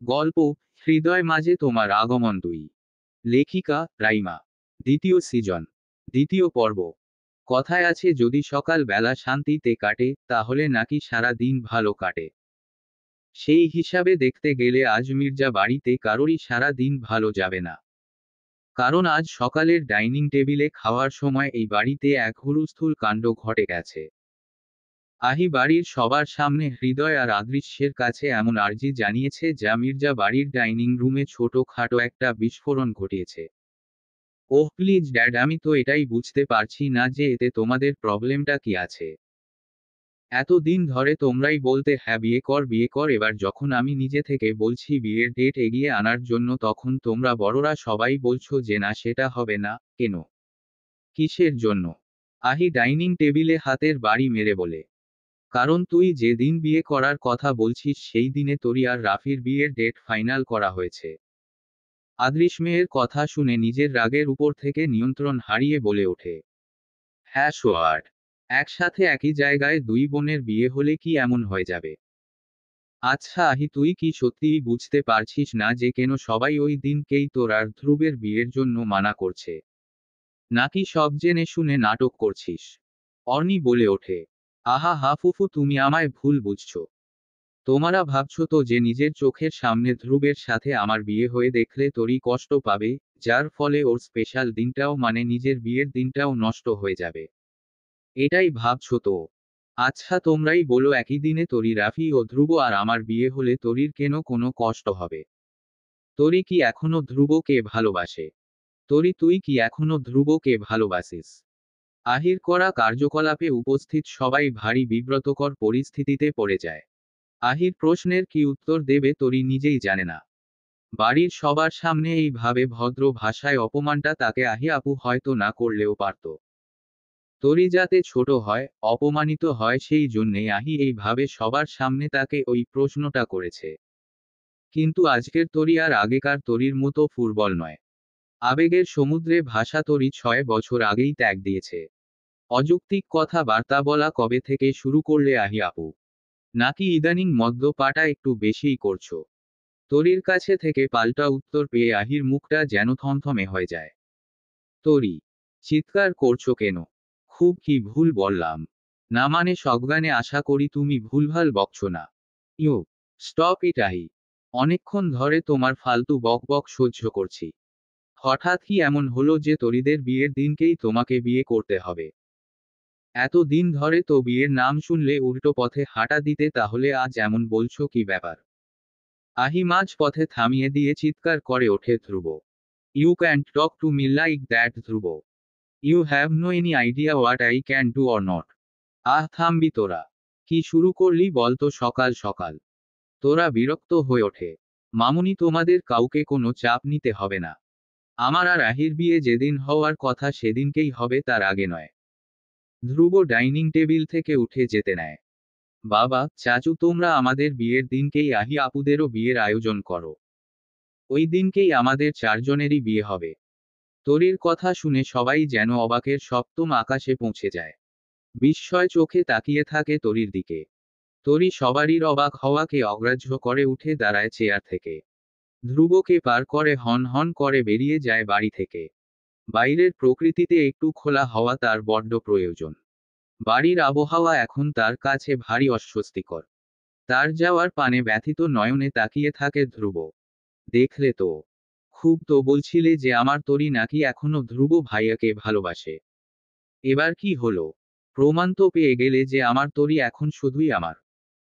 গল্প হৃদয় মাঝে তোমার আগমন 2। লেখিকা রাইমা। দ্বিতীয় সিজন, দ্বিতীয় পর্ব। কথায় আছে যদি সকাল বেলা শান্তিতে কাটে তাহলে নাকি সারা দিন ভালো কাটে। সেই হিসাবে দেখতে গেলে আজ মির্জা বাড়িতে কারোরই সারা দিন ভালো যাবে না। কারণ আজ সকালের ডাইনিং টেবিলে খাওয়ার সময় এই বাড়িতে এক হুলস্থুল কাণ্ড ঘটে গেছে। আহি বাড়ির সবার সামনে হৃদয় আর আদৃশ্যের কাছে এমন আর্জি জানিয়েছে যা মির্জা বাড়ির ডাইনিং রুমে ছোট খাটো একটা বিস্ফোরণ ঘটিয়েছে। ওহ প্লিজ ড্যাড, আমি তো এটাই বুঝতে পারছি না যে এতে তোমাদের প্রবলেমটা কি আছে। এতদিন ধরে তোমরাই বলতে হ্যাঁ বিয়ে কর, এবার যখন আমি নিজে থেকে বলছি বিয়ের ডেট এগিয়ে আনার জন্য তখন তোমরা বড়রা সবাই বলছো যে না সেটা হবে না। কেন? কিসের জন্য? আহি ডাইনিং টেবিলে হাতের বাড়ি মেরে বলে। কারণ তুই যেদিন বিয়ে করার কথা বলছিস সেই দিনে তোরি আর রাফির বিয়ের ডেট ফাইনাল করা হয়েছে। আদৃশ মেয়ের কথা শুনে নিজের রাগের উপর থেকে নিয়ন্ত্রণ হারিয়ে বলে ওঠে, হ্যাঁ শোয়ার্ড, একসাথে একই জায়গায় দুই বোনের বিয়ে হলে কি এমন হয়ে যাবে? আচ্ছা আহি, তুই কি সত্যিই বুঝতে পারছিস না যে কেন সবাই ওই দিনকেই তোর আর ধ্রুবের বিয়ের জন্য মানা করছে? নাকি সব জেনে শুনে নাটক করছিস? অর্নি বলে ওঠে, আহা হা ফুফু, তুমি আমায় ভুল বুঝছো। তোমরা ভাবছো তো যে নিজের চোখের সামনে ধ্রুবের সাথে আমার বিয়ে হয়ে দেখলে তোরই কষ্ট পাবে, যার ফলে ওর স্পেশাল দিনটাও মানে নিজের বিয়ের দিনটাও নষ্ট হয়ে যাবে। এটাই ভাবছো তো? আচ্ছা তোমরাই বলো, একই দিনে তোরি রাফি ও ধ্রুব আর আমার বিয়ে হলে তোরির কেন কোনো কষ্ট হবে? তোরি কি এখনো ধ্রুবকে ভালোবাসে? তুই কি এখনো ধ্রুবকে ভালোবাসিস? আহির করা কার্যকলাপে উপস্থিত সবাই ভারী বিব্রতকর পরিস্থিতিতে পড়ে যায়। আহির প্রশ্নের কি উত্তর দেবে তোরি নিজেই জানে না। বাড়ির সবার সামনে এইভাবে ভদ্র ভাষায় অপমানটা তাকে আহি আপু হয়তো না করলেও পারত। তরি যাতে ছোট হয়, অপমানিত হয়, সেই জন্যেই আহি এইভাবে সবার সামনে তাকে ওই প্রশ্নটা করেছে। কিন্তু আজকের তরি আর আগেকার তরির মতো ফুটবল নয়। আবেগের সমুদ্রে ভাষা তরি 6 বছর আগেই ত্যাগ দিয়েছে। অযৌক্তিক কথা বার্তা বলা কবে থেকে শুরু করলে আহি আপু? নাকি ইদানিং মদ্যপাটা একটু বেশিই করছো? তরির কাছে থেকে পাল্টা উত্তর পেয়ে আহির মুখটা যেন থমথমে হয়ে যায়। তরি, চিৎকার করছো কেন? খুব কি ভুল বললাম? না মানে সজ্ঞানে, আশা করি তুমি ভুলভাল বকছো না। ইউ স্টপ ইট আহি। অনেকক্ষণ ধরে তোমার ফালতু বক বক সহ্য করছি। হঠাৎ কি এমন হলো যে তরিদের বিয়ের দিনকেই তোমাকে বিয়ে করতে হবে? এত দিন ধরে তো বিয়ের নাম শুনলে উল্টো পথে হাঁটা দিতে, তাহলে আজ এমন বলছো কি ব্যাপার? আহি মাঝ পথে থামিয়ে দিয়ে চিৎকার করে ওঠে Dhruv. You can't talk to me like that Dhruv. You have no any idea what I can do or not. থামবি তোরা? কি শুরু করলি বলতো সকাল সকাল? তোরা বিরক্ত হয়ে ওঠে। মামুনি, তোমাদের কাউকে কোনো চাপ নিতে হবে না। আমার আর আহির বিয়ে যেদিন হওয়ার কথা সেদিনকেই হবে, তার আগে নয়। ধ্রুব ডাইনিং টেবিল থেকে উঠে যেতে নেয়। বাবা চাচু, তোমরা আমাদের বিয়ের দিনকেই আহি আপুদেরও বিয়ের আয়োজন করো। ওই দিনকেই আমাদের চারজনেরই বিয়ে হবে। তরির কথা শুনে সবাই যেন অবাকের সপ্তম আকাশে পৌঁছে যায়। বিস্ময় চোখে তাকিয়ে থাকে তরির দিকে। তরি সবারই অবাক হওয়াকে অগ্রাহ্য করে উঠে দাঁড়ায় চেয়ার থেকে। ধ্রুবকে পার করে হন হন করে বেরিয়ে যায় বাড়ি থেকে। বাইরের প্রকৃতিতে একটু খোলা হওয়া তার বড্ড প্রয়োজন। বাড়ির আবহাওয়া এখন তার কাছে ভারী অস্বস্তিকর। তার যাওয়ার পানে ব্যথিত নয়নে তাকিয়ে থাকে ধ্রুব। দেখলে তো? খুব তো বলছিলে যে আমার তরি নাকি এখনো ধ্রুব ভাইয়াকে ভালোবাসে। এবার কি হলো? প্রমাণ তো পেয়ে গেলে যে আমার তরি এখন শুধুই আমার।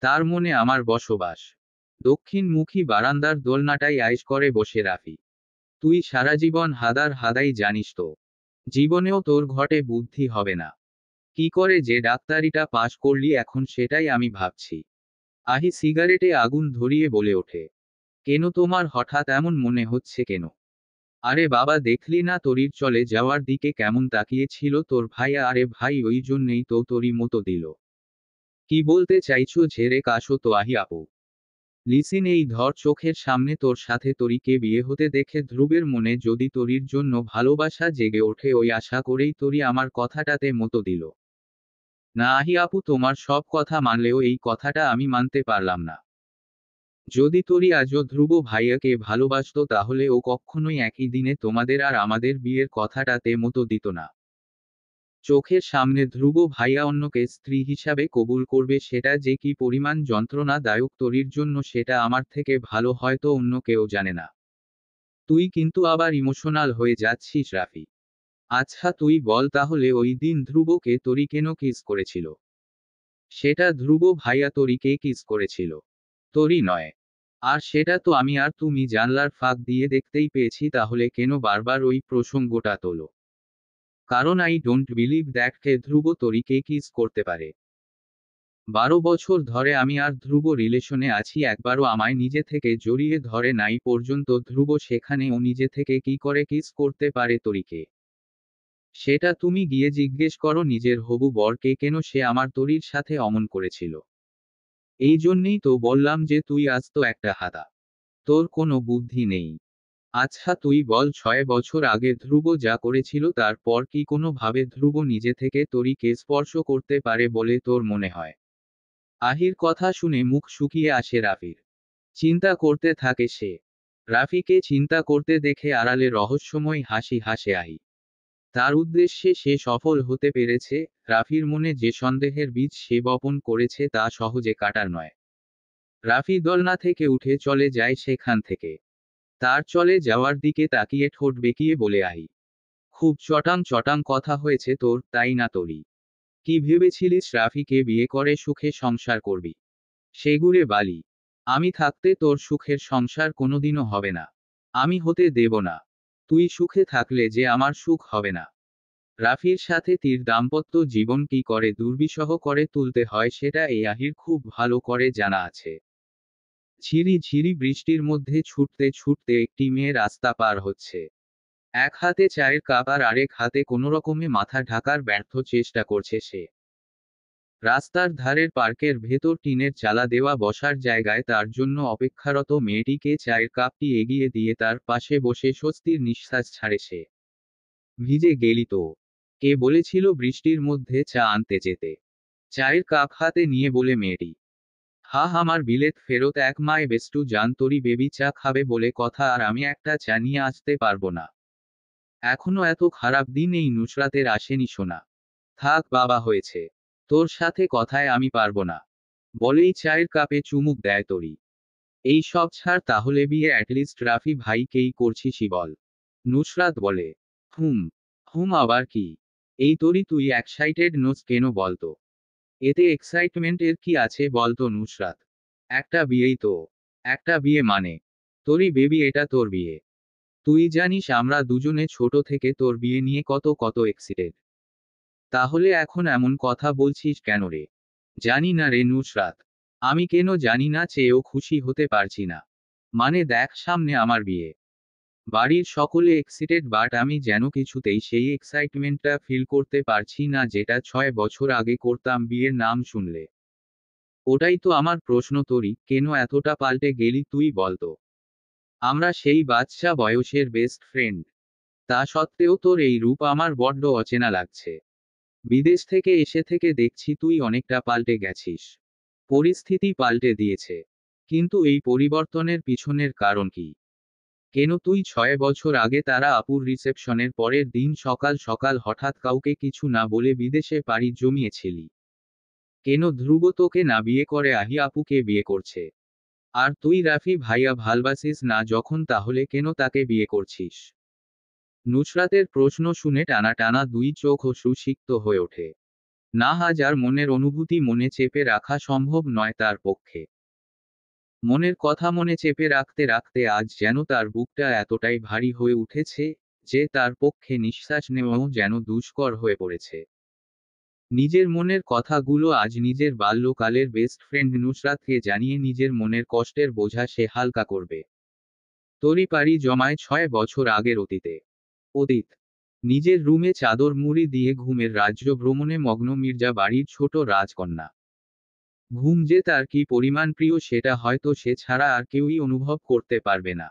তার মনে আমার বসবাস। দক্ষিণমুখী বারান্দার দোলনাটায় আয়েশ করে বসে রাফি। তুই সারা জীবন হাদার হাদাই জানিস তো? জীবনেও তোর ঘটে বুদ্ধি হবে না। কি করে যে ডাক্তারিটা পাশ করলি এখন সেটাই আমি ভাবছি। আহি সিগারেটে আগুন ধরিয়ে বলে ওঠে, কেন তোমার হঠাৎ এমন মনে হচ্ছে কেন? আরে বাবা, দেখলি না তরির চলে যাওয়ার দিকে কেমন তাকিয়েছিল তোর ভাই? আরে ভাই, ওই জন্যেই তো তরি মতো দিল। কি বলতে চাইছো ঝেড়ে কাশো তো আহি আপু। লিসিন, এই ধর, চোখের সামনে তোর সাথে তরিকে বিয়ে হতে দেখে ধ্রুবের মনে যদি তরির জন্য ভালোবাসা জেগে ওঠে, ওই আশা করেই তরি আমার কথাটাতে মতো দিল। না আহি আপু, তোমার সব কথা মানলেও এই কথাটা আমি মানতে পারলাম না। যদি তরি আজও ধ্রুব ভাইয়াকে ভালোবাসতো তাহলে ও কখনোই একই দিনে তোমাদের আর আমাদের বিয়ের কথাটাতে মতো দিত না। চোখের সামনে ধ্রুব ভাইয়া অন্যকে স্ত্রী হিসাবে কবুল করবে সেটা যে কি পরিমাণ যন্ত্রণাদায়ক তরির জন্য সেটা আমার থেকে ভালো হয়তো অন্য কেউ জানে না। তুই কিন্তু আবার ইমোশনাল হয়ে যাচ্ছিস রাফি। আচ্ছা তুই বল তাহলে ওই দিন ধ্রুবকে তরি কেন কিস করেছিল? সেটা ধ্রুব ভাইয়া তরিকে কিস করেছিল, তরি নয়। আর সেটা তো আমি আর তুমি জানলার ফাঁক দিয়ে দেখতেই পেয়েছি, তাহলে কেন বারবার ওই প্রসঙ্গটা তোলো? কারণ আই ডোন্ট বিলিভ দ্যাট কে ধ্রুব তরিকে কিস করতে পারে। 12 বছর ধরে আমি আর ধ্রুব রিলেশনে আছি, একবারও আমায় নিজে থেকে জড়িয়ে ধরে নাই পর্যন্ত ধ্রুব, সেখানে ও নিজে থেকে কি করে কিস করতে পারে তরিকে? সেটা তুমি গিয়ে জিজ্ঞেস করো নিজের হবু বরকে কেন সে আমার তরির সাথে অমন করেছিল। এই জন্যেই তো বললাম যে তুই আস্ত একটা হাতা, তোর কোনো বুদ্ধি নেই। আচ্ছা তুই বল 6 বছর আগে ধ্রুব যা করেছিল তারপর কি কোনো ভাবে ধ্রুব নিজে থেকে তরিকে স্পর্শ করতে পারে বলে তোর মনে হয়? আহির কথা শুনে মুখ শুকিয়ে আসে রাফির। চিন্তা করতে থাকে সে। রাফিকে চিন্তা করতে দেখে আড়ালে রহস্যময় হাসি হাসে আহি। তার উদ্দেশ্যে সে সফল হতে পেরেছে। রাফির মনে যে সন্দেহের বীজ সে বপন করেছে তা সহজে কাটার নয়। রাফি দোলনা থেকে উঠে চলে যায় সেখান থেকে। তার চলে যাওয়ার দিকে তাকিয়ে ঠোঁট বেঁকিয়ে বলে আহি, খুব চটাং চটাং কথা হয়েছে তোর, তাই না তরি? কি ভেবেছিলিস রাফিকে বিয়ে করে সুখে সংসার করবি? সেগুড়ে বালি। আমি থাকতে তোর সুখের সংসার কোনোদিনও হবে না। আমি হতে দেব না। তুই সুখে থাকলে যে আমার সুখ হবে না। রাফির সাথে তীর দাম্পত্য জীবন কি করে দুর্বিষহ করে তুলতে হয় সেটা এই আহির খুব ভালো করে জানা আছে। ঝিরি ঝিরি বৃষ্টির মধ্যে ছুটতে ছুটতে একটি মেয়ে রাস্তা পার হচ্ছে। এক হাতে চায়ের কাপ আর আরেক হাতে কোনোরকমে মাথা ঢাকার ব্যর্থ চেষ্টা করছে সে। রাস্তার ধারের পার্কের ভেতর টিনের চালা দেওয়া বসার জায়গায় তার জন্য অপেক্ষারত মেয়েটিকে চায়ের কাপটি এগিয়ে দিয়ে তার পাশে বসে স্বস্তির নিঃশ্বাস ছাড়ে সে। ভিজে গেলি তো? কে বলেছিল বৃষ্টির মধ্যে চা আনতে যেতে? চায়ের কাপ হাতে নিয়ে বলে মেয়েটি। হা, আমার বিলেত ফেরত এক মায় বেস্টু জান তরি বেবি চা খাবে বলে কথা, আর আমি একটা চা নিয়ে আসতে পারবো না? এখনো এত খারাপ দিন এই নুসরাতের আসেনি সোনা। থাক বাবা হয়েছে। তোর সাথে কথায় আমি পারবো না। বলেই চায়ের কাপে চুমুক দেয় তরি। এই সব ছাড় তাহলে বিয়ে অ্যাটলিস্ট রাফি ভাইকেই করছিসই বল। নুসরাত বলে। হুম। হুম আবার কি? এই তরি তুই এক্সাইটেড নোস কেন বলতো? এতে এক্সাইটমেন্ট এর কি আছে বলতো নুসরাত? একটা বিয়েই তো। একটা বিয়ে মানে? তোরই বেবি, এটা তোর বিয়ে। তুই জানিস আমরা দুজনে ছোট থেকে তোর বিয়ে নিয়ে কত কত এক্সাইটেড। তাহলে এখন এমন কথা বলছিস কেন রে? জানি না রে নুসরাত। আমি কেন জানি না চেয়েও খুশি হতে পারছি না। মানে দেখ সামনে আমার বিয়ে। বাড়ির সকলে এক্সাইটেড, বাট আমি যেন কিছুতেই সেই এক্সাইটমেন্টটা ফিল করতে পারছি না যেটা 6 বছর আগে করতাম বিয়ের নাম শুনলে। ওটাই তো আমার প্রশ্ন তরি, কেন এতটা পাল্টে গেলি তুই বলতো? আমরা সেই বাচ্চা বয়সের বেস্ট ফ্রেন্ড। তা সত্ত্বেও তোর এই রূপ আমার বড্ড অচেনা লাগছে। বিদেশ থেকে এসে থেকে দেখছি তুই অনেকটা পাল্টে গেছিস। পরিস্থিতি পাল্টে দিয়েছে। কিন্তু এই পরিবর্তনের পিছনের কারণ কি? কেন তুই 6 বছর আগে তারা আপুর রিসেপশনের পরের দিন সকাল সকাল হঠাৎ কাউকে কিছু না বলে বিদেশে পাড়ি জমিয়েছিলি? কেন ধ্রুব তোকে না বিয়ে করে আহি আপুকে বিয়ে করছে? আর তুই রাফি ভাইয়া ভালবাসিস না যখন, তাহলে কেন তাকে বিয়ে করছিস? নুসরাতের প্রশ্ন শুনে টানা টানা দুই চোখ সুসিক্ত হয়ে ওঠে। না, হাজার মনের অনুভূতি মনে চেপে রাখা সম্ভব নয় তার পক্ষে। মনের কথা মনে চেপে রাখতে রাখতে আজ যেন তার বুকটা এতটাই ভারী হয়ে উঠেছে যে তার পক্ষে নিঃশ্বাস নেওয়াও যেন দুষ্কর হয়ে পড়েছে। নিজের মনের কথাগুলো আজ নিজের বাল্যকালের বেস্ট ফ্রেন্ড নুসরাতকে জানিয়ে নিজের মনের কষ্টের বোঝা সে হালকা করবে। তরি পাড়ি জমায় 6 বছর আগের অতীতে। অতীত। নিজের রুমে চাদর মুড়ি দিয়ে ঘুমের রাজ্য ভ্রমণে মগ্ন মির্জা বাড়ির ছোট রাজকন্যা। ঘুম যে তার কি পরিমাণ প্রিয় সেটা হয়তো সে ছাড়া আর কেউই অনুভব করতে পারবে না।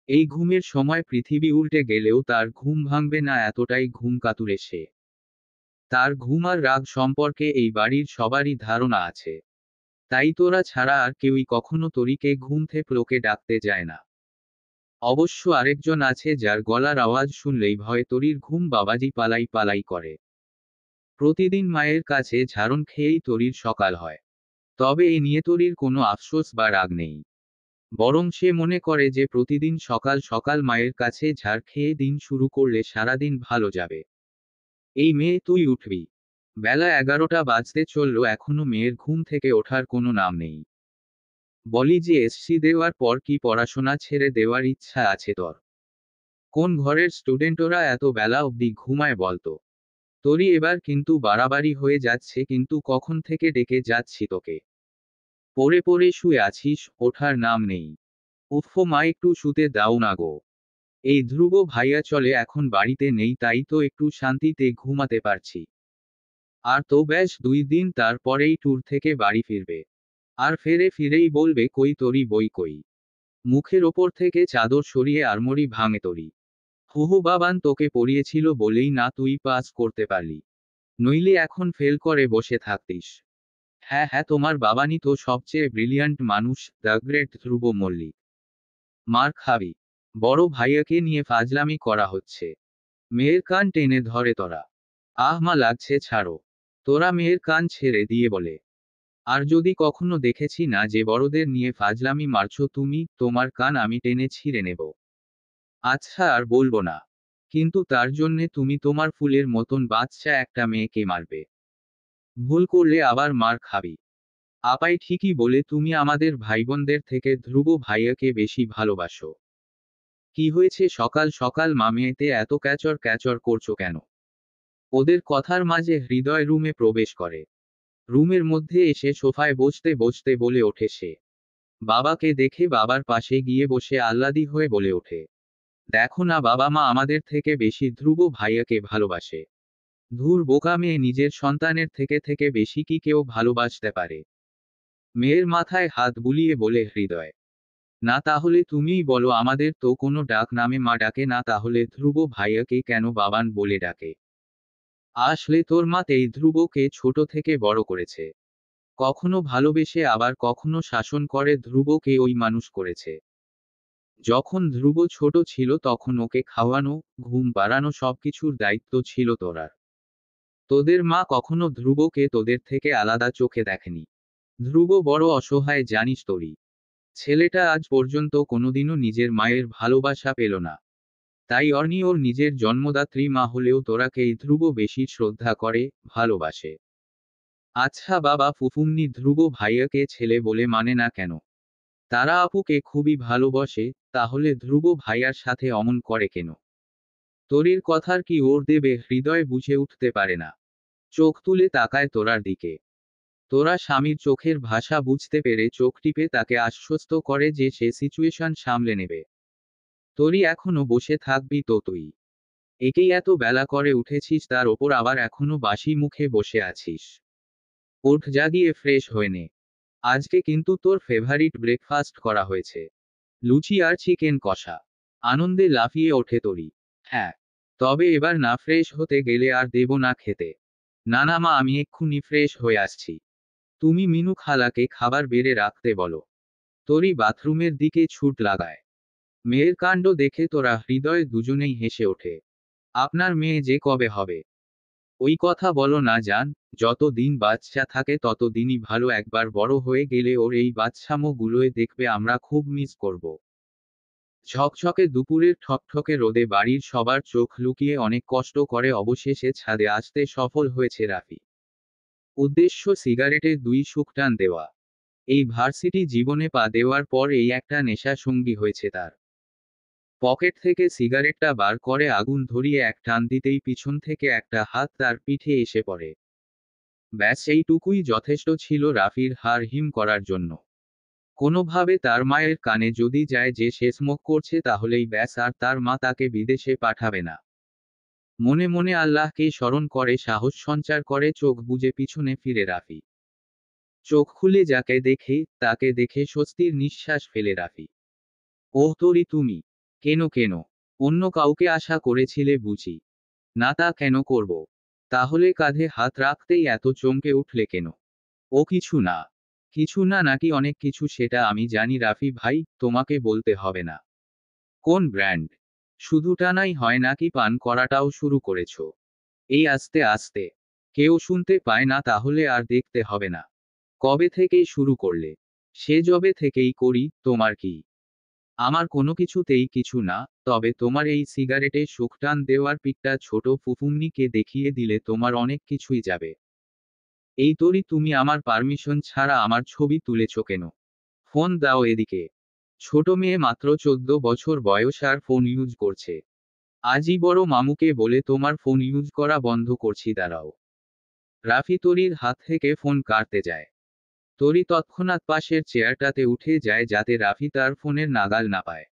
এই ঘুমের সময় পৃথিবী উল্টে গেলেও তার ঘুম ভাঙবে না, এতটাই ঘুম কাতুরে সে। তার ঘুম আর রাগ সম্পর্কে এই বাড়ির সবারই ধারণা আছে। তাই তোরা ছাড়া আর কেউই কখনো তরিকে ঘুম থেকে লোকে ডাকতে যায় না। অবশ্য আরেকজন আছে যার গলার আওয়াজ শুনলেই ভয়ে তরির ঘুম বাবাজি পালাই পালাই করে। প্রতিদিন মায়ের কাছে ঝাড়ন খেয়েই তরির সকাল হয়। তবে এ নিয়ে তরির কোনো আফসোস বা রাগ নেই। বরং সে মনে করে যে প্রতিদিন সকাল সকাল মায়ের কাছে ঝাড় খেয়ে দিন শুরু করলে সারাদিন ভালো যাবে। এই মেয়ে তুই উঠবি। বেলা 11টা বাজতে চলল, এখনো মেয়ের ঘুম থেকে ওঠার কোনো নাম নেই। বলি যে এসসি দেওয়ার পর কি পড়াশোনা ছেড়ে দেওয়ার ইচ্ছা আছে তোর? কোন ঘরের স্টুডেন্টরা এত বেলা অবধি ঘুমায় বলতো? তোরই এবার কিন্তু বাড়াবাড়ি হয়ে যাচ্ছে, কিন্তু কখন থেকে ডেকে যাচ্ছি তোকে। পড়ে পড়ে শুয়ে আছিস, ওঠার নাম নেই। উফ মা, একটু শুতে দাও না গো। এই ধ্রুব ভাইয়া চলে এখন বাড়িতে নেই, তাই তো একটু শান্তিতে ঘুমাতে পারছি। আর তো ব্যাস 2 দিন, তারপরেই ট্যুর থেকে বাড়ি ফিরবে। আর ফিরেই বলবে কই তরি বই কই। মুখের ওপর থেকে চাদর সরিয়ে আরমরি ভাঙে তরি। হুহু বাবান, তোকে পড়িয়েছিল বলেই না তুই পাস করতে পারলি। নইলে এখন ফেল করে বসে থাকতিস। হ্যাঁ হ্যাঁ, তোমার বাবানি তো সবচেয়ে ব্রিলিয়ান্ট মানুষ, দ্য গ্রেট ধ্রুব মল্লিক। মার খাবি। বড় ভাইয়াকে নিয়ে ফাজলামি করা হচ্ছে। মেয়ের কান টেনে ধরে তোরা। আহ মা, লাগছে ছাড়ো। তোরা মেয়ের কান ছেড়ে দিয়ে বলে, আর যদি কখনো দেখেছি না যে বড়দের নিয়ে ফাজলামি মারছো তুমি, তোমার কান আমি টেনে ছিঁড়ে নেব। আচ্ছা, আর বলবো না। কিন্তু তার জন্যে তুমি তোমার ফুলের মতন বাচ্চা একটা মেয়েকে মারবে? ভুল করলে আবার মার খাবি। আপাই ঠিকই বলে, তুমি আমাদের ভাইবোনদের থেকে ধ্রুব ভাইয়াকে বেশি ভালোবাসো। কি হয়েছে সকাল সকাল মামিয়েতে এত ক্যাচর ক্যাচর করছো কেন? ওদের কথার মাঝে হৃদয় রুমে প্রবেশ করে। রুমের মধ্যে এসে সোফায় বসতে বসতে বলে ওঠে সে। বাবাকে দেখে বাবার পাশে গিয়ে বসে আহ্লাদি হয়ে বলে ওঠে, দেখো না বাবা, মা আমাদের থেকে বেশি ধ্রুব ভাইয়াকে ভালোবাসে। ধুর বোকা মেয়ে, নিজের সন্তানের থেকে বেশি কি কেউ ভালোবাসতে পারে? মেয়ের মাথায় হাত বুলিয়ে বলে হৃদয়, না তাহলে তুমিই বলো, আমাদের তো কোনো ডাক নামে মা ডাকে না, তাহলে ধ্রুব ভাইয়াকে কেন বাবান বলে ডাকে? আসলে তোর মাতেই ধ্রুবকে ছোট থেকে বড় করেছে। কখনো ভালোবেসে আবার কখনো শাসন করে ধ্রুবকে ওই মানুষ করেছে। যখন ধ্রুব ছোট ছিল তখন ওকে খাওয়ানো, ঘুম পাড়ানো সবকিছুর দায়িত্ব ছিল তোরার। তোদের মা কখনো ধ্রুবকে তোদের থেকে আলাদা চোখে দেখেনি। ধ্রুব বড় অসহায় জানিস তোরই। ছেলেটা আজ পর্যন্ত কোনোদিনও নিজের মায়ের ভালোবাসা পেল না। তাই অর্নি ওর নিজের জন্মদাত্রী মা হলেও তোরাকেই ধ্রুব বেশি শ্রদ্ধা করে, ভালোবাসে। আচ্ছা বাবা, ফুফুন্নি ধ্রুব ভাইয়াকে ছেলে বলে মানে না কেন? তারা আপুকে খুবই ভালোবাসে, তাহলে ধ্রুব ভাইয়ার সাথে অমন করে কেন? তোরির কথার কি ওর দেবে হৃদয় বুঝে উঠতে পারে না। চোখ তুলে তাকায় তোরার দিকে। তোরা স্বামীর চোখের ভাষা বুঝতে পেরে চোখ টিপে তাকে আশ্বস্ত করে যে সে সিচুয়েশন সামলে নেবে। তোরই এখনো বসে থাকবি তো তুই? একেই এত বেলা করে উঠেছিস, তার ওপর আবার এখনো বাসি মুখে বসে আছিস। ওঠ, জাগিয়ে ফ্রেশ হয়ে নে। আজকে কিন্তু তোর ফেভারিট ব্রেকফাস্ট করা হয়েছে, লুচি আর চিকেন কষা। আনন্দে লাফিয়ে ওঠে তরি। হ্যাঁ, তবে এবার না ফ্রেশ হতে গেলে আর দেব না খেতে। না না মা, আমি এক্ষুনি ফ্রেশ হয়ে আসছি। তুমি মিনু খালাকে খাবার বেড়ে রাখতে বলো। তরি বাথরুমের দিকে ছুট লাগায়। মেয়ের কাণ্ড দেখে তোরা হৃদয়ে দুজনেই হেসে ওঠে। আপনার মেয়ে যে কবে হবে? ওই কথা বলো না জান। যত দিন বাচ্চা থাকে তত দিনই ভালো, একবার বড় হয়ে গেলে ওর এই বাচ্চামো গুলোয় দেখবে আমরা খুব মিস করব। ঝকঝকে দুপুরের ঠকঠকে রোদে বাড়ির সবার চোখ লুকিয়ে অনেক কষ্ট করে অবশেষে ছাদে আসতে সফল হয়েছে রাফি। উদ্দেশ্য সিগারেটে 2 শুক টান দেওয়া। এই ভার্সিটি জীবনে পা দেওয়ার পর এই একটা নেশা সঙ্গী হয়েছে তার। পকেট থেকে সিগারেটটা বার করে আগুন ধরিয়ে এক টান দিতেই পিছন থেকে একটা হাত তার পিঠে এসে পড়ে। ব্যাস এইটুকুই যথেষ্ট ছিল রাফির হাড় হিম করার জন্য। কোনোভাবে তার মায়ের কানে যদি যায় যে সে স্মোক করছে, তাহলেই ব্যাস, আর তার মা তাকে বিদেশে পাঠাবে না। মনে মনে আল্লাহকে স্মরণ করে সাহস সঞ্চার করে চোখ বুজে পিছনে ফিরে রাফি। চোখ খুলে যাকে দেখে, তাকে দেখে স্বস্তির নিঃশ্বাস ফেলে রাফি। ওহ তরি তুমি। কেন কেন? অন্য কাউকে আশা করেছিলে বুঝি? না, তা কেন করব? তাহলে কাঁধে হাত রাখতেই এত চমকে উঠলে কেন? ও কিছু না। কিছু না নাকি অনেক কিছু সেটা আমি জানি রাফি ভাই, তোমাকে বলতে হবে না। কোন ব্র্যান্ড? শুধু টানাই হয় নাকি পান করাটাও শুরু করেছো? এই আস্তে আস্তে। কেউ শুনতে পায় না তাহলে আর দেখতে হবে না। কবে থেকেই শুরু করলে? সে যবে থেকেই করি, তোমার কি? আমার কোনো কিছুতেই কিছু না, তবে তোমার এই সিগারেটে সুখটান দেওয়ার পিকটা ছোট ফুফুন্নিকে দেখিয়ে দিলে তোমার অনেক কিছুই যাবে। এই তরি তুমি আমার পারমিশন ছাড়া আমার ছবি তুলেছো কেন? ফোন দাও এদিকে। ছোট মেয়ে মাত্র 14 বছর বয়স আর ফোন ইউজ করছে। আজই বড় মামুকে বলে তোমার ফোন ইউজ করা বন্ধ করছি, দাঁড়াও। রাফি তরির হাত থেকে ফোন কাটতে যায়। তরি তৎক্ষণাৎ পাশের চেয়ারটাতে উঠে যায় যাতে রাফি তার ফোনের নাগাল না পায়।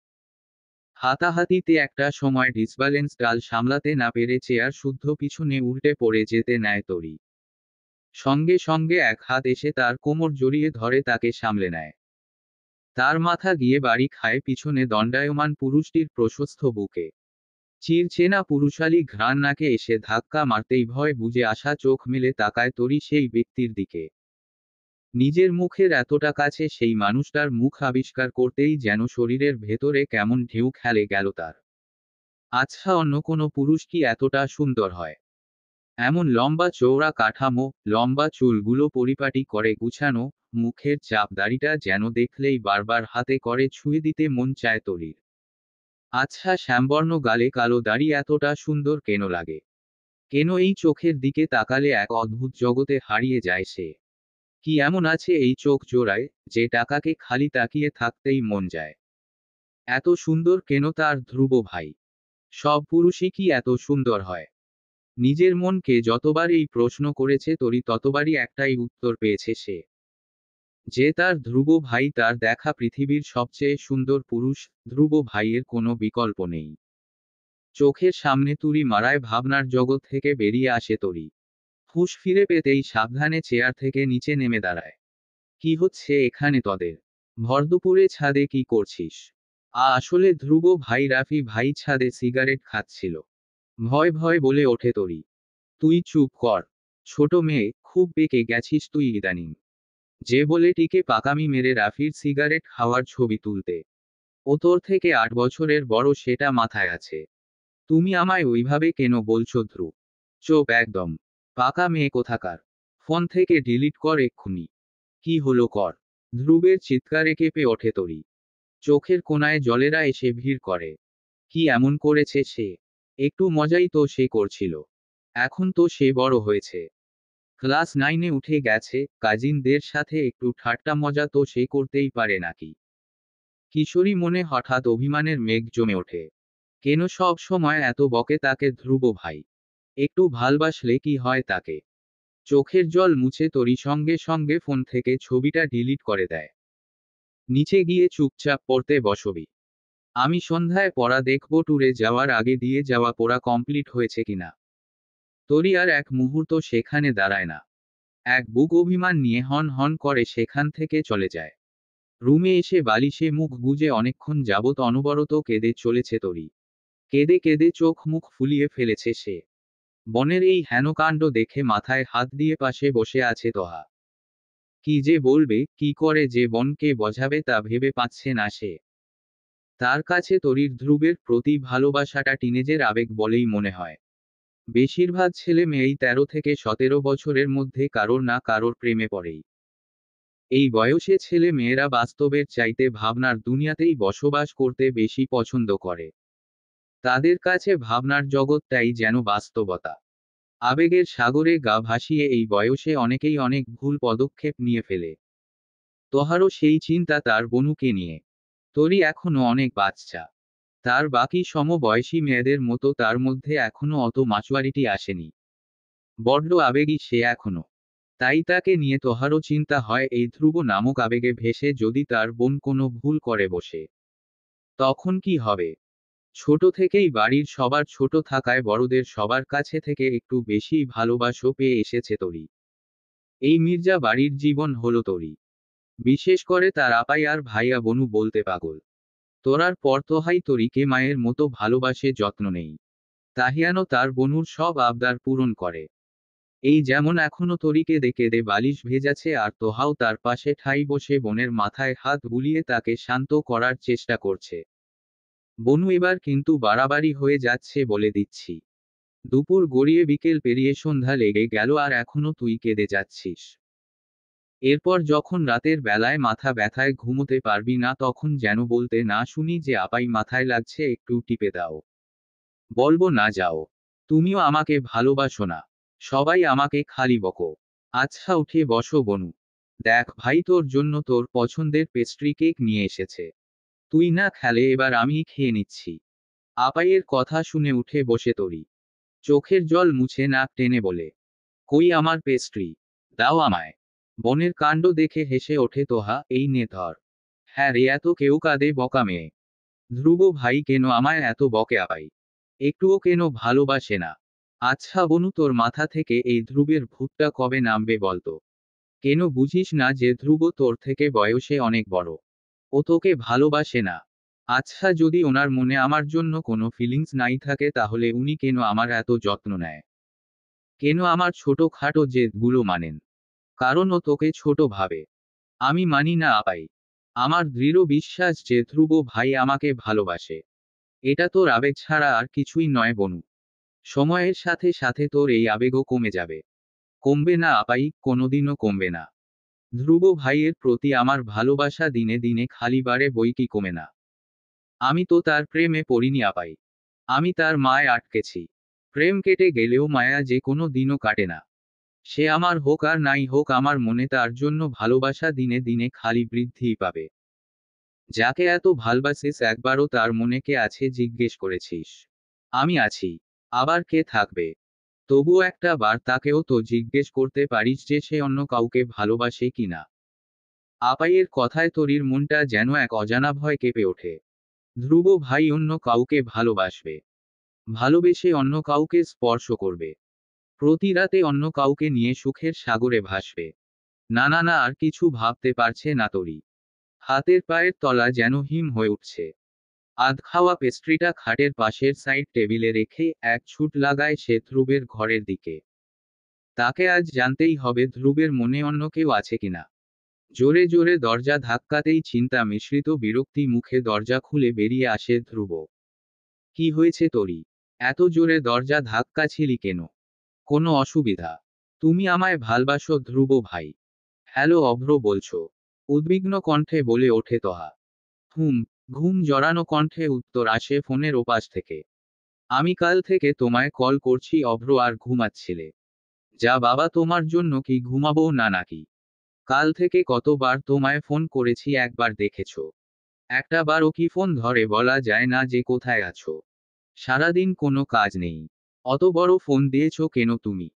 হাতাহাতিতে একটা সময় ডিসব্যালেন্স ডাল সামলাতে না পেরে চেয়ার শুদ্ধ পিছনে উল্টে পড়ে যেতে নেয় তরি। সঙ্গে সঙ্গে এক হাত এসে তার কোমর জড়িয়ে ধরে তাকে সামলে নেয়। তার মাথা গিয়ে বাড়ি খায় পিছনে দণ্ডায়মান পুরুষটির প্রশস্ত বুকে। চিরচেনা পুরুষালী ঘ্রাণ নাকে এসে ধাক্কা মারতেই ভয় বুঝে আসা চোখ মেলে তাকায় তরি সেই ব্যক্তির দিকে। নিজের মুখের এতটা কাছে সেই মানুষটার মুখ আবিষ্কার করতেই যেন শরীরের ভেতরে কেমন ঢেউ খেলে গেল তার। আচ্ছা, অন্য কোনো পুরুষ কি এতটা সুন্দর হয়? এমন লম্বা চওড়া কাঠামো, লম্বা চুলগুলো পরিপাটি করে গুছানো, মুখের চাপ দাড়িটা যেন দেখলেই বারবার হাতে করে ছুঁয়ে দিতে মন চায় তরির। আচ্ছা, শ্যামবর্ণ গালে কালো দাড়ি এতটা সুন্দর কেন লাগে? কেন এই চোখের দিকে তাকালে এক অদ্ভুত জগতে হারিয়ে যায় সে? কি এমন আছে এই চোখ জোড়ায়, যে টাকাকে খালি তাকিয়ে থাকতেই মন যায়? এত সুন্দর কেন তার ধ্রুব ভাই? সব পুরুষই কি এত সুন্দর হয়? নিজের মনকে যতবার এই প্রশ্ন করেছে তরি ততবারই একটাই উত্তর পেয়েছে সে, যে তার ধ্রুব ভাই তার দেখা পৃথিবীর সবচেয়ে সুন্দর পুরুষ। ধ্রুব ভাইয়ের কোনো বিকল্প নেই। চোখের সামনে তুড়ি মারায় ভাবনার জগৎ থেকে বেরিয়ে আসে তরি। হুঁশ ফিরে পেতেই সাবধানে চেয়ার থেকে নিচে নেমে দাঁড়ায়। কি হচ্ছে এখানে তোদের? ভরদুপুরে ছাদে কি করছিস? আসলে ধ্রুব ভাই রাফি ভাই ছাদে সিগারেট খাচ্ছিল। ভয় ভয় বলে ওঠে তরি। তুই চুপ কর। ছোট মেয়ে, খুব পেকে গেছিস তুই ইদানিং। যে বলে টিকে পাকামি মেরে রাফির সিগারেট খাওয়ার ছবি তুলতে। ও তোর থেকে 8 বছরের বড়, সেটা মাথায় আছে? তুমি আমায় ওইভাবে কেন বলছো ধ্রুব? চোপ একদম। পাকা মেয়ে কোথাকার। ফোন থেকে ডিলিট কর এক্ষুনি। কি হলো কর। ধ্রুবের চিৎকারে কেঁপে ওঠে তরি। চোখের কোণায় জলেরা এসে ভিড় করে। কি এমন করেছে সে? একটু মজাই তো সে করছিল। এখন তো সে বড় হয়েছে। ক্লাস 9-এ উঠে গেছে, কাজিনদের সাথে একটু ঠাট্টা মজা তো সে করতেই পারে নাকি? কিশোরী মনে হঠাৎ অভিমানের মেঘ জমে ওঠে। কেন সব সময় এত বকে তাকে ধ্রুব ভাই? একটু ভালবাসলে কি হয় তাকে? চোখের জল মুছে তরি সঙ্গে সঙ্গে ফোন থেকে ছবিটা ডিলিট করে দেয়। নিচে গিয়ে চুপচাপ পড়তে বসবি? আমি সন্ধ্যায় পড়া দেখব, ট্যুরে যাওয়ার আগে দিয়ে যাওয়া পড়া কমপ্লিট হয়েছে কিনা। তরি আর এক মুহূর্ত সেখানে দাঁড়ায় না। এক বুক অভিমান নিয়ে হন হন করে সেখান থেকে চলে যায়। রুমে এসে বালিশে মুখ গুজে অনেকক্ষণ যাবৎ অনবরত কেঁদে চলেছে তরি। কেঁদে কেঁদে চোখ মুখ ফুলিয়ে ফেলেছে সে। বনের এই হেনকাণ্ড দেখে মাথায় হাত দিয়ে পাশে বসে আছে তোহা। কি যে বলবে, কি করে যে বনকে বোঝাবে তা ভেবে পাচ্ছে না সে। তার কাছে তরির ধ্রুবের প্রতি ভালোবাসাটা টিনেজের আবেগ বলেই মনে হয়। বেশিরভাগ ছেলে মেয়েই 13 থেকে 17 বছরের মধ্যে কারোর না কারোর প্রেমে পড়েই। এই বয়সে ছেলে মেয়েরা বাস্তবের চাইতে ভাবনার দুনিয়াতেই বসবাস করতে বেশি পছন্দ করে। তাদের কাছে ভাবনার জগৎটাই যেন বাস্তবতা। আবেগের সাগরে গা ভাসিয়ে এই বয়সে অনেকেই অনেক ভুল পদক্ষেপ নিয়ে ফেলে। তোহারও সেই চিন্তা তার বনুকে নিয়ে। তোরই এখনো অনেক বাচ্চা। তার বাকি সমবয়সী মেয়েদের মতো তার মধ্যে এখনো অত মাচুয়ারিটি আসেনি। বড্ড আবেগী সে এখনো। তাই তাকে নিয়ে তোহারও চিন্তা হয় এই ধ্রুব নামক আবেগে ভেসে যদি তার বোন কোনো ভুল করে বসে, তখন কি হবে? ছোট থেকেই বাড়ির সবার ছোট থাকায় বড়দের সবার কাছে থেকে একটু বেশি ভালোবাসা পেয়ে এসেছে তরি। এই মির্জা বাড়ির জীবন হলো তরি। বিশেষ করে তার আপাই আর ভাইয়া বনু বলতে পাগল। তোরার পর তোহাই তরিকে মায়ের মতো ভালোবাসে, যত্ন নেই। তাহিয়ানো তার বনুর সব আবদার পূরণ করে। এই যেমন এখনো তরি কেঁদে কেঁদে বালিশ ভেজাছে আর তোহাও তার পাশে ঠাই বসে বোনের মাথায় হাত বুলিয়ে তাকে শান্ত করার চেষ্টা করছে। বনু এবার কিন্তু বাড়াবাড়ি হয়ে যাচ্ছে বলে দিচ্ছি। দুপুর গড়িয়ে বিকেল পেরিয়ে সন্ধ্যা লেগে গেল আর এখনো তুই কেঁদে যাচ্ছিস। এরপর যখন রাতের বেলায় মাথা ব্যথায় ঘুমোতে পারবি না তখন যেন বলতে না শুনি যে আপাই মাথায় লাগছে একটু টিপে দাও। বলবো না যাও। তুমিও আমাকে ভালোবাসো না। সবাই আমাকে খালি বকো। আচ্ছা উঠে বসো বনু। দেখ ভাই তোর জন্য তোর পছন্দের পেস্ট্রি কেক নিয়ে এসেছে। তুই না খেলে এবার আমিই খেয়ে নিচ্ছি। আপাইয়ের কথা শুনে উঠে বসে তরি। চোখের জল মুছে নাক টেনে বলে, কই আমার পেস্ট্রি? দাও আমায়। বনের কাণ্ড দেখে হেসে ওঠে তোহা, এই নে ধর। হ্যাঁ রে এত কেউ কাঁদে বকা মেয়ে। ধ্রুব ভাই কেন আমায় এত বকে আপাই? একটুও কেন ভালোবাসে না? আচ্ছা বনু তোর মাথা থেকে এই ধ্রুবের ভূতটা কবে নামবে বলতো? কেন বুঝিস না যে ধ্রুব তোর থেকে বয়সে অনেক বড়? ও তোকে ভালোবাসে না। আচ্ছা যদি ওনার মনে আমার জন্য কোনো ফিলিংস নাই থাকে তাহলে উনি কেন আমার এত যত্ন নেয়? কেন আমার ছোট খাটো জেদগুলো মানেন? কারণ ও তোকে ছোট ভাবে। আমি মানি না আপাই। আমার দৃঢ় বিশ্বাস যে ধ্রুব ভাই আমাকে ভালোবাসে। এটা তোর আবেগ ছাড়া আর কিছুই নয় বনু। সময়ের সাথে সাথে তোর এই আবেগও কমে যাবে। কমবে না আপাই, কোনোদিনও কমবে না। ধ্রুব ভাইয়ের প্রতি আমার ভালোবাসা দিনে দিনে খালি বাড়ে বই কি কমে না। আমি তো তার প্রেমে পড়িনি আপাই। আমি তার মায় আটকেছি। প্রেম কেটে গেলেও মায়া যে কোনো দিনও কাটে না। সে আমার হোক আর নাই হোক আমার মনে তার জন্য ভালোবাসা দিনে দিনে খালি বৃদ্ধিই পাবে। যাকে এত ভালবাসিস একবারও তার মনে কে আছে জিজ্ঞেস করেছিস? আমি আছি। আবার কে থাকবে? তবু একটা বার তাকেও তো জিজ্ঞেস করতে পারিস যে সে অন্য কাউকে ভালোবাসে কিনা। আপাইয়ের কথায় তরির মনটা যেন এক অজানা ভয় কেঁপে ওঠে। ধ্রুব ভাই অন্য কাউকে ভালোবাসবে। ভালোবেসে অন্য কাউকে স্পর্শ করবে। প্রতি রাতে অন্য কাউকে নিয়ে সুখের সাগরে ভাসবে। না না না আর কিছু ভাবতে পারছে না তরি। হাতের পায়ের তলা যেন হিম হয়ে উঠছে। আধ খাওয়া পেস্ট্রিটা খাটের পাশের সাইড টেবিলে রেখে এক ছুট লাগায় সে ধ্রুবের ঘরের দিকে। তাকে আজ জানতেই হবে ধ্রুবের মনে অন্য কেউ আছে কিনা। জোরে জোরে দরজা ধাক্কাতেই চিন্তা মিশ্রিত বিরক্তি মুখে দরজা খুলে বেরিয়ে আসে ধ্রুব। কি হয়েছে তরি? এত জোরে দরজা ধাক্কাছিলি কেন? কোনো অসুবিধা? তুমি আমায় ভালবাসো ধ্রুব ভাই? হ্যালো অভ্র বলছো? উদ্বিগ্ন কণ্ঠে বলে ওঠে তহা। হুম। ঘুম জড়ানো কণ্ঠে উত্তর আসে ফোনের ওপাশ থেকে। আমি কাল থেকে তোমায় কল করছি অভ্র আর ঘুমাচ্ছিলে? যা বাবা তোমার জন্য কি ঘুমাবো না নাকি? কাল থেকে কতবার তোমায় ফোন করেছি একবার দেখেছো? একটা বারও কি ফোন ধরে বলা যায় না যে কোথায় আছো? সারাদিন কোনো কাজ নেই। অত বড় ফোন দিয়েছো কেন তুমি?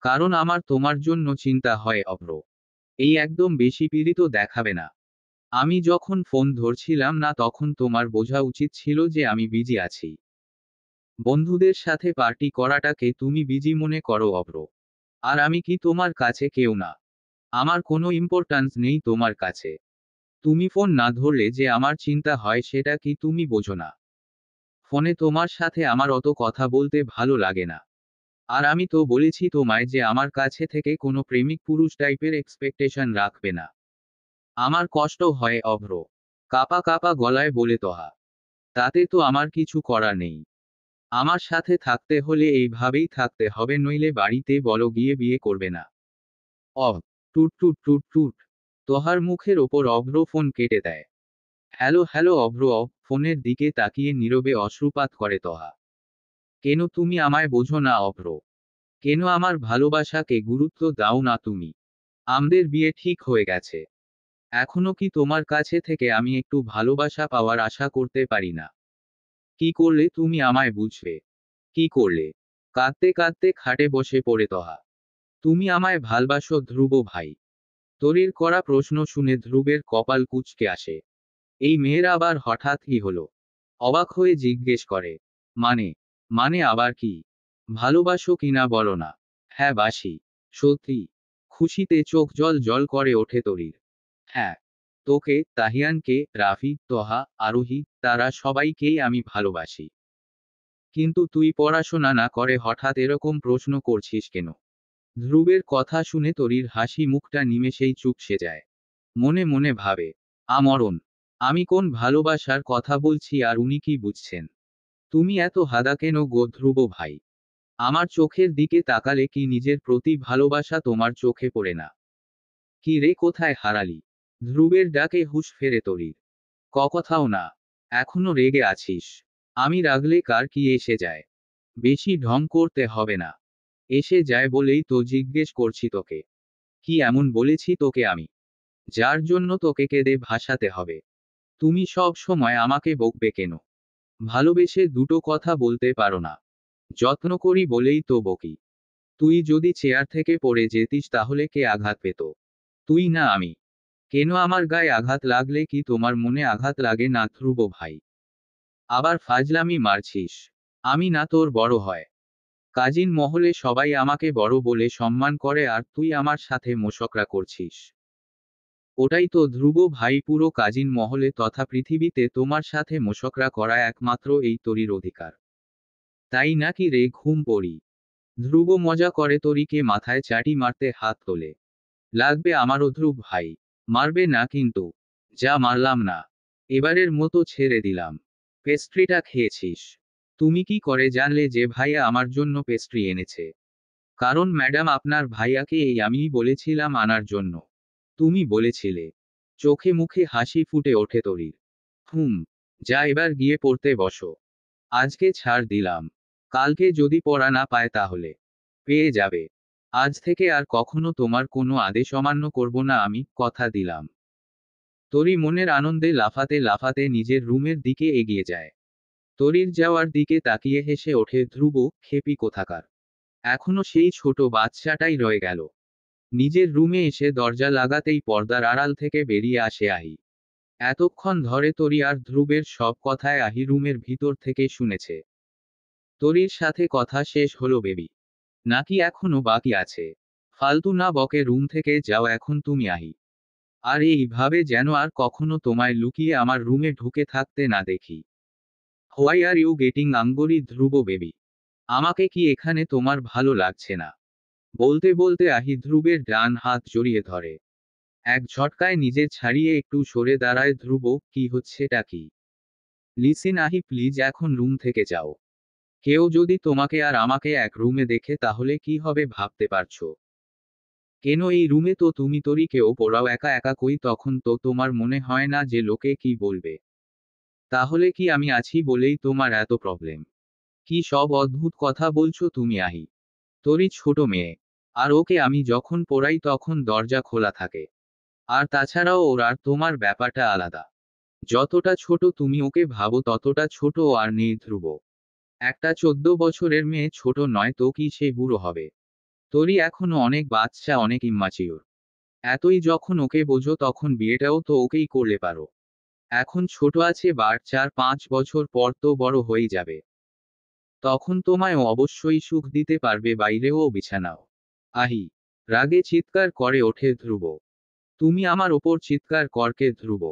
কারণ আমার তোমার জন্য চিন্তা হয় অভ্র। এই একদম বেশি পীড়িত দেখাবে না। আমি যখন ফোন ধরছিলাম না তখন তোমার বোঝা উচিত ছিল যে আমি বিজি আছি। বন্ধুদের সাথে পার্টি করাটাকে তুমি বিজি মনে করো অভ্র। আর আমি কি তোমার কাছে কেউ না? আমার কোনো ইম্পর্ট্যান্স নেই তোমার কাছে। তুমি ফোন না ধরলে যে আমার চিন্তা হয় সেটা কি তুমি বোঝো না? ফোনে তোমার সাথে আমার অত কথা বলতে ভালো লাগে না। আর আমি তো বলেছি তোমায় যে আমার কাছে থেকে কোনো প্রেমিক পুরুষ টাইপের এক্সপেকটেশন রাখবে না। আমার কষ্ট হয় অভ্র। কাপা কাপা গলায় বলে তহা। তাতে তো আমার কিছু করার নেই। আমার সাথে থাকতে হলে এইভাবেই থাকতে হবে নইলে বাড়িতে বলো গিয়ে বিয়ে করবে না। অভ। টুট টুট টুট টুট। তোহার মুখের ওপর অভ্র ফোন কেটে দেয়। হ্যালো হ্যালো অভ্র ফোনের দিকে তাকিয়ে নীরবে অশ্রুপাত করে তহা। কেন তুমি আমায় বোঝো না অভ্র? কেন আমার ভালোবাসাকে গুরুত্ব দাও না তুমি? আমাদের বিয়ে ঠিক হয়ে গেছে। এখনো কি তোমার কাছে থেকে আমি একটু ভালোবাসা পাওয়ার আশা করতে পারি না? কি করলে তুমি আমায় বুঝবে? কি করলে? কাঁদতে কাঁদতে খাটে বসে পড়ে তহা। তুমি আমায় ভালবাসো ধ্রুব ভাই? তরির করা প্রশ্ন শুনে ধ্রুবের কপাল কুঁচকে আসে। এই মেয়ের আবার হঠাৎ কি হলো? অবাক হয়ে জিজ্ঞেস করে। মানে? মানে আবার কি? ভালোবাসো কিনা বলো না? হ্যাঁ বাসি। সত্যি? খুশিতে চোখ জল জল করে ওঠে তরির। হ্যাঁ। তোকে, তাহিয়ানকে, রাফি, তহা, আরোহী, তারা সবাইকেই আমি ভালোবাসি। কিন্তু তুই পড়াশোনা না করে হঠাৎ এরকম প্রশ্ন করছিস কেন? ধ্রুবের কথা শুনে তরির হাসি মুখটা নিমেষেই চুপসে যায়। মনে মনে ভাবে, আমরণ, আমি কোন ভালোবাসার কথা বলছি আর উনি কি বুঝছেন? তুমি এত হাদা কেন গো ধ্রুব ভাই? আমার চোখের দিকে তাকালে কি নিজের প্রতি ভালোবাসা তোমার চোখে পড়ে না? কি রে, কোথায় হারালি? ধ্রুবের ডাকে হুঁশ ফেরে তরির। কোথাও না। এখনো রেগে আছিস? আমি রাগলে কার কি এসে যায়? বেশি ঢং করতে হবে না। এসে যায় বলেই তো জিজ্ঞেস করছি তোকে। কি এমন বলেছি তোকে আমি, যার জন্য তোকে কেঁদে ভাসাতে হবে? তুমি সব সময় আমাকে বকবে কেন? ভালোবেসে দুটো কথা বলতে পারো না? যত্ন করি বলেই তো বকি। তুই যদি চেয়ার থেকে পড়ে যেতিস তাহলে কে আঘাত পেত? তুই না আমি? কেন আমার গায়ে আঘাত লাগলে কি তোমার মনে আঘাত লাগে না ধ্রুব ভাই? আবার ফাজলামি মারছিস? আমি না তোর বড় হয়? কাজিন মহলে সবাই আমাকে বড় বলে সম্মান করে আর তুই আমার সাথে মোশকরা করছিস? ওটাই তো ধ্রুব ভাই, পুরো কাজিন মহলে তথা পৃথিবীতে তোমার সাথে মোশকরা করা একমাত্র এই তরির অধিকার। তাই নাকি রে ঘুম পড়ি? ধ্রুব মজা করে তরিকে মাথায় চাটি মারতে হাত তোলে। লাগবে আমারও ধ্রুব ভাই। মারবে না কিন্তু? যা মারলাম না। এবারের মতো ছেড়ে দিলাম। পেস্ট্রিটা খেয়েছিস? তুমি কি করে জানলে যে ভাইয়া আমার জন্য পেস্ট্রি এনেছে? কারণ ম্যাডাম, আপনার ভাইয়াকে এই আমিই বলেছিলাম আনার জন্য। তুমি বলেছিলে। চোখে মুখে হাসি ফুটে ওঠে তরির। হুম। যা, এবার গিয়ে পড়তে বসো। আজকে ছাড় দিলাম। কালকে যদি পড়া না পায় তাহলে পেয়ে যাবে। আজ থেকে আর কখনো তোমার কোনো আদেশ অমান্য করব না আমি, কথা দিলাম। তরি মনের আনন্দে লাফাতে লাফাতে নিজের রুমের দিকে এগিয়ে যায়। তরির যাওয়ার দিকে তাকিয়ে হেসে ওঠে ধ্রুব, খেপি কোথাকার। এখনো সেই ছোট বাচ্চাটাই রয়ে গেল। নিজের রুমে এসে দরজা লাগাতেই পর্দার আড়াল থেকে বেরিয়ে আসে আহি। এতক্ষণ ধরে তরি আর ধ্রুবের সব কথায় আহি রুমের ভিতর থেকে শুনেছে। তরির সাথে কথা শেষ হলো বেবি? নাকি এখনো বাকি আছে? ফালতু না বকে রুম থেকে যাও এখন তুমি আহি। আর এইভাবে যেন আর কখনো তোমায় লুকিয়ে আমার রুমে ঢুকে থাকতে না দেখি। Why are you getting angry Dhruv baby? আমাকে কি এখানে তোমার ভালো লাগছে না? বলতে বলতে আহি ধ্রুবের ডান হাত জড়িয়ে ধরে। এক ঝটকায় নিজে ছাড়িয়ে একটু সরে দাঁড়ায় ধ্রুব। কি হচ্ছেটা কি? লিসেন আহি, প্লিজ এখন রুম থেকে যাও। কেউ যদি তোমাকে আর আমাকে এক রুমে দেখে তাহলে কি হবে ভাবতে পারছো? কেন এই রুমে তো তুমি তরিকেও পড়াও একা একা, কই তখন তো তোমার মনে হয় না যে লোকে কি বলবে? তাহলে কি আমি আছি বলেই তোমার এত প্রবলেম? কি সব অদ্ভুত কথা বলছো তুমি আহি? তরি ছোট মেয়ে। আর ওকে আমি যখন পড়াই তখন দরজা খোলা থাকে। আর তাছাড়াও ওর আর তোমার ব্যাপারটা আলাদা। যতটা ছোট তুমি ওকে ভাবো ততটা ছোট ও আর নেই ধ্রুব। একটা 14 বছরের মেয়ে ছোট নয় তো কি সে বুড়ো হবে? তরি এখনো অনেক বাচ্চা, অনেক ইম্মাচিওর। এতই যখন ওকে বোঝো তখন বিয়েটাও তো ওকেই করলে পারো। এখন ছোট আছে, 4-5 বছর পর তো বড় হয়ে যাবে। তখন তোমায় অবশ্যই সুখ দিতে পারবে, বাইরেও বিছানাও। আহি! রাগে চিৎকার করে ওঠে ধ্রুব। তুমি আমার ওপর চিৎকার করকে ধ্রুব?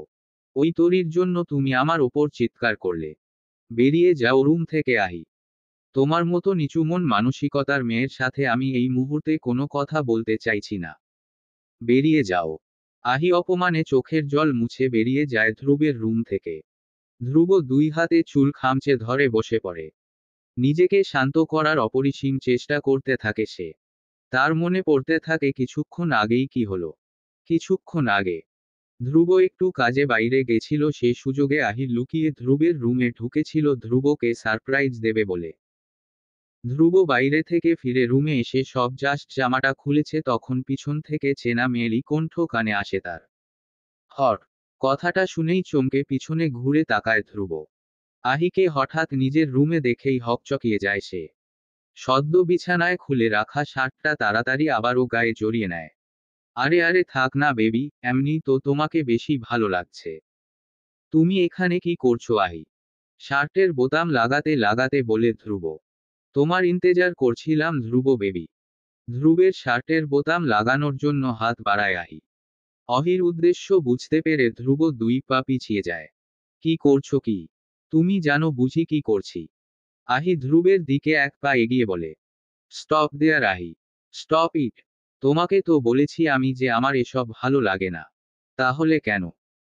ওই তরির জন্য তুমি আমার ওপর চিৎকার করলে? বেরিয়ে যাও রুম থেকে আহি। তোমার মতো নিচু মন মানসিকতার মেয়ের সাথে আমি এই মুহূর্তে কোনো কথা বলতে চাইছি না। বেরিয়ে যাও। আহি অপমানে চোখের জল মুছে বেরিয়ে যায় ধ্রুবের রুম থেকে। ধ্রুব দুই হাতে চুল খামচে ধরে বসে পড়ে। নিজেকে শান্ত করার অপরিসীম চেষ্টা করতে থাকে সে। তার মনে পড়তে থাকে কিছুক্ষণ আগেই কি হলো। কিছুক্ষণ আগে ধ্রুব একটু কাজে বাইরে গেছিল, সে সুযোগে আহির লুকিয়ে ধ্রুবের রুমে ঢুকেছিল ধ্রুবকে সারপ্রাইজ দেবে বলে। ধ্রুব বাইরে থেকে ফিরে রুমে এসে সব জাস্ট জামাটা খুলেছে তখন পিছন থেকে চেনা মেয়েলি কণ্ঠ কানে আসে তার। হর! কথাটা শুনেই চমকে পিছনে ঘুরে তাকায় ধ্রুব। আহিকে হঠাৎ নিজের রুমে দেখেই হকচকিয়ে যায় সে। সদ্য বিছানায় খুলে রাখা শার্টটা তাড়াতাড়ি আবারও গায়ে জড়িয়ে নেয়। আরে আরে থাক না বেবি, এমনি তো তোমাকে বেশি ভালো লাগছে। তুমি এখানে কি করছো আহি? শার্টের বোতাম লাগাতে লাগাতে বলে ধ্রুব। তোমার ইন্তেজার করছিলাম ধ্রুব বেবি। ধ্রুবের শার্টের বোতাম লাগানোর জন্য হাত বাড়ায় আহি। অহির উদ্দেশ্য বুঝতে পেরে ধ্রুব দুই পা পিছিয়ে যায়। কি করছো কি? তুমি জানো বুঝি কি করছি? আহি ধ্রুবের দিকে এক পা এগিয়ে বলে। স্টপ দেয়ার আহি। Stop it. তোমাকে তো বলেছি আমি যে আমার এসব ভালো লাগে না। তাহলে কেন?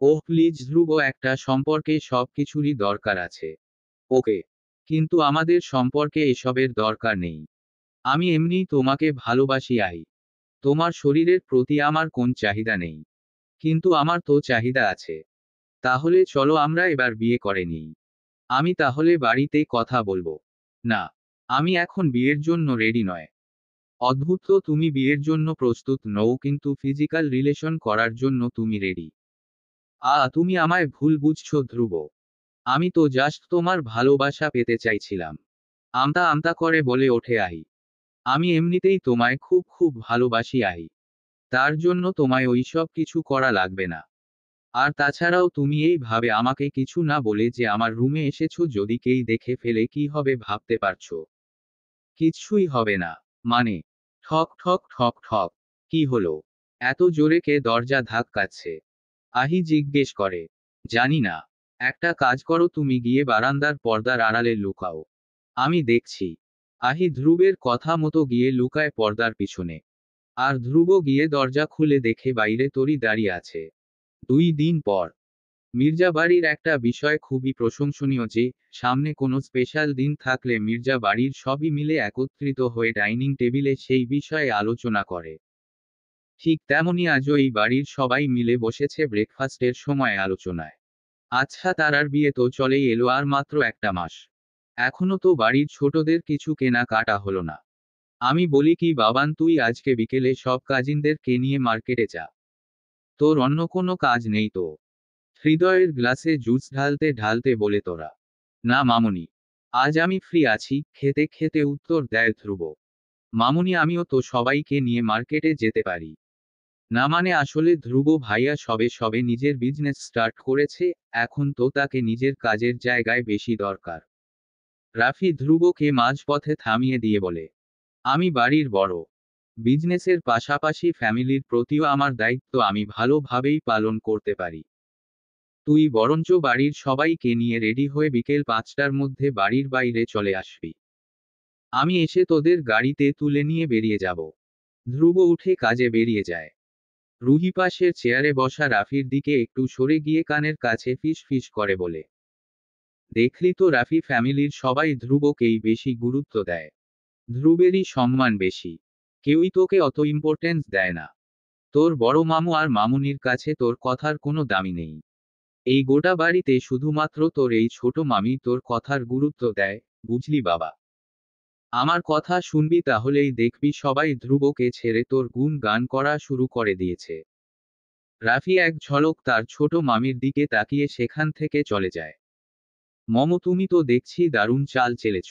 ওহ প্লিজ ধ্রুব, একটা সম্পর্কে সব কিছুরই দরকার আছে। ওকে। কিন্তু আমাদের সম্পর্কে এসবের দরকার নেই। আমি এমনি তোমাকে ভালোবাসি আই। তোমার শরীরের প্রতি আমার কোন চাহিদা নেই। কিন্তু আমার তো চাহিদা আছে। তাহলে চলো আমরা এবার বিয়ে করে নিই। আমি তাহলে বাড়িতে কথা বলবো। না। আমি এখন বিয়ের জন্য রেডি নয়। অদ্ভুত তো, তুমি বিয়ের জন্য প্রস্তুত নও কিন্তু ফিজিক্যাল রিলেশন করার জন্য তুমি রেডি। তুমি আমায় ভুল বুঝছো ধ্রুব। আমি তো জাস্ট তোমার ভালোবাসা পেতে চাইছিলাম। আমতা আমতা করে বলে ওঠে আহি। আমি এমনিতেই তোমায় খুব খুব ভালোবাসি আহি। তার জন্য তোমায় ওইসব কিছু করা লাগবে না। আর তাছাড়াও তুমি এইভাবে আমাকে কিছু না বলে যে আমার রুমে এসেছো, যদি কেই দেখে ফেলে কি হবে ভাবতে পারছো? কিচ্ছুই হবে না। মানে? ঠক ঠক ঠক ঠক। কি হলো? এত জোরে কে দরজা ধাক্কাচ্ছে? আহি জিজ্ঞেস করে। জানি না। একটা কাজ করো, তুমি গিয়ে বারান্দার পর্দার আড়ালে লুকাও। আমি দেখছি। আহি ধ্রুবের কথা মতো গিয়ে লুকায় পর্দার পিছনে। আর ধ্রুব গিয়ে দরজা খুলে দেখে বাইরে তরি দাঁড়িয়ে আছে। 2 দিন পর। মির্জা বাড়ির একটা বিষয় খুবই প্রশংসনীয় যে, সামনে কোনো স্পেশাল দিন থাকলে মির্জা বাড়ির সবই মিলে একত্রিত হয়ে ডাইনিং টেবিলে সেই বিষয়ে আলোচনা করে। ঠিক তেমনই আজও এই বাড়ির সবাই মিলে বসেছে ব্রেকফাস্টের সময় আলোচনায়। আচ্ছা, তারার বিয়ে তো চলেই এলো আর মাত্র একটা মাস। এখনো তো বাড়ির ছোটদের কিছু কেনা কাটা হলো না। আমি বলি কি বাবান, তুই আজকে বিকেলে সব কাজিনদেরকে নিয়ে মার্কেটে যা। তোর অন্য কোনো কাজ নেই তো? হৃদয়ের গ্লাসে জুস ঢালতে ঢালতে বলে তোরা। না মামুনি। আজ আমি ফ্রি আছি, খেতে খেতে উত্তর দেয় ধ্রুব। মামুনি আমিও তো সবাইকে নিয়ে মার্কেটে যেতে পারি। না মানে আসলে ধ্রুব ভাইয়া সবে সবে নিজের বিজনেস স্টার্ট করেছে। এখন তো তাকে নিজের কাজের জায়গায় বেশি দরকার। রাফি ধ্রুবকে মাঝপথে থামিয়ে দিয়ে বলে, আমি বাড়ির বড়। বিজনেসের পাশাপাশি ফ্যামিলির প্রতিও আমার দায়িত্ব আমি ভালোভাবেই পালন করতে পারি। তুই বরঞ্চ বাড়ির সবাইকে নিয়ে রেডি হয়ে বিকেল 5টার মধ্যে বাড়ির বাইরে চলে আসবি। আমি এসে তোদের গাড়িতে তুলে নিয়ে বেরিয়ে যাব। ধ্রুব উঠে কাজে বেরিয়ে যায়। রুহি পাশের চেয়ারে বসা রাফির দিকে একটু সরে গিয়ে কানের কাছে ফিস ফিস করে বলে, দেখলি তো রাফি, ফ্যামিলির সবাই ধ্রুবকেই বেশি গুরুত্ব দেয়। ধ্রুবেরই সম্মান বেশি। কেউই তোকে অত ইম্পর্টেন্স দেয় না। তোর বড় মামু আর মামুনির কাছে তোর কথার কোনো দামই নেই। এই গোটা বাড়িতে শুধুমাত্র তোর এই ছোট মামি তোর কথার গুরুত্ব দেয়। বুঝলি বাবা? আমার কথা শুনবি তাহলেই দেখবি সবাই ধ্রুবকে ছেড়ে তোর গুণ গান করা শুরু করে দিয়েছে। রাফি এক ঝলক তার ছোট মামির দিকে তাকিয়ে সেখান থেকে চলে যায়। মম, তুমি তো দেখছি দারুণ চাল চেলেছ।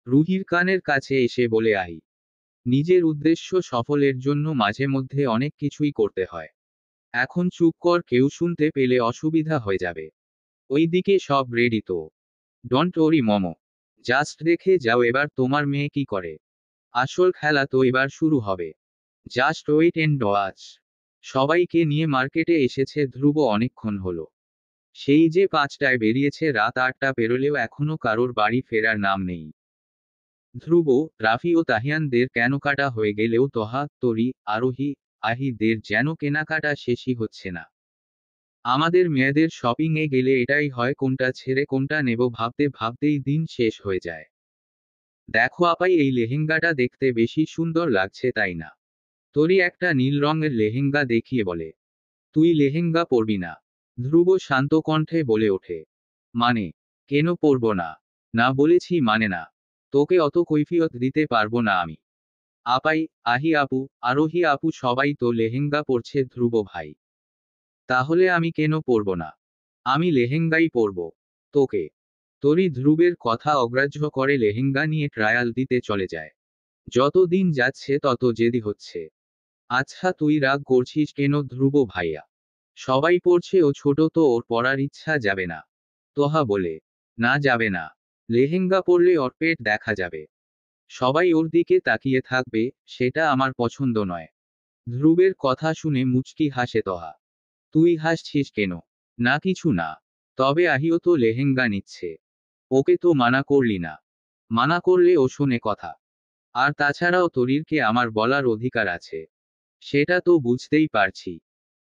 রুহির কানের কাছে এসে বলে আহি। নিজের উদ্দেশ্য সফলের জন্য মাঝে মধ্যে অনেক কিছুই করতে হয়। এখন চুপ কর, কেউ শুনতে পেলে অসুবিধা হয়ে যাবে। ওইদিকে সব রেডি তো? Don't worry mom. জাস্ট দেখে যাও এবার তোমার মেয়ে কি করে। আসল খেলা তো এবার শুরু হবে। Just wait and watch. সবাইকে নিয়ে মার্কেটে এসেছে ধ্রুব অনেকক্ষণ হলো। সেই যে 5টায় বেরিয়েছে, রাত 8টা পেরোলেও এখনো কারোর বাড়ি ফেরার নাম নেই। ধ্রুব, রাফি ও তাহিয়ানদের কেনাকাটা হয়ে গেলেও তোহা, তরি, আরোহী, আহিদের যেন কেনাকাটা শেষই হচ্ছে না। আমাদের মেয়েদের শপিং এ গেলে এটাই হয়, কোনটা ছেড়ে কোনটা নেব ভাবতে ভাবতেই দিন শেষ হয়ে যায়। দেখো আপাই, এই লেহেঙ্গাটা দেখতে বেশি সুন্দর লাগছে তাই না? তরি একটা নীল রঙের লেহেঙ্গা দেখিয়ে বলে। তুই লেহেঙ্গা পরবি না? ধ্রুব শান্ত কণ্ঠে বলে ওঠে। মানে? কেন পরব না? না বলেছি মানে না। তোকে অত কৈফিয়ত দিতে পারবো না আমি। আপাই, আহি আপু, আরোহী আপু সবাই তো লেহেঙ্গা পরছে ধ্রুব ভাই। তাহলে আমি কেন পরব না? আমি লেহেঙ্গাই পরব। তোকে। তরি ধ্রুবের কথা অগ্রাহ্য করে লেহেঙ্গা নিয়ে ট্রায়াল দিতে চলে যায়। যত দিন যাচ্ছে তত জেদি হচ্ছে। আচ্ছা, তুই রাগ করছিস কেন ধ্রুব ভাইয়া? সবাই পড়ছে, ও ছোট তো, ওর পড়ার ইচ্ছা যাবে না? তোহা বলে। না যাবে না। লেহেঙ্গা পরলে ওর পেট দেখা যাবে। সবাই ওর দিকে তাকিয়ে থাকবে, সেটা আমার পছন্দ নয়। ধ্রুবের কথা শুনে মুচকি হাসে তোহা। তুই হাসছিস কেন? না কিছু না। তবে আহিও তো লেহেঙ্গা নিচ্ছে। ওকে তো মানা করলি না? মানা করলে ও শোনে কথা। আর তাছাড়াও তরিরকে আমার বলার অধিকার আছে। সেটা তো বুঝতেই পারছি।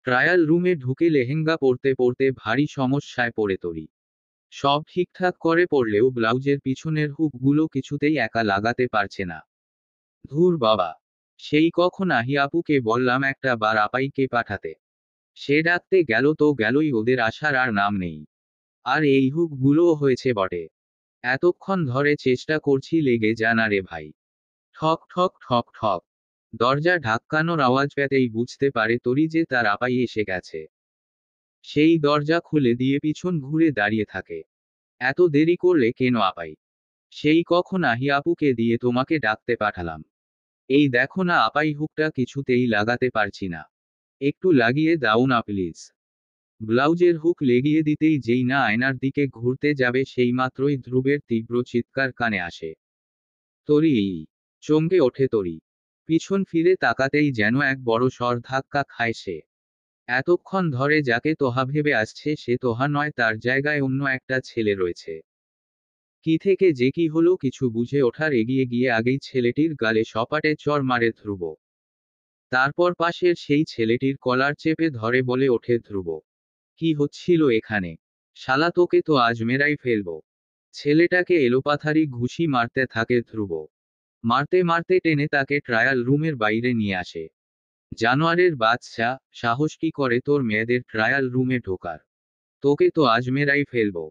ট্রায়াল রুমে ঢুকে লেহেঙ্গা পরতে পরতে ভারী সমস্যায় পড়ে তরি। সব ঠিকঠাক করে পড়লেও ব্লাউজের পিছনের হুকগুলো কিছুতেই একা লাগাতে পারছে না। ধুর বাবা! সেই কখন আহিয়াপুকে বললাম একটা বার আপাইকে পাঠাতে। সে ডাকতে গেল তো গেলই, ওদের আসার আর নাম নেই। আর এই হুকগুলোও হয়েছে বটে। এতক্ষণ ধরে চেষ্টা করছি, লেগে যা না রে ভাই। ঠক ঠক ঠক ঠক। দরজা ধাক্কানোর আওয়াজ পেতেই বুঝতে পারে তরি যে তার আপাই এসে গেছে। সেই দরজা খুলে দিয়ে পিছন ঘুরে দাঁড়িয়ে থাকে। এত দেরি করলে কেন আপাই? সেই কখন আহিয়াপুকে দিয়ে তোমাকে ডাকতে পাঠালাম। এই দেখো না আপাই, হুকটা কিছুতেই লাগাতে পারছি না। একটু লাগিয়ে দাও না প্লিজ। ব্লাউজের হুক লেগিয়ে দিতেই যেই না আয়নার দিকে ঘুরতে যাবে সেই মাত্রই ধ্রুবের তীব্র চিৎকার কানে আসে। তরি! চমকে ওঠে তরি। পিছন ফিরে তাকাতেই যেন এক বড় সর ধাক্কা খায় সে। এতক্ষণ ধরে যাকে তোহা ভেবে আসছে সে তোহা নয়, তার জায়গায় অন্য একটা ছেলে রয়েছে। কি থেকে যে কি হলো কিছু বুঝে ওঠার এগিয়ে গিয়ে আগেই ছেলেটির গালে সপাটে চড় মারে ধ্রুব। তারপর পাশের সেই ছেলেটির কলার চেপে ধরে বলে ওঠে ধ্রুব, কি হচ্ছিল এখানে? শালা তোকে তো আজ মেরাই ফেলবো। ছেলেটাকে এলোপাথারি ঘুষি মারতে থাকে ধ্রুব। মারতে মারতে টেনে তাকে ট্রায়াল রুমের বাইরে নিয়ে আসে। জানোয়ারের বাচ্চা, সাহস কি করে তোর মেয়েদের ট্রায়াল রুমে ঢোকার? তোকে তো আজ মেরাই ফেলবো।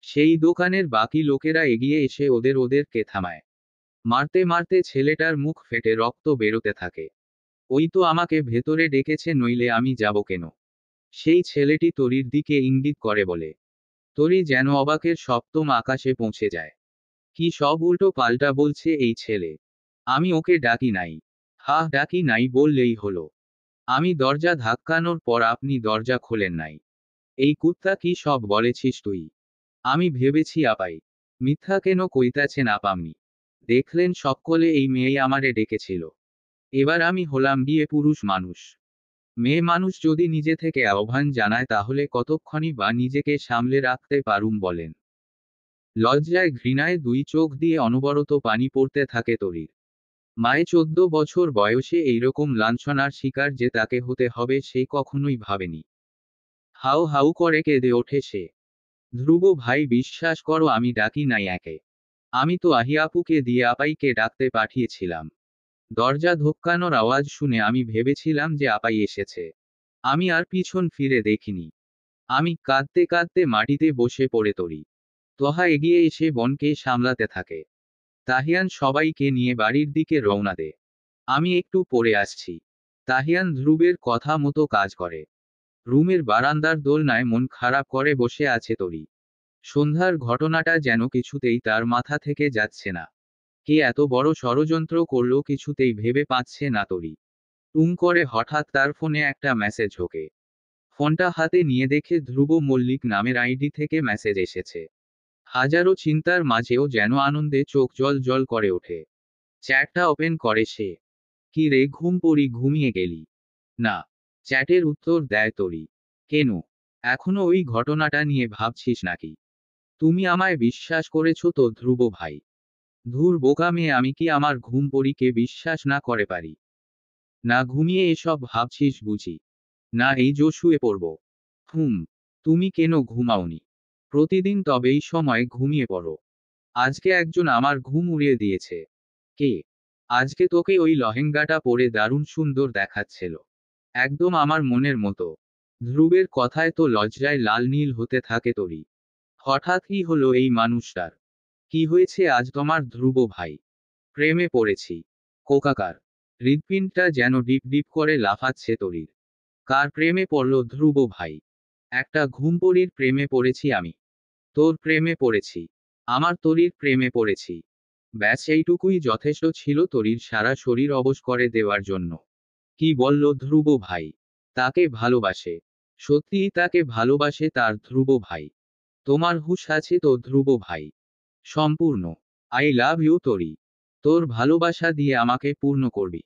সেই দোকানের বাকি লোকেরা এগিয়ে এসে ওদেরকে থামায়। মারতে মারতে ছেলেটার মুখ ফেটে রক্ত বেরোতে থাকে। ওই তো আমাকে ভেতরে ডেকেছে, নইলে আমি যাব কেন? সেই ছেলেটি তরির দিকে ইঙ্গিত করে বলে। তরি যেন অবাকের সপ্তম আকাশে পৌঁছে যায়। কি সব উল্টো পাল্টা বলছে এই ছেলে! আমি ওকে ডাকি নাই। ডাকি নাই বললেই হলো। আমি দরজা ধাক্কানোর পর আপনি দরজা খোলেন নাই। এই কুত্তা কি সব বলেছিস তুই? আমি ভেবেছি আপাই। মিথ্যা কেন কইতাছেন আপামনি? দেখলেন সকলে এই মেয়েই আমারে ডেকেছিল। এবার আমি হলাম বিয়ে পুরুষ মানুষ। মেয়ে মানুষ যদি নিজে থেকে আহ্বান জানায় তাহলে কতক্ষণই বা নিজেকে সামলে রাখতে পারুম বলেন? লজ্জায় ঘৃণায় দুই চোখ দিয়ে অনবরত পানি পড়তে থাকে তরির। মায়ে 14 বছর বয়সে এইরকম লাঞ্ছনার শিকার যে তাকে হতে হবে সে কখনোই ভাবেনি। হাউ হাউ করে কেঁদে ওঠে সে। ধ্রুব ভাই, বিশ্বাস করো আমি ডাকি নাই একে। আমি তো আহিয়াপুকে দিয়ে আপাইকে ডাকতে পাঠিয়েছিলাম। দরজা ধাক্কানোর আওয়াজ শুনে আমি ভেবেছিলাম যে আপাই এসেছে। আমি আর পিছন ফিরে দেখিনি। আমি কাঁদতে কাঁদতে মাটিতে বসে পড়ে তরি। তোহা এগিয়ে এসে বোনকে সামলাতে থাকে। তাহিয়ান সবাইকে নিয়ে বাড়ির দিকে রওনা দে। আমি একটু পরে আসছি। তাহিয়ান ধ্রুবের কথা মতো কাজ করে। রুমের বারান্দার দোলনায় মন খারাপ করে বসে আছে তরি। সন্ধ্যার ঘটনাটা যেন কিছুতেই তার মাথা থেকে যাচ্ছে না। কে এত বড় ষড়যন্ত্র করলো কিছুতেই ভেবে পাচ্ছে না তরি। টুং করে হঠাৎ তার ফোনে একটা মেসেজ ঢোকে। ফোনটা হাতে নিয়ে দেখে ধ্রুব মল্লিক নামের আইডি থেকে মেসেজ এসেছে। হাজারো চিন্তার মাঝেও যেন আনন্দে চোখ জল জল করে ওঠে। চ্যাটটা ওপেন করে সে। কি রে ঘুম পড়ি, ঘুমিয়ে গেলি? না। চ্যাটের উত্তর দেয় তরি। কেন? এখনো ওই ঘটনাটা নিয়ে ভাবছিস নাকি? তুমি আমায় বিশ্বাস করেছো তো ধ্রুব ভাই? ধুর বোকা মেয়ে, আমি কি আমার ঘুম পড়িকে বিশ্বাস না করে পারি? না ঘুমিয়ে এসব ভাবছিস বুঝি? না এই শুয়ে পড়ব? হুম। তুমি কেন ঘুমাওনি? প্রতিদিন তবেই সময় ঘুমিয়ে পড়ো। আজকে একজন আমার ঘুম উড়িয়ে দিয়েছে। কে? আজকে তোকে ওই লহেঙ্গাটা পরে দারুণ সুন্দর দেখাচ্ছিল। একদম আমার মনের মতো। ধ্রুবের কথায় তো লজ্জায় লাল নীল হতে থাকে তরি। হঠাৎ কি হলো এই মানুষটার? কি হয়েছে আজ তোমার ধ্রুব ভাই? প্রেমে পড়েছি। কোকাকার। হৃৎপিণ্ডটা যেন ডিপ ডিপ করে লাফাচ্ছে তরির। কার প্রেমে পড়ল ধ্রুব ভাই? একটা ঘুমপড়ির প্রেমে পড়েছি আমি। তোর প্রেমে পড়েছি। আমার তরির প্রেমে পড়েছি। ব্যাস এইটুকুই যথেষ্ট ছিল তরির সারা শরীর অবশ করে দেওয়ার জন্য। কি বলল ধ্রুব ভাই? তাকে ভালোবাসে। সত্যিই তাকে ভালোবাসে তার ধ্রুব ভাই। তোমার হুঁশ আছে তো ধ্রুব ভাই? সম্পূর্ণ। আই লাভ ইউ তরি। তোর ভালোবাসা দিয়ে আমাকে পূর্ণ করবি।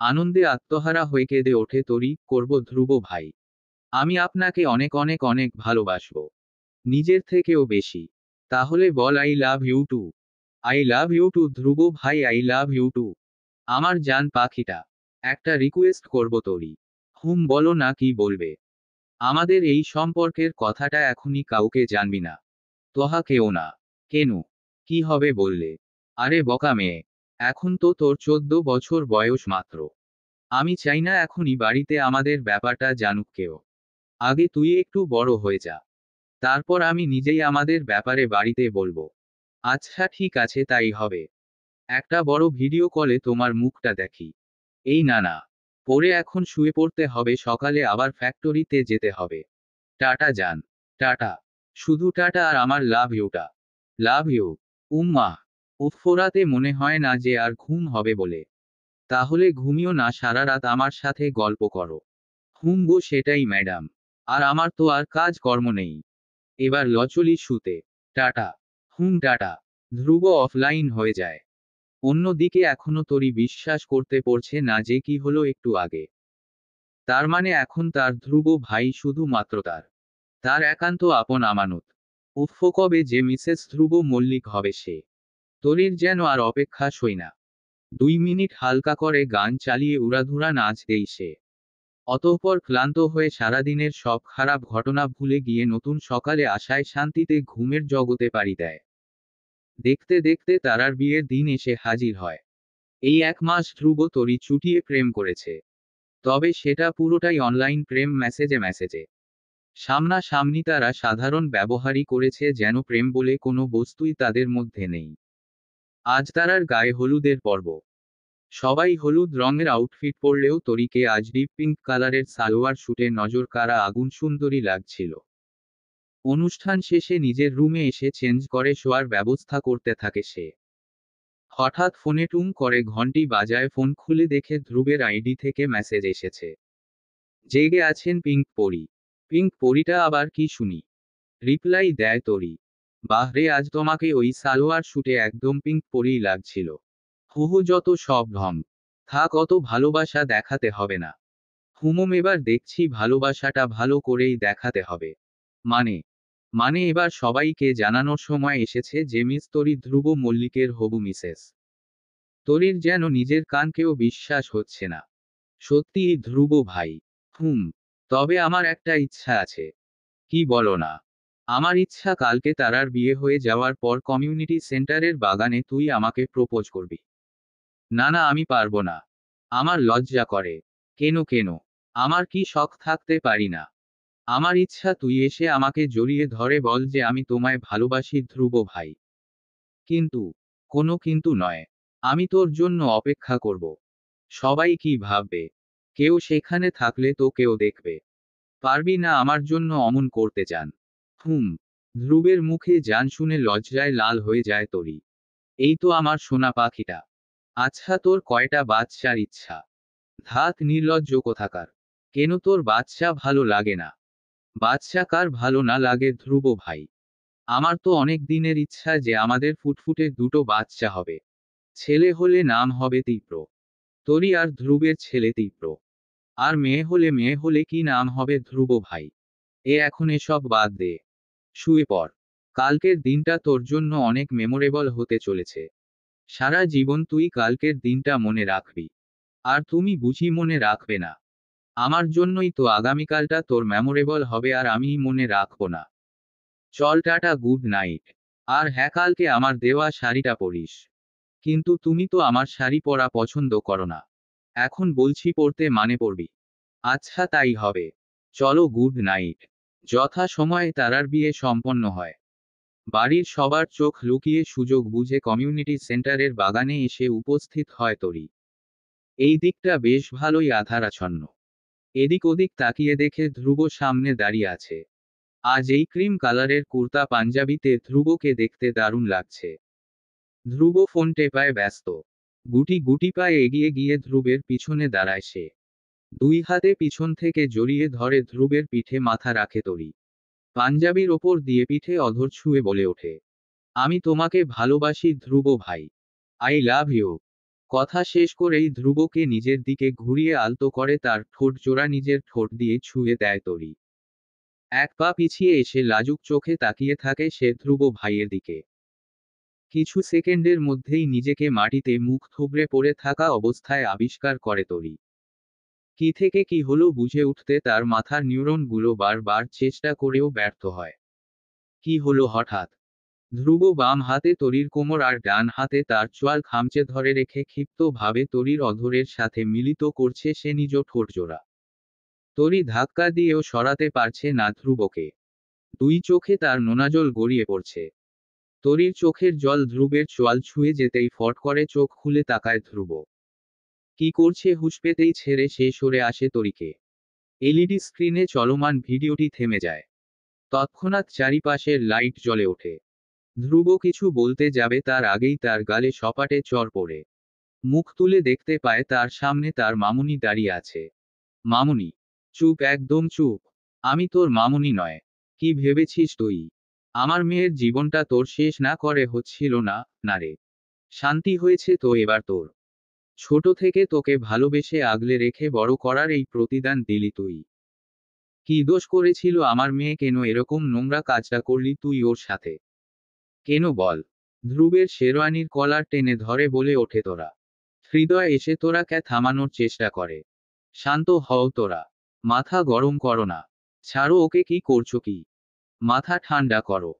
আনন্দে আত্মহারা হয়ে কেঁদে ওঠে তরি। করব ধ্রুব ভাই। আমি আপনাকে অনেক অনেক অনেক ভালোবাসবো। নিজের থেকেও বেশি। তাহলে বল I love you too. I love you too Dhruv ভাই, আই লাভ ইউ টু। আমার জান পাখিটা, একটা রিকোয়েস্ট করব তোরি। বলো না, কি বলবে? আমাদের এই সম্পর্কের কথাটা এখনই কাউকে জানবি না। তোহা কেউ না। কেন? কি হবে বললে? আরে বোকা মেয়ে, এখন তো তোর 14 বছর বয়স মাত্র। আমি চাই না এখনই বাড়িতে আমাদের ব্যাপারটা জানুক কেউ। আগে তুই একটু বড় হয়ে যা, তারপর আমি নিজেই আমাদের ব্যাপারে বাড়িতে বলবো। আচ্ছা ঠিক আছে, তাই হবে। একটা বড় ভিডিও কলে তোমার মুখটা দেখি। এই না না, পরে এখন শুয়ে পড়তে হবে, সকালে আবার ফ্যাক্টরিতে যেতে হবে। টাটা যান। টাটা। শুধু টাটা, আর আমার লাভ ইউটা। Love you. উম্মা। উফফোরাতে মনে হয় না যে আর ঘুম হবে বলে। তাহলে ঘুমিও না, সারা রাত আমার সাথে গল্প করো। গো, সেটাই ম্যাডাম। আর আমার তো আর কাজ কর্ম নেই। এবার লচলি শুতে। টাটা। টাটা। ধ্রুব অফলাইন হয়ে যায়। অন্যদিকে এখনো তরি বিশ্বাস করতে পারছে না যে কি হলো একটু আগে। তার মানে এখন তার ধ্রুব ভাই শুধুমাত্র তার তার একান্ত আপন আমানত। উফ, কবে যে মিসেস ধ্রুব মল্লিক হবে সে। তরির যেন আর অপেক্ষা সই না। 2 মিনিট হালকা করে গান চালিয়ে উড়াধুরা নাচ দেই সে। অতঃপর ক্লান্ত হয়ে সারাদিনের সব খারাপ ঘটনা ভুলে গিয়ে নতুন সকালে আশায় শান্তিতে ঘুমের জগতে পাড়ি দেয়। দেখতে দেখতে তারার বিয়ের দিন এসে হাজির হয়। এই 1 মাস ধ্রুব তরি চুটিয়ে প্রেম করেছে। তবে সেটা পুরোটাই অনলাইন প্রেম, মেসেজে মেসেজে। সামনাসামনি তারা সাধারণ ব্যবহারই করেছে, যেন প্রেম বলে কোনো বস্তুই তাদের মধ্যে নেই। আজ তারার গায়ে হলুদের পর্ব। সবাই হলুদ রঙের আউটফিট পরলেও তরিকে আজ ডিপ পিঙ্ক কালারের সালোয়ার শুটে নজর কাড়া আগুন সুন্দরী লাগছিল। অনুষ্ঠান শেষে নিজের রুমে এসে চেঞ্জ করে শোয়ার ব্যবস্থা করতে থাকে সে। হঠাৎ ফোনে টুং করে ঘন্টি বাজায়, ফোন খুলে দেখে ধ্রুবের আইডি থেকে মেসেজ এসেছে। জেগে আছেন পিঙ্ক পরি। পিঙ্ক পরিটা আবার কি শুনি? রিপ্লাই দেয় তরি। বাহ রে, আজ তোমাকে ওই সালোয়ার শুটে একদম পিঙ্ক পরিই লাগছিল। হুহু, যত সব ঢং। থাক, অত ভালোবাসা দেখাতে হবে না। এবার দেখছি ভালোবাসাটা ভালো করেই দেখাতে হবে। মানে মানে এবার সবাইকে জানানোর সময় এসেছে যে মিস তরি ধ্রুব মল্লিকের হবু মিসেস। তরির যেন নিজের কানকেও বিশ্বাস হচ্ছে না। সত্যিই ধ্রুব ভাই। হুম। তবে আমার একটা ইচ্ছা আছে। কি বলো না? আমার ইচ্ছা কালকে তারার বিয়ে হয়ে যাওয়ার পর কমিউনিটি সেন্টারের বাগানে তুই আমাকে প্রপোজ করবি। না না, আমি পারবো না। আমার লজ্জা করে। কেন কেন? আমার কি শখ থাকতে পারি না? আমার ইচ্ছা তুই এসে আমাকে জড়িয়ে ধরে বল যে আমি তোমায় ভালোবাসি ধ্রুব ভাই। কিন্তু কোনো কিন্তু নয়। আমি তোর জন্য অপেক্ষা করব। সবাই কি ভাববে? কেউ সেখানে থাকলে তো কেউ দেখবে। পারবি না আমার জন্য অমন করতে চান? হুম। ধ্রুবের মুখে জান শুনে লজ্জায় লাল হয়ে যায় তরি। এই তো আমার সোনা পাখিটা। আচ্ছা, তোর কয়টা বাচ্চার ইচ্ছা? ধাত নির্লজ্জ কোথাকার। কেন তোর বাচ্চা ভালো লাগে না? বাচ্চা কার ভালো না লাগে ধ্রুব ভাই? আমার তো অনেক দিনের ইচ্ছা যে আমাদের ফুটফুটে দুটো বাচ্চা হবে। ছেলে হলে নাম হবে তীব্র। তরি আর ধ্রুবের ছেলে তীব্র। আর মেয়ে হলে কি নাম হবে ধ্রুব ভাই? এখন এসব বাদ দে। শুয়ে পড়। কালকের দিনটা তোর জন্য অনেক মেমোরেবল হতে চলেছে। সারা জীবন তুই কালকের দিনটা মনে রাখবি। আর তুমি বুঝি মনে রাখবে না? আমার জন্যই তো আগামীকালটা তোর মেমোরেবল হবে, আর আমি মনে রাখবো না। চল টাটা, গুড নাইট। আর হ্যাঁ, কালকে আমার দেওয়া শাড়িটা পরিস। কিন্তু তুমি তো আমার শাড়ি পরা পছন্দ করো না। এখন বলছি পরতে মানে পরবি। আচ্ছা, তাই হবে। চলো, গুড নাইট। যথা সময়ে তারার বিয়ে সম্পন্ন হয়। বাড়ির সবার চোখ লুকিয়ে সুযোগ বুঝে কমিউনিটি সেন্টারের বাগানে এসে উপস্থিত হয় তরি। এই দিকটা বেশ ভালোই আধারাচ্ছন্ন। এদিক ওদিক তাকিয়ে দেখে ধ্রুব সামনে দাঁড়িয়ে আছে। আজ এই ক্রিম কালারের কুর্তা পাঞ্জাবিতে ধ্রুবকে দেখতে দারুণ লাগছে। ধ্রুব ফোন টেপায় ব্যস্ত। গুটি গুটি পায়ে এগিয়ে গিয়ে ধ্রুবের পিছনে দাঁড়ায় সে। 2 হাতে পিছন থেকে জড়িয়ে ধরে ধ্রুবের পিঠে মাথা রাখে তরি। পাঞ্জাবির ওপর দিয়ে পিঠে অধর ছুঁয়ে বলে ওঠে, আমি তোমাকে ভালোবাসি ধ্রুব ভাই। I love you. কথা শেষ করেই ধ্রুবকে নিজের দিকে ঘুরিয়ে আলতো করে তার ঠোঁট জোড়া নিজের ঠোঁট দিয়ে ছুঁয়ে দেয় তরি। 1 পা পিছিয়ে এসে লাজুক চোখে তাকিয়ে থাকে সে ধ্রুব ভাইয়ের দিকে। কিছু সেকেন্ডের মধ্যেই নিজেকে মাটিতে মুখ থুবড়ে পড়ে থাকা অবস্থায় আবিষ্কার করে তরি। কি থেকে কি হলো বুঝে উঠতে তার মাথার নিউরনগুলো বারবার চেষ্টা করেও ব্যর্থ হয়। কি হলো হঠাৎ? ধ্রুব বাম হাতে তরির কোমর আর ডান হাতে তার চোয়াল খামচে ধরে রেখে ক্ষিপ্তভাবে তরির অধরের সাথে মিলিত করছে সে নিজ ঠোঁটজোড়া। তরি ধাক্কা দিয়েও সরাতে পারছে না ধ্রুবকে। দুই চোখে তার নোনাজল গড়িয়ে পড়ছে। তরির চোখের জল ধ্রুবের চোয়াল ছুঁয়ে যেতেই ফট করে চোখ খুলে তাকায় ধ্রুব। কি করছে হুঁশ পেতেই ছেড়ে সে সরে আসে তরিকে। এলইডি স্ক্রিনে চলমান ভিডিওটি থেমে যায়। তৎক্ষণাৎ চারিপাশের লাইট জ্বলে ওঠে। ধ্রুব কিছু বলতে যাবে তার আগেই তার গালে সপাটে চড় পড়ে। মুখ তুলে দেখতে পায় তার সামনে তার মামুনি দাঁড়িয়ে আছে। মামুনি। চুপ, একদম চুপ। আমি তোর মামুনি নয়। কি ভেবেছিস তুই? আমার মেয়ের জীবনটা তোর শেষ না করে হচ্ছিল না, না রে। শান্তি হয়েছে তো এবার তোর। ছোট থেকে তোকে ভালোবেসে আগলে রেখে বড় করার এই প্রতিদান দিলি তুই। কি দোষ করেছিল আমার মেয়ে, কেন এরকম নোংরা কাজটা করলি তুই ওর সাথে? কেন বল? ধ্রুবের শেরওয়ানির কলার টেনে ধরে বলে ওঠে তোরা। হৃদয় এসে তোরা কে থামানোর চেষ্টা করে। শান্ত হও তোরা। মাথা গরম করো না। ছাড়ো ওকে, কি করছো কি? মাথা ঠান্ডা করো।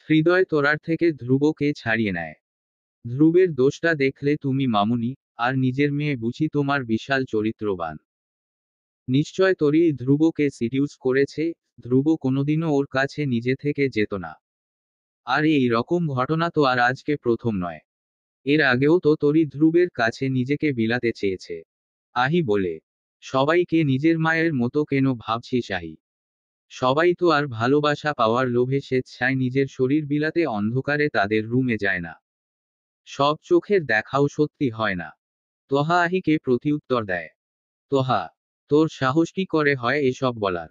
হৃদয় তোরার থেকে ধ্রুবকে ছাড়িয়ে নেয়। ধ্রুবের দোষটা দেখলে তুমি মামুনি, আর নিজের মেয়ে বুঝি তোমার বিশাল চরিত্রবান। নিশ্চয় তোরই ধ্রুবকে সিডিউস করেছে। ধ্রুব কোনোদিনও ওর কাছে নিজে থেকে যেত না। আর এই রকম ঘটনা তো আর আজকে প্রথম নয়। এর আগেও তো তোরই ধ্রুবের কাছে নিজেকে বিলাতে চেয়েছে। আহি বলে। সবাইকে নিজের মায়ের মতো কেন ভাবছিস আহি? সবাই তো আর ভালোবাসা পাওয়ার লোভে স্বেচ্ছায় নিজের শরীর বিলাতে অন্ধকারে তাদের রুমে যায় না। সব চোখের দেখাও সত্যি হয় না। তোহা আহিকে প্রতিউত্তর দেয়। তোহা, তোর সাহস কি করে হয় এসব বলার?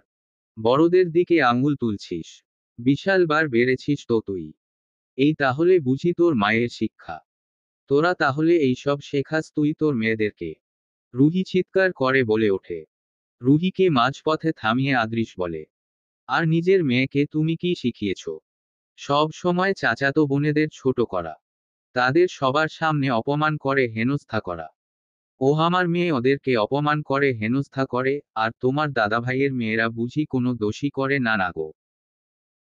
বড়দের দিকে আঙুল তুলছিস। বিশালবার বেড়েছিস তো তুই। এই তাহলে বুঝি তোর মায়ের শিক্ষা? তোরা তাহলে এইসব শেখাস তুই তোর মেয়েদেরকে? রুহি চিৎকার করে বলে ওঠে। রুহিকে মাঝপথে থামিয়ে আদৃশ বলে। আর নিজের মেয়েকে তুমি কি শিখিয়েছ? সব সময় চাচাতো বোনেদের ছোট করা। তাদের সবার সামনে অপমান করে হেনস্থা করা। ও আমার মেয়ে ওদেরকে অপমান করে হেনস্থা করে, আর তোমার দাদাভাইয়ের মেয়েরা বুঝি কোনো দোষী করে না, না গো।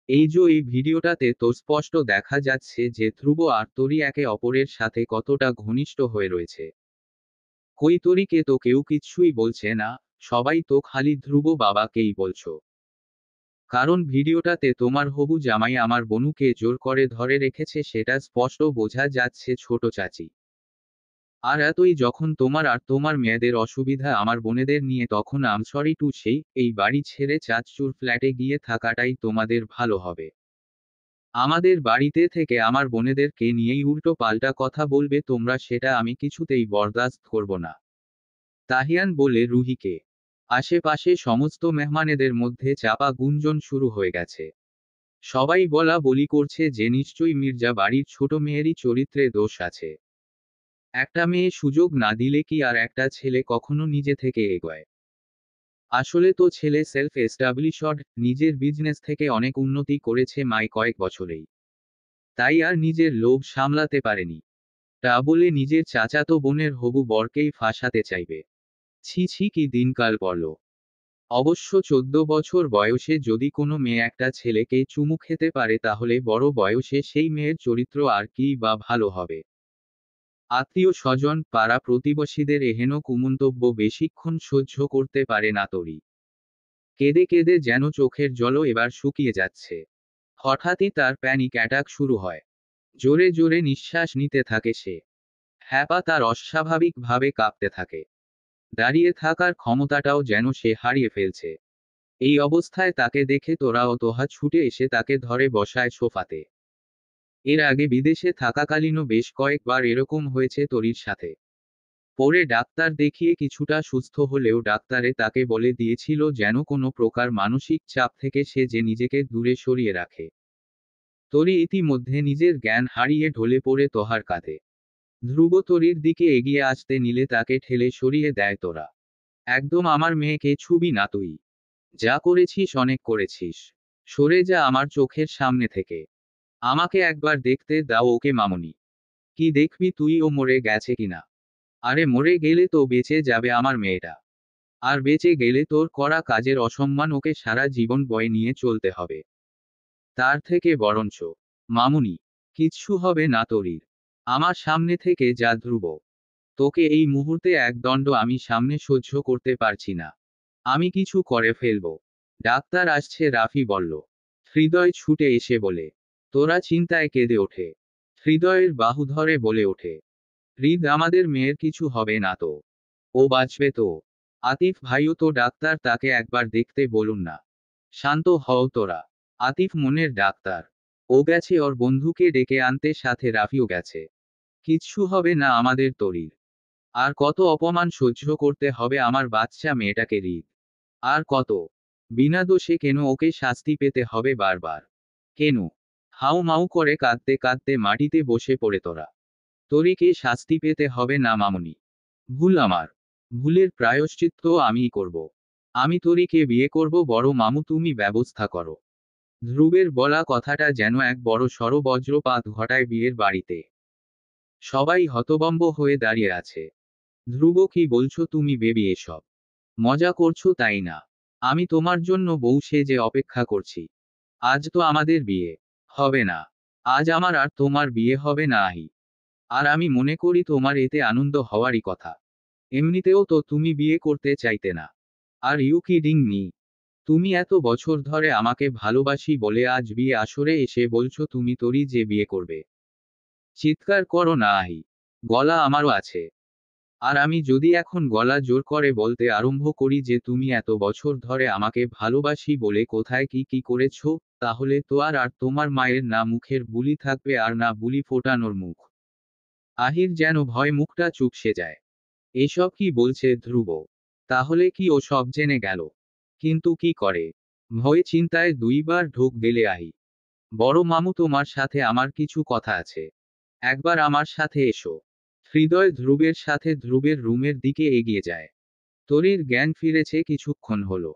এই ভিডিওটাতে তো স্পষ্ট দেখা যাচ্ছে যে ধ্রুব আর তরি একে অপরের সাথে কতটা ঘনিষ্ঠ হয়ে রয়েছে। কই তরিকে তো কেউ কিচ্ছুই বলছে না। সবাই তো খালি ধ্রুব বাবাকেই বলছো। কারণ ভিডিওটাতে তোমার হবু জামাই আমার বনুকে জোর করে ধরে রেখেছে, সেটা স্পষ্ট বোঝা যাচ্ছে ছোট চাচি। আর এতই যখন তোমার আর তোমার মেয়েদের অসুবিধা আমার বোনেদের নিয়ে, তখন আম সরি টু সেই এই বাড়ি ছেড়ে চাচুর ফ্ল্যাটে গিয়ে থাকাটাই তোমাদের ভালো হবে। আমাদের বাড়িতে থেকে আমার বোনেদেরকে নিয়েই উল্টো পাল্টা কথা বলবে তোমরা, সেটা আমি কিছুতেই বরদাস্ত করব না। তাহিয়ান বলে রুহিকে। আশেপাশে সমস্ত মেহমানেদের মধ্যে চাপা গুঞ্জন শুরু হয়ে গেছে। সবাই বলা বলি করছে যে নিশ্চয়ই মির্জা বাড়ির ছোট মেয়েরই চরিত্রে দোষ আছে। একটা মেয়ে সুযোগ না দিলে কি আর একটা ছেলে কখনো নিজে থেকে এগোয়? আসলে তো ছেলে সেলফ এস্টাবলিশড, নিজের বিজনেস থেকে অনেক উন্নতি করেছে মাই কয়েক বছরেই। তাই আর নিজের লোভ সামলাতে পারেনি। তা বলে নিজের চাচাতো বোনের হবু বরকেই ফাঁসাতে চাইবে? ছি ছি, কি দিনকাল পড়ল। অবশ্য 14 বছর বয়সে যদি কোনো মেয়ে একটা ছেলেকে চুমু খেতে পারে, তাহলে বড় বয়সে সেই মেয়ের চরিত্র আর কি বা ভালো হবে? আত্মীয় স্বজন পাড়া প্রতিবেশীদের এহেন কুমন্তব্য বেশিক্ষণ সহ্য করতে পারে না তরি। কেঁদে কেঁদে যেন চোখের জলও এবার শুকিয়ে যাচ্ছে। হঠাৎই তার প্যানিক অ্যাটাক শুরু হয়। জোরে জোরে নিঃশ্বাস নিতে থাকে সে। হ্যাপা তার অস্বাভাবিকভাবে কাঁপতে থাকে। দাঁড়িয়ে থাকার ক্ষমতাটাও যেন সে হারিয়ে ফেলছে। এই অবস্থায় তাকে দেখে তোরা ও তোহা ছুটে এসে তাকে ধরে বসায় সোফাতে। এর আগে বিদেশে থাকাকালীনও বেশ কয়েকবার এরকম হয়েছে তরির সাথে। পরে ডাক্তার দেখিয়ে কিছুটা সুস্থ হলেও ডাক্তারে তাকে বলে দিয়েছিল যেন কোনো প্রকার মানসিক চাপ থেকে সে যে নিজেকে দূরে সরিয়ে রাখে। তরি ইতিমধ্যে নিজের জ্ঞান হারিয়ে ঢলে পড়ে তোহার কাঁধে। ধ্রুব তরির দিকে এগিয়ে আসতে নিলে তাকে ঠেলে সরিয়ে দেয় তোরা। একদম আমার মেয়েকে ছুবি না তুই। যা করেছিস অনেক করেছিস। সরে যা আমার চোখের সামনে থেকে। আমাকে একবার দেখতে দাও ওকে মামুনি। কি দেখবি তুই, ও মরে গেছে কিনা? আরে মরে গেলে তো বেঁচে যাবে আমার মেয়েটা। আর বেঁচে গেলে তোর করা কাজের অসম্মান ওকে সারা জীবন বয়ে নিয়ে চলতে হবে। তার থেকে বরঞ্চ, মামুনি, কিচ্ছু হবে না তোরির। আমার সামনে থেকে যা ধ্রুব। তোকে এই মুহূর্তে এক দণ্ড আমি সামনে সহ্য করতে পারছি না। আমি কিছু করে ফেলবো। ডাক্তার আসছে, রাফি বলল। হৃদয় ছুটে এসে বলে। তোরা চিন্তায় কেঁদে ওঠে। হৃদয়ের বাহু ধরে বলে ওঠে, হৃদ আমাদের মেয়ের কিছু হবে না তো? ও বাঁচবে তো? আতিফ ভাইও তো ডাক্তার, তাকে একবার দেখতে বলুন না। শান্ত হও তোরা। আতিফ মনের ডাক্তার। ও গেছে ওর বন্ধুকে ডেকে আনতে, সাথে রাফিও গেছে। কিচ্ছু হবে না আমাদের তরির। আর কত অপমান সহ্য করতে হবে আমার বাচ্চা মেয়েটাকে, হৃদ? আর কত? বিনা দোষে কেন ওকে শাস্তি পেতে হবে বারবার? কেন? হাউ মাউ করে কাঁদতে কাঁদতে মাটিতে বসে পড়ে তোরা। তরিকে শাস্তি পেতে হবে না মামুনি। ভুল আমার। ভুলের প্রায়শ্চিত্ত আমিই করব। আমি তরিকে বিয়ে করব, বড় মামু তুমি ব্যবস্থা করো। ধ্রুবের বলা কথাটা যেন এক বড় সড় বজ্রপাত ঘটায় বিয়ের বাড়িতে। সবাই হতবম্ব হয়ে দাঁড়িয়ে আছে। ধ্রুব, কি বলছো তুমি বেবি এসব? মজা করছো তাই না? আমি তোমার জন্য বউ সেজে অপেক্ষা করছি। আজ তো আমাদের বিয়ে হবে না। আজ আমার আর তোমার বিয়ে হবে না আহি। আর আমি মনে করি তোমার এতে আনন্দ হওয়ারই কথা। এমনিতেও তো তুমি বিয়ে করতে চাইতে না। Are you kidding me? তুমি এত বছর ধরে আমাকে ভালোবাসি বলে আজ বিয়ে আসরে এসে বলছো তুমি তোরই যে বিয়ে করবে? চিৎকার করো না আহি। গলা আমারও আছে। আর আমি যদি এখন গলা জোর করে বলতে আরম্ভ করি যে তুমি এত বছর ধরে আমাকে ভালোবাসি বলে কোথায় কি কি করেছো, তাহলে তো আর তোমার মায়ের না মুখের বুলি থাকবে আর না বুলি ফোটানোর মুখ। আহির যেন ভয় মুখটা চুপসে যায়। এসব কি বলছে ধ্রুব? তাহলে কি ও সব জেনে গেল? কিন্তু কি করে? ভয়ে চিন্তায় দুইবার ঢোক গেলে আহি। বড় মামু, তোমার সাথে আমার কিছু কথা আছে। একবার আমার সাথে এসো। হৃদয় ধ্রুবের সাথে ধ্রুবের রুমের দিকে এগিয়ে যায়। তরির জ্ঞান ফিরেছে কিছুক্ষণ হলো।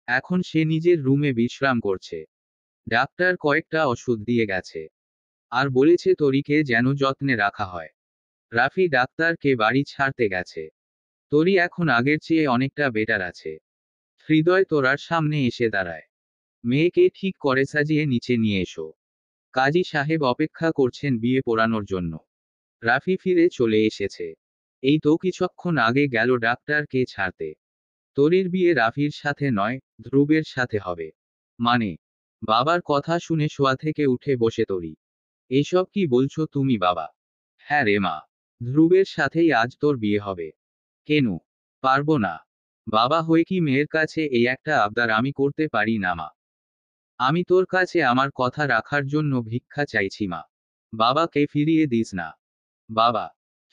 এখন সে নিজের রুমে বিশ্রাম করছে। ডাক্তার কয়েকটা ওষুধ দিয়ে গেছে। আর বলেছে তরিকে যেন যত্নে রাখা হয়। রাফি ডাক্তারকে বাড়ি ছাড়তে গেছে। তরি এখন আগের চেয়ে অনেকটা বেটার আছে। হৃদয় তোরার সামনে এসে দাঁড়ায়। মেয়েকে ঠিক করে সাজিয়ে নিচে নিয়ে এসো। কাজী সাহেব অপেক্ষা করছেন বিয়ে পড়ানোর জন্য। রাফি ফিরে চলে এসেছে। এই তো কিছুক্ষণ আগে গেল ডাক্তারকে ছাড়তে। তরির বিয়ে রাফির সাথে নয়, ধ্রুবের সাথে হবে। মানে? বাবার কথা শুনে শোয়া থেকে উঠে বসে তরি। এসব কি বলছো তুমি বাবা? হ্যাঁ রে মা। ধ্রুবের সাথেই আজ তোর বিয়ে হবে। কেন? পারবো না। বাবা হয়ে কি মেয়ের কাছে এই একটা আবদার আমি করতে পারি না মা? আমি তোর কাছে আমার কথা রাখার জন্য ভিক্ষা চাইছি মা। বাবাকে ফিরিয়ে দিস না। বাবা।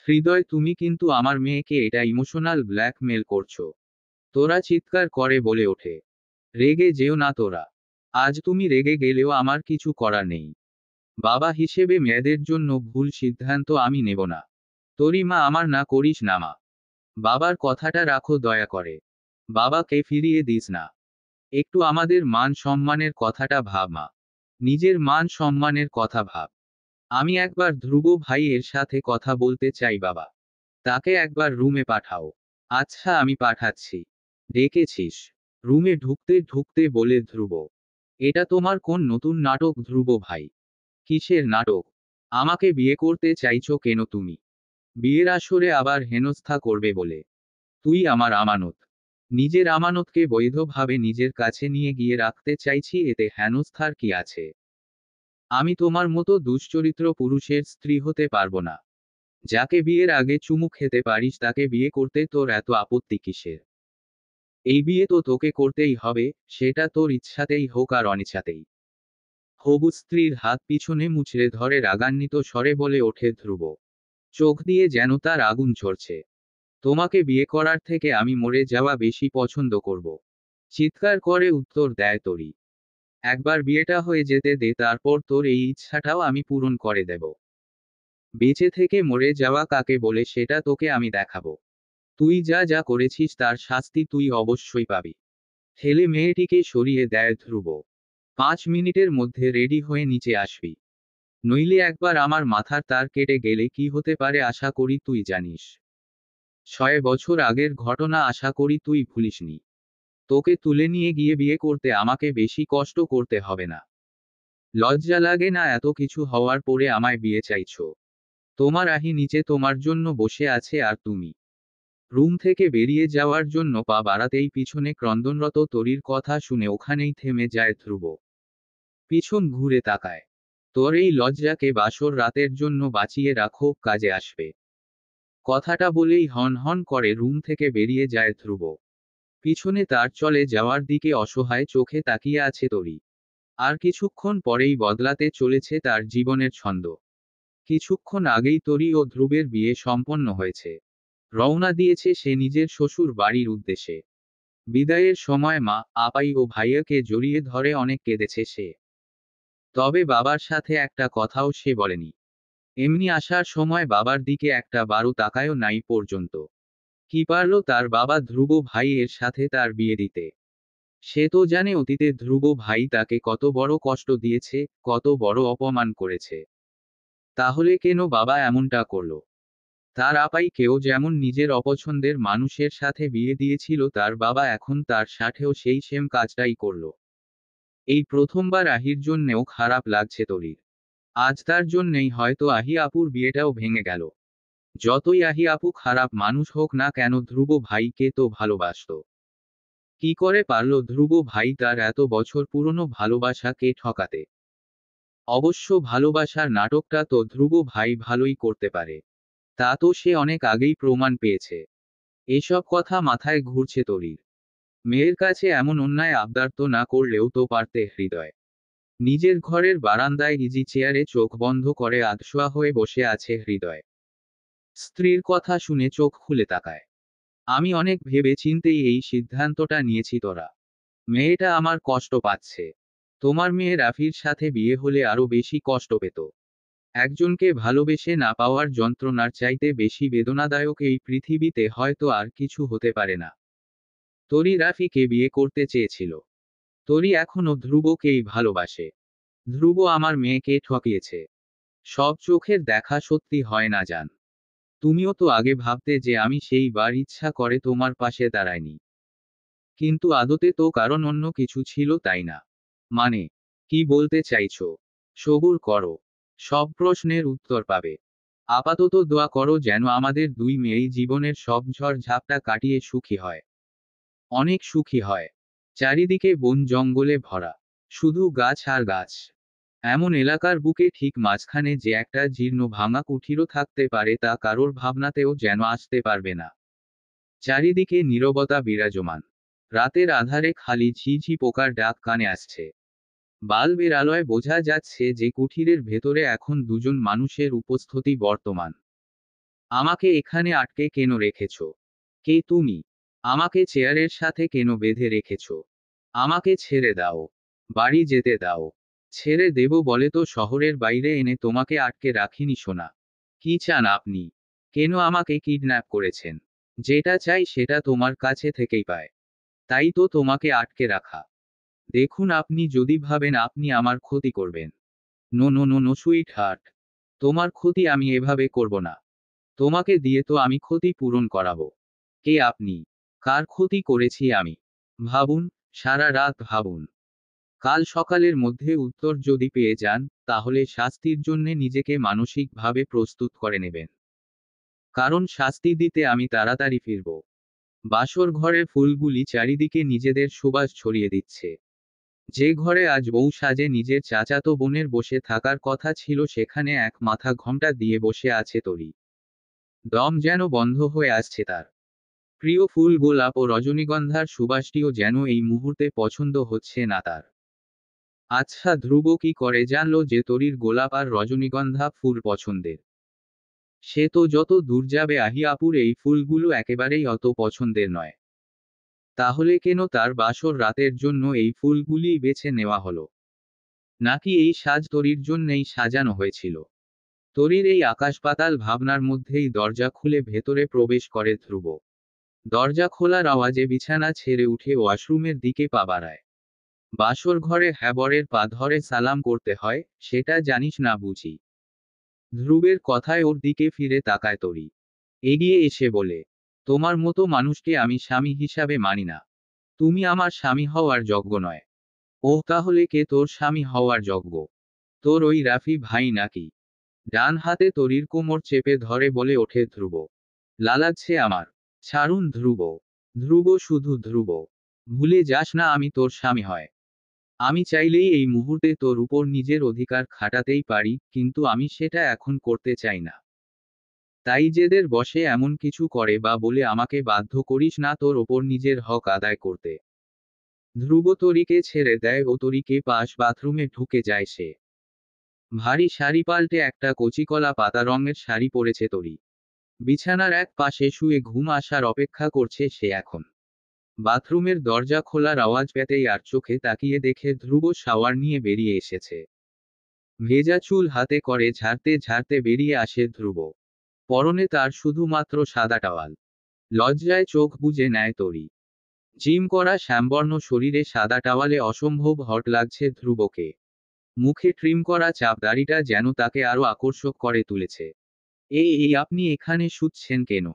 হৃদয়, তুমি কিন্তু আমার মেয়েকে এটা ইমোশনাল ব্ল্যাকমেল করছো। তোরা চিৎকার করে বলে ওঠে। রেগে যেও না তোরা। আজ তুমি রেগে গেলেও আমার কিছু করার নেই। বাবা হিসেবে মেয়েদের জন্য ভুল সিদ্ধান্ত আমি নেব না। তোরই মা, আমার না করিস না মা। বাবার কথাটা রাখো দয়া করে। বাবাকে ফিরিয়ে দিস না। একটু আমাদের মান সম্মানের কথাটা ভাব মা। নিজের মান সম্মানের কথা ভাব। আমি একবার ধ্রুব ভাইয়ের সাথে কথা বলতে চাই বাবা। তাকে একবার রুমে পাঠাও। আচ্ছা আমি পাঠাচ্ছি। ডেকেছিস? রুমে ঢুকতে ঢুকতে বলে ধ্রুব। এটা তোমার কোন নতুন নাটক ধ্রুব ভাই? কিসের নাটক? আমাকে বিয়ে করতে চাইছো কেন তুমি? বিয়ের আসরে আবার হেনস্থা করবে বলে? তুই আমার আমানত। নিজের আমানতকে বৈধভাবে নিজের কাছে নিয়ে গিয়ে রাখতে চাইছি, এতে হেনস্থার কি আছে? আমি তোমার মতো দুশ্চরিত্র পুরুষের স্ত্রী হতে পারবো না। যাকে বিয়ের আগে চুমু খেতে পারিস তাকে বিয়ে করতে তোর এত আপত্তি কিসের? এই বিয়ে তো তোকে করতেই হবে, সেটা তোর ইচ্ছাতেই হোক আর অনিচ্ছাতেই। হবু স্ত্রীর হাত পিছনে মুচড়ে ধরে রাগান্বিত স্বরে বলে ওঠে ধ্রুব। চোখ দিয়ে যেন তার আগুন ঝরছে। তোমাকে বিয়ে করার থেকে আমি মরে যাওয়া বেশি পছন্দ করব। চিৎকার করে উত্তর দেয় তরি। একবার বিয়েটা হয়ে যেতে দে, তারপর তোর এই ইচ্ছাটাও আমি পূরণ করে দেব। বেঁচে থেকে মরে যাওয়া কাকে বলে সেটা তোকে আমি দেখাবো। তুই যা যা করেছিস তার শাস্তি তুই অবশ্যই পাবি। ঠেলে মেয়েটিকে সরিয়ে দেয় ধ্রুব। 5 মিনিটের মধ্যে রেডি হয়ে নিচে আসবি। নইলে একবার আমার মাথার তার কেটে গেলে কি হতে পারে আশা করি তুই জানিস। 6 বছর আগের ঘটনা আশা করি তুই ভুলিসনি। তোকে তুলে নিয়ে গিয়ে বিয়ে করতে আমাকে বেশি কষ্ট করতে হবে না। লজ্জা লাগে না এত কিছু হওয়ার পরে আমায় বিয়ে চাইছো? তোমার আহি নিচে তোমার জন্য বসে আছে আর তুমি রুম থেকে বেরিয়ে যাওয়ার জন্য পা বাড়াতেই পিছনে ক্রন্দনরত তরির কথা শুনে ওখানেই থেমে যায় ধ্রুব। পিছন ঘুরে তাকায়। তোর এই লজ্জাকে বাসর রাতের জন্য বাঁচিয়ে রাখো, কাজে আসবে। কথাটা বলেই হন হন করে রুম থেকে বেরিয়ে যায় ধ্রুব। পিছনে তার চলে যাওয়ার দিকে অসহায় চোখে তাকিয়ে আছে তরি। আর কিছুক্ষণ পরেই বদলাতে চলেছে তার জীবনের ছন্দ। কিছুক্ষণ আগেই তরি ও ধ্রুবের বিয়ে সম্পন্ন হয়েছে। রওনা দিয়েছে সে নিজের শ্বশুর বাড়ির উদ্দেশ্যে। বিদায়ের সময় মা, আপাই ও ভাইয়াকে জড়িয়ে ধরে অনেক কেঁদেছে সে। তবে বাবার সাথে একটা কথাও সে বলেনি। এমনি আসার সময় বাবার দিকে একটা বারও তাকায়ও নাই পর্যন্ত। কি পারল তার বাবা ধ্রুব ভাই এর সাথে তার বিয়ে দিতে? সে তো জানে অতীতে ধ্রুব ভাই তাকে কত বড় কষ্ট দিয়েছে, কত বড় অপমান করেছে। তাহলে কেন বাবা এমনটা করল? তার আপাইকেও যেমন নিজের অপছন্দের মানুষের সাথে বিয়ে দিয়েছিল তার বাবা এখন তার সাথেও সেই সেম কাজটাই করল। এই প্রথমবার আহির জন্যেও খারাপ লাগছে তরির। আজ তার জন্যেই হয়তো আহি আপুর বিয়েটাও ভেঙে গেল। যতই আহি আপু খারাপ মানুষ হোক না কেন ধ্রুব ভাইকে তো ভালোবাসত। কি করে পারল ধ্রুব ভাই তার এত বছর পুরনো ভালোবাসাকে ঠকাতে? অবশ্য ভালোবাসার নাটকটা তো ধ্রুব ভাই ভালোই করতে পারে। তা তো সে অনেক আগেই প্রমাণ পেয়েছে। এসব কথা মাথায় ঘুরছে তরির। মেয়ের কাছে এমন অন্যায় আবদার তো না করলেও তো পারতে হৃদয়। নিজের ঘরের বারান্দায় ইজি চেয়ারে চোখ বন্ধ করে আধশোয়া হয়ে বসে আছে হৃদয়। স্ত্রীর কথা শুনে চোখ খুলে তাকায়। আমি অনেক ভেবে চিন্তেই এই সিদ্ধান্তটা নিয়েছি তোরা। মেয়েটা আমার কষ্ট পাচ্ছে। তোমার মেয়ে রাফির সাথে বিয়ে হলে আরো বেশি কষ্ট পেত। একজনকে ভালোবেসে না পাওয়ার যন্ত্রণার চাইতে বেশি বেদনাদায়ক এই পৃথিবীতে হয়তো আর কিছু হতে পারে না। তরি রাফিকে বিয়ে করতে চেয়েছিল। তরি এখনো ধ্রুবকেই ভালোবাসে। ধ্রুব আমার মেয়েকে ঠকিয়েছে। সব চোখের দেখা সত্যি হয় না জান। তুমিও তো আগে ভাবতে যে আমি সেই বার ইচ্ছা করে তোমার পাশে দাঁড়াইনি। কিন্তু আদতে তো কারণ অন্য কিছু ছিল, তাই না? মানে, কি বলতে চাইছো? সবুর করো। সব প্রশ্নের উত্তর পাবে। আপাতত দোয়া করো যেন আমাদের দুই মেয়েই জীবনের সব ঝড় ঝাপটা কাটিয়ে সুখী হয়। অনেক সুখী হয়। চারিদিকে বন জঙ্গলে ভরা। শুধু গাছ আর গাছ। এমন এলাকার বুকে ঠিক মাঝখানে যে একটা জীর্ণ ভাঙা কুঠিরও থাকতে পারে তা কারোর ভাবনাতেও যেন আসতে পারবে না। চারিদিকে নীরবতা বিরাজমান। রাতের আধারে খালি ঝিঝি পোকার ডাক কানে আসছে। বাল্বের আলোয় বোঝা যাচ্ছে যে কুঠিরের ভেতরে এখন দুজন মানুষের উপস্থিতি বর্তমান। আমাকে এখানে আটকে কেন রেখেছ? কে তুমি? আমাকে চেয়ারের সাথে কেন বেঁধে রেখেছ? আমাকে ছেড়ে দাও। বাড়ি যেতে দাও। ছেড়ে দেব বলে তো শহরের বাইরে এনে তোমাকে আটকে রাখিনি সোনা। কি চান আপনি? কেন আমাকে কিডন্যাপ করেছেন? যেটা চাই সেটা তোমার কাছে থেকেই পায়। তাই তো তোমাকে আটকে রাখা। দেখুন, আপনি যদি ভাবেন আপনি আমার ক্ষতি করবেন। No no no no sweetheart. তোমার ক্ষতি আমি এভাবে করব না। তোমাকে দিয়ে তো আমি ক্ষতি পূরণ করাবো। কে আপনি? কার ক্ষতি করেছি আমি? ভাবুন, সারা রাত ভাবুন। কাল সকালের মধ্যে উত্তর যদি পেয়ে যান, তাহলে শাস্তির জন্যে নিজেকে মানসিকভাবে প্রস্তুত করে নেবেন। কারণ শাস্তি দিতে আমি তাড়াতাড়ি ফিরব। বাসর ঘরের ফুলগুলি চারিদিকে নিজেদের সুবাস ছড়িয়ে দিচ্ছে। যে ঘরে আজ বউ সাজে নিজের চাচাতো বোনের বসে থাকার কথা ছিল সেখানে এক মাথা ঘোমটা দিয়ে বসে আছে তরি। দম যেন বন্ধ হয়ে আসছে তার। প্রিয় ফুল গোলাপ ও রজনীগন্ধার সুবাসটিও যেন এই মুহূর্তে পছন্দ হচ্ছে না তার। আচ্ছা, ধ্রুব কি করে জানলো যে তরির গোলাপ আর রজনীগন্ধা ফুল পছন্দের? সে তো যত দূর যাবে আহি আপুর এই ফুলগুলো একেবারেই অত পছন্দের নয়। তাহলে কেন তার বাসর রাতের জন্য এই ফুলগুলিই বেছে নেওয়া হলো? নাকি এই সাজ তরির জন্যেই সাজানো হয়েছিল? তরির এই আকাশ পাতাল ভাবনার মধ্যেই দরজা খুলে ভেতরে প্রবেশ করে ধ্রুব। দরজা খোলার আওয়াজে বিছানা ছেড়ে উঠে ওয়াশরুমের দিকে পা বাড়ায়। বাসর ঘরে হ্যাবরের পা ধরে সালাম করতে হয়, সেটা জানিস না বুঝি? ধ্রুবের কথায় ওর দিকে ফিরে তাকায় তরি। এগিয়ে এসে বলে, তোমার মতো মানুষকে আমি স্বামী হিসাবে মানি না। তুমি আমার স্বামী হওয়ার যোগ্য নয়। ওহ, তাহলে কে তোর স্বামী হওয়ার যোগ্য? তোর ওই রাফি ভাই নাকি? ডান হাতে তরির কোমর চেপে ধরে বলে ওঠে ধ্রুব। লালাচ্ছে আমার। ছাড়ুন ধ্রুব। ধ্রুব, শুধু ধ্রুব। ভুলে যাস না আমি তোর স্বামী হয়। আমি চাইলেই এই মুহূর্তে তোর উপর নিজের অধিকার খাটাতেই পারি, কিন্তু আমি সেটা এখন করতে চাই না। তাই জেদের বশে এমন কিছু করে বা বলে আমাকে বাধ্য করিস না তোর ওপর নিজের হক আদায় করতে। ধ্রুব তরিকে ছেড়ে দেয় ও তরিকে পাশ বাথরুমে ঢুকে যায় সে। ভারী শাড়ি পাল্টে একটা কচিকলা পাতা রঙের শাড়ি পরেছে তরি। বিছানার এক পাশে শুয়ে ঘুম আসার অপেক্ষা করছে সে এখন। বাথরুমের দরজা খোলার আওয়াজ পেতেই আর চোখে তাকিয়ে দেখে ধ্রুব শাওয়ার নিয়ে বেরিয়ে এসেছে। ভেজা চুল হাতে করে ঝাড়তে ঝাড়তে বেরিয়ে আসে ধ্রুব। পরনে তার শুধুমাত্র সাদা টাওয়াল। লজ্জায় চোখ বুজে নেয় তরি। জিম করা শ্যামবর্ণ শরীরে সাদা টাওয়ালে অসম্ভব হট লাগছে ধ্রুবকে। মুখে ট্রিম করা চাপ দাড়িটা যেন তাকে আরো আকর্ষক করে তুলেছে। এই এই আপনি এখানে শুচ্ছেন কেন?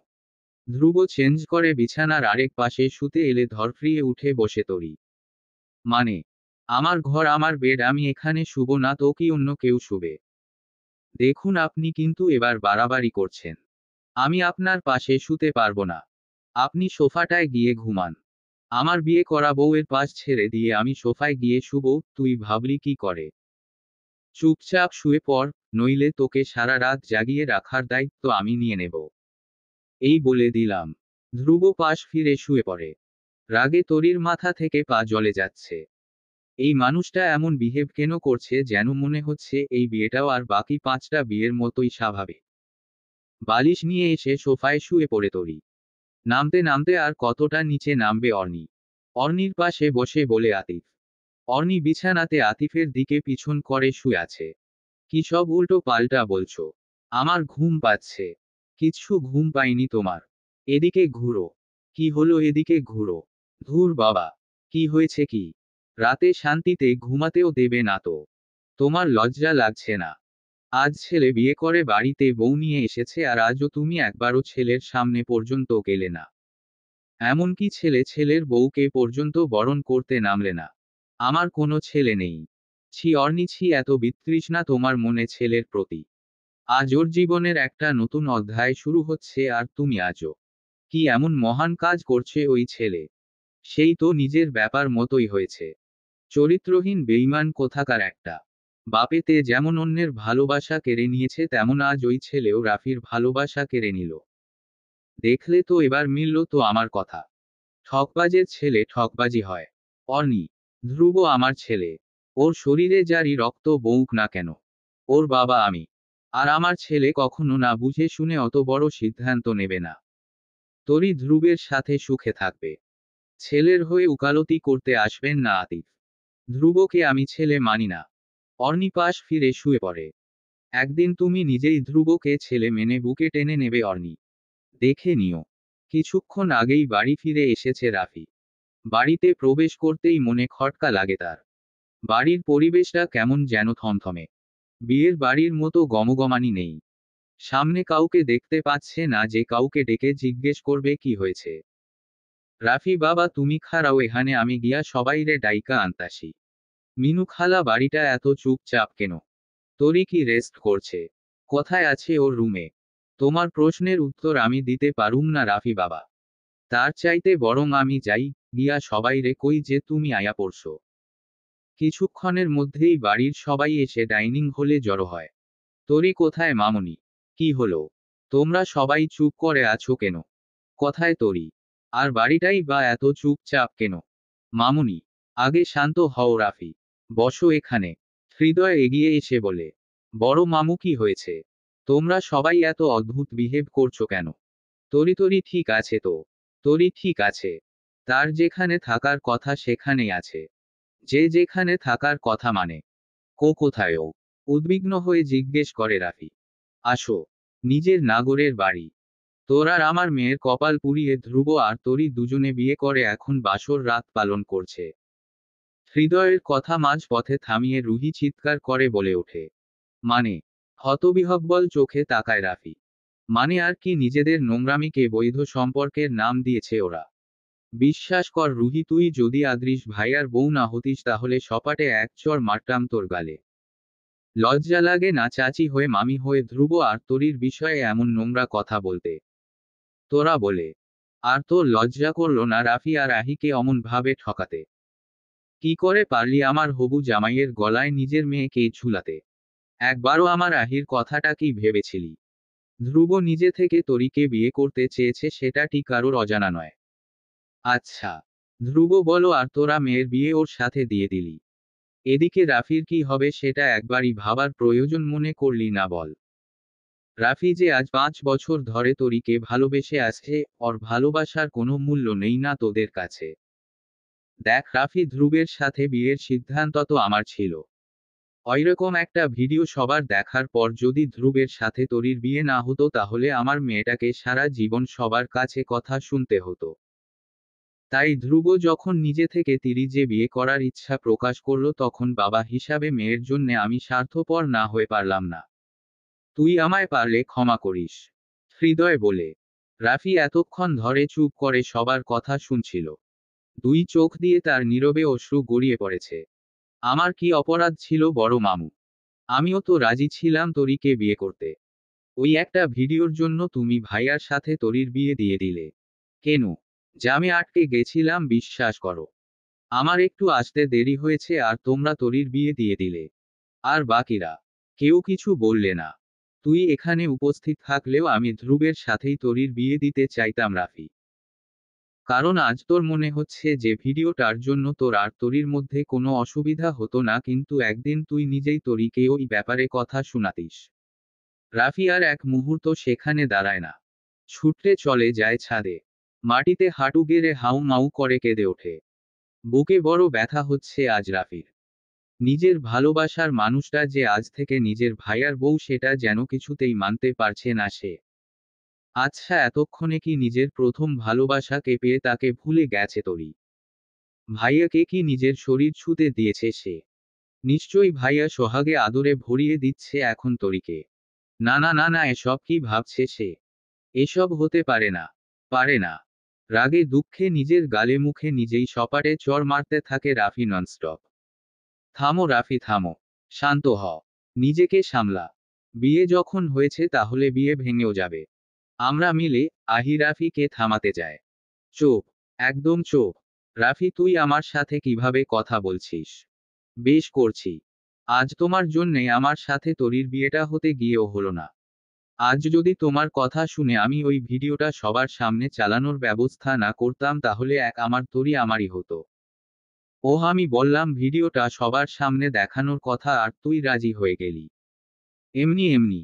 ধ্রুব চেঞ্জ করে বিছানার আরেক পাশে শুতে এলে ধরফরিয়ে উঠে বসে তরি। মানে? আমার ঘর, আমার বেড, আমি এখানে শুব না তো কি অন্য কেউ শুবে? দেখুন, আপনি কিন্তু এবার বাড়াবাড়ি করছেন। আমি আপনার পাশে শুতে পারবো না। আপনি সোফাটায় গিয়ে ঘুমান। আমার বিয়ে করা বউয়ের পাশ ছেড়ে দিয়ে আমি সোফায় গিয়ে শুব, তুই ভাবলি কি করে? চুপচাপ শুয়ে পড়, নইলে তোকে সারা রাত জাগিয়ে রাখার দায়িত্ব আমি নিয়ে নেব। এই বলে দিলাম। ধ্রুব পাশ ফিরে শুয়ে পড়ে। রাগে তরির মাথা থেকে পা জ্বলে যাচ্ছে। এই মানুষটা এমন বিহেভ কেন করছে যেন মনে হচ্ছে এই বিয়েটাও আর বাকি 5টা বিয়ের মতোই স্বাভাবিক। বালিশ নিয়ে এসে সোফায় শুয়ে পড়ে তরি। নামতে নামতে আর কতটা নিচে নামবে অর্নি? অর্নির পাশে বসে বলে আতিফ। অর্নি বিছানাতে আতিফের দিকে পিছন করে শুয়ে আছে। কি সব উল্টো পাল্টা বলছো? আমার ঘুম পাচ্ছে। কিচ্ছু ঘুম পাইনি তোমার। এদিকে ঘুরো। কি হলো, এদিকে ঘুরো। ধুর বাবা। কি হয়েছে কি? রাতে শান্তিতে ঘুমাতেও দেবে না তো? তোমার লজ্জা লাগছে না? আজ ছেলে বিয়ে করে বাড়িতে বউ নিয়ে এসেছে আর আজও তুমি একবারও ছেলের সামনে পর্যন্ত গেলে না। এমনকি ছেলের বউকে পর্যন্ত বরণ করতে নামলে না। আমার কোনো ছেলে নেই। ছি অর্নি ছি, এত বিতৃষ্ণা তোমার মনে ছেলের প্রতি। আজ ওর জীবনের একটা নতুন অধ্যায় শুরু হচ্ছে আর তুমি আজও কি এমন মহান কাজ করছে ওই ছেলে? সেই তো নিজের ব্যাপার মতোই হয়েছে। চরিত্রহীন বেঈমান কোথাকার একটা। বাপেতে যেমন অন্যের ভালোবাসা কেড়ে নিয়েছে তেমন আজ ওই ছেলেও রাফির ভালোবাসা কেড়ে নিল। দেখলে তো, এবার মিলল তো আমার কথা। ঠকবাজের ছেলে ঠকবাজি হয়। অর্নি। ধ্রুব আমার ছেলে। ওর শরীরে যারই রক্ত বউক না কেন, ওর বাবা আমি। আর আমার ছেলে কখনো না বুঝে শুনে অত বড় সিদ্ধান্ত নেবে না। তরি ধ্রুবের সাথে সুখে থাকবে। ছেলের হয়ে উকালতি করতে আসবেন না আতিফ। ধ্রুবকে আমি ছেলে মানি না। অর্নি পাশ ফিরে শুয়ে পড়ে। একদিন তুমি নিজেই ধ্রুবকে ছেলে মেনে বুকে টেনে নেবে অর্নি। দেখে নিও। কিছুক্ষণ আগেই বাড়ি ফিরে এসেছে রাফি। বাড়িতে প্রবেশ করতেই মনে খটকা লাগে তার। বাড়ির পরিবেশটা কেমন যেন থমথমে। বিয়ের বাড়ির মতো গমগমানি নেই। সামনে কাউকে দেখতে পাচ্ছে না যে কাউকে ডেকে জিজ্ঞেস করবে কি হয়েছে। রাফি বাবা তুমি খাড়াও এখানে, আমি গিয়া সবাইরে ডাইকা আনতাসি। মিনু খালা বাড়িটা এত চুপচাপ কেন? তরি কি রেস্ট করছে? কোথায় আছে ওর রুমে? তোমার প্রশ্নের উত্তর আমি দিতে পারুম না রাফি বাবা। তার চাইতে বরং আমি যাই, গিয়া সবাইরে কই যে তুমি আয়া পড়ছো। কিছুক্ষণের মধ্যেই বাড়ির সবাই এসে ডাইনিং হলে জড়ো হয়। তরি কোথায় মামুনি? কি হলো? তোমরা সবাই চুপ করে আছো কেন? কথায় তরি। আর বাড়িটাই বা এত চুপচাপ কেন? মামুনি। আগে শান্ত হও রাফি। বসো এখানে। হৃদয় এগিয়ে এসে বলে। বড় মামু কি হয়েছে? তোমরা সবাই এত অদ্ভুত বিহেভ করছো কেন? তরি তরি ঠিক আছে তো? তরি ঠিক আছে। তার যেখানে থাকার কথা সেখানেই আছে। যে যেখানে থাকার কথা মানে। কোথায়ও? উদ্বিগ্ন হয়ে জিজ্ঞেস করে রাফি। আসো। নিজের নাগরের বাড়ি। তোর আর আমার মেয়ের কপাল পুড়িয়ে ধ্রুব আর তরি দুজনে বিয়ে করে এখন বাসর রাত পালন করছে। হৃদয়ের কথা মাঝ পথে থামিয়ে রুহি চিৎকার করে বলে ওঠে, মানে? হতবিহ্বল চোখে তাকায় রাফি। মানে আর কি, নিজেদের নোংরামিকে বৈধ সম্পর্কের নাম দিয়েছে ওরা। বিশ্বাস কর রুহি, তুই যদি আদৃশ ভাইয়ার বউ না হতিস তাহলে সপাটে এক চড় মারতাম তোর গালে। লজ্জা লাগে না চাচি হয়ে মামি হয়ে ধ্রুব আর তরির বিষয়ে এমন নোংরা কথা বলতে? তোরা বলে। আর তোর লজ্জা করলো না রাফি আর আহিকে অমন ভাবে ঠকাতে? কি করে পারলি আমার হবু জামাইয়ের গলায় নিজের মেয়েকে ঝুলাতে? একবারও আমার আহির কথাটা কি ভেবেছিলি? ধ্রুব নিজে থেকে তরিকে বিয়ে করতে চেয়েছে, সেটা ঠিক কারোর অজানা নয়। আচ্ছা, ধ্রুব বলো, আর তোরা মেয়ের বিয়ে ওর সাথে দিয়ে দিলি। এদিকে রাফির কি হবে সেটা একবারই ভাবার প্রয়োজন মনে করলি না বল? রাফি যে আজ 5 বছর ধরে তরিকে ভালোবেসে আসছে, ওর ভালোবাসার কোনো মূল্য নেই না তোদের কাছে? দেখ রাফি, ধ্রুবের সাথে বিয়ের সিদ্ধান্ত তো আমার ছিল। ওইরকম একটা ভিডিও সবার দেখার পর যদি ধ্রুবের সাথে তরির বিয়ে না হতো তাহলে আমার মেয়েটাকে সারা জীবন সবার কাছে কথা শুনতে হতো। তাই ধ্রুব যখন নিজে থেকে তিরি যে বিয়ে করার ইচ্ছা প্রকাশ করলো তখন বাবা হিসাবে মেয়ের জন্যে আমি স্বার্থপর না হয়ে পারলাম না। তুই আমায় পারলে ক্ষমা করিস। হৃদয় বলে। রাফি এতক্ষণ ধরে চুপ করে সবার কথা শুনছিল। দুই চোখ দিয়ে তার নীরবে অশ্রু গড়িয়ে পড়েছে। আমার কি অপরাধ ছিল বড় মামু? আমিও তো রাজি ছিলাম তরিকে বিয়ে করতে। ওই একটা ভিডিওর জন্য তুমি ভাইয়ার সাথে তরির বিয়ে দিয়ে দিলে। কেন? জামে আটকে গেছিলাম বিশ্বাস করো। আমার একটু আসতে দেরি হয়েছে আর তোমরা তরির বিয়ে দিয়ে দিলে। আর বাকিরা কেউ কিছু বললে না। তুই এখানে উপস্থিত থাকলেও আমি ধ্রুবের সাথেই তরির বিয়ে দিতে চাইতাম রাফি। কারণ আজ তোর মনে হচ্ছে যে ভিডিওটার জন্য তোর আর তরির মধ্যে কোনো অসুবিধা হতো না, কিন্তু একদিন তুই নিজেই তরিকে ওই ব্যাপারে কথা শোনাতিস। রাফি আর এক মুহূর্ত সেখানে দাঁড়ায় না। ছুটতে চলে যায় ছাদে। মাটিতে হাঁটু গেড়ে হাউ মাউ করে কেঁদে ওঠে। বুকে বড় ব্যথা হচ্ছে আজ রাফির। নিজের ভালোবাসার মানুষটা যে আজ থেকে নিজের ভাইয়ার বউ সেটা যেন কিছুতেই মানতে পারছে না সে। আচ্ছা, এতক্ষণে কি নিজের প্রথম ভালোবাসাকে পেয়ে তাকে ভুলে গেছে তরি? ভাইয়াকে কি নিজের শরীর ছুঁতে দিয়েছে সে? নিশ্চয়ই ভাইয়া সোহাগে আদরে ভরিয়ে দিচ্ছে এখন তরিকে। না না না না, এসব কি ভাবছে সে? এসব হতে পারে না। পারে না। রাগে দুঃখে নিজের গালে মুখে নিজেই সপাটে চড় মারতে থাকে রাফি ননস্টপ। থামো রাফি থামো। শান্ত হ। নিজেকে সামলা। বিয়ে যখন হয়েছে তাহলে বিয়ে ভেঙেও যাবে। আমরা মিলে। আহি রাফিকে থামাতে যায়। চুপ। একদম চুপ। রাফি, তুই আমার সাথে কিভাবে কথা বলছিস? বেশ করছি। আজ তোমার জন্যে আমার সাথে তরির বিয়েটা হতে গিয়েও হলো না। আজ যদি তোমার কথা শুনে আমি ওই ভিডিওটা সবার সামনে চালানোর ব্যবস্থা না করতাম তাহলে আমার তরি আমারই হতো। আমি বললাম ভিডিওটা সবার সামনে দেখানোর কথা আর তুই রাজি হয়ে গেলি। এমনি এমনি।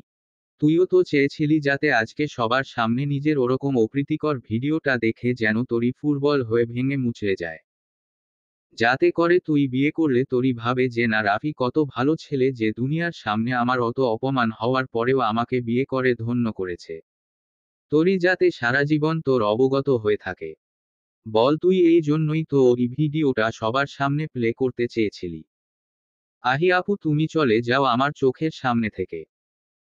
তুইও তো চেয়েছিলি যাতে আজকে সবার সামনে নিজের ওরকম অপ্রীতিকর ভিডিওটা দেখে যেন তরি ফুটবল হয়ে ভেঙে মুচড়ে যায়। যাতে করে তুই বিয়ে করলে তরি ভাবে যে না, রাফি কত ভালো ছেলে যে দুনিয়ার সামনে আমার অত অপমান হওয়ার পরেও আমাকে বিয়ে করে ধন্য করেছে। তরি যাতে সারা জীবন তোর অবগত হয়ে থাকে। বল, তুই এই জন্যই তো ওই ভিডিওটা সবার সামনে প্লে করতে চেয়েছিলি। আহি আপু, তুমি চলে যাও আমার চোখের সামনে থেকে।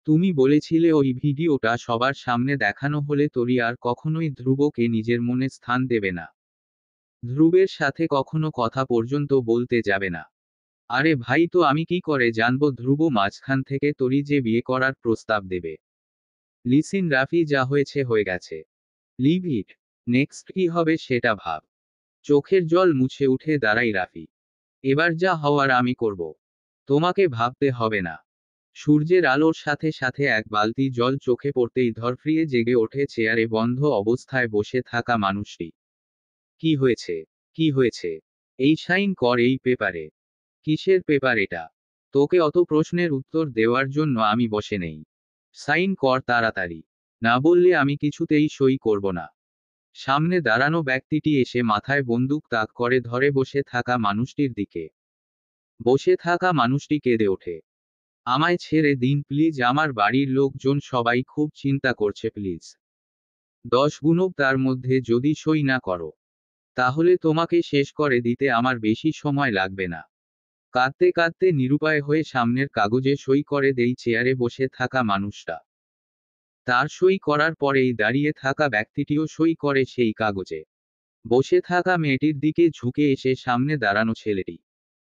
তুমি বলেছিলে ওই ভিডিওটা সবার সামনে দেখানো হলে তরি আর কখনোই ধ্রুবকে নিজের মনে স্থান দেবে না। ধ্রুবের সাথে কখনো কথা পর্যন্ত বলতে যাবে না। আরে ভাই, তো আমি কি করে জানবো ধ্রুব মাঝখান থেকে তরি যে বিয়ে করার প্রস্তাব দেবে? লিসিন রাফি, যা হয়েছে হয়ে গেছে। লিভ ইট। নেক্সট কি হবে সেটা ভাব। চোখের জল মুছে উঠে দাঁড়াই রাফি। এবার যা হওয়ার আমি করব। তোমাকে ভাবতে হবে না। সূর্যের আলোর সাথে সাথে এক বালতি জল চোখে পড়তেই ধরফরিয়ে জেগে ওঠে চেয়ারে বন্ধ অবস্থায় বসে থাকা মানুষটি। কি হয়েছে? কি হয়েছে? এই সাইন কর এই পেপারে। কিসের পেপার এটা? তোকে অত প্রশ্নের উত্তর দেওয়ার জন্য আমি বসে নেই। সাইন কর তাড়াতাড়ি। না বললে আমি কিছুতেই সই করব না। সামনে দাঁড়ানো ব্যক্তিটি এসে মাথায় বন্দুক তাক করে ধরে বসে থাকা মানুষটির দিকে। বসে থাকা মানুষটি কেঁদে ওঠে। আমায় ছেড়ে দিন প্লিজ, আমার বাড়ির লোকজন সবাই খুব চিন্তা করছে প্লিজ। 10 গুণক তার মধ্যে যদি সই না করো। তাহলে তোমাকে শেষ করে দিতে আমার বেশি সময় লাগবে না। কাঁদতে কাঁদতে নিরুপায় হয়ে সামনের কাগজে সই করে দেই চেয়ারে বসে থাকা মানুষটা। তার সই করার পরেই দাঁড়িয়ে থাকা ব্যক্তিটিও সই করে সেই কাগজে। বসে থাকা মেয়েটির দিকে ঝুঁকে এসে সামনে দাঁড়ানো ছেলেটি।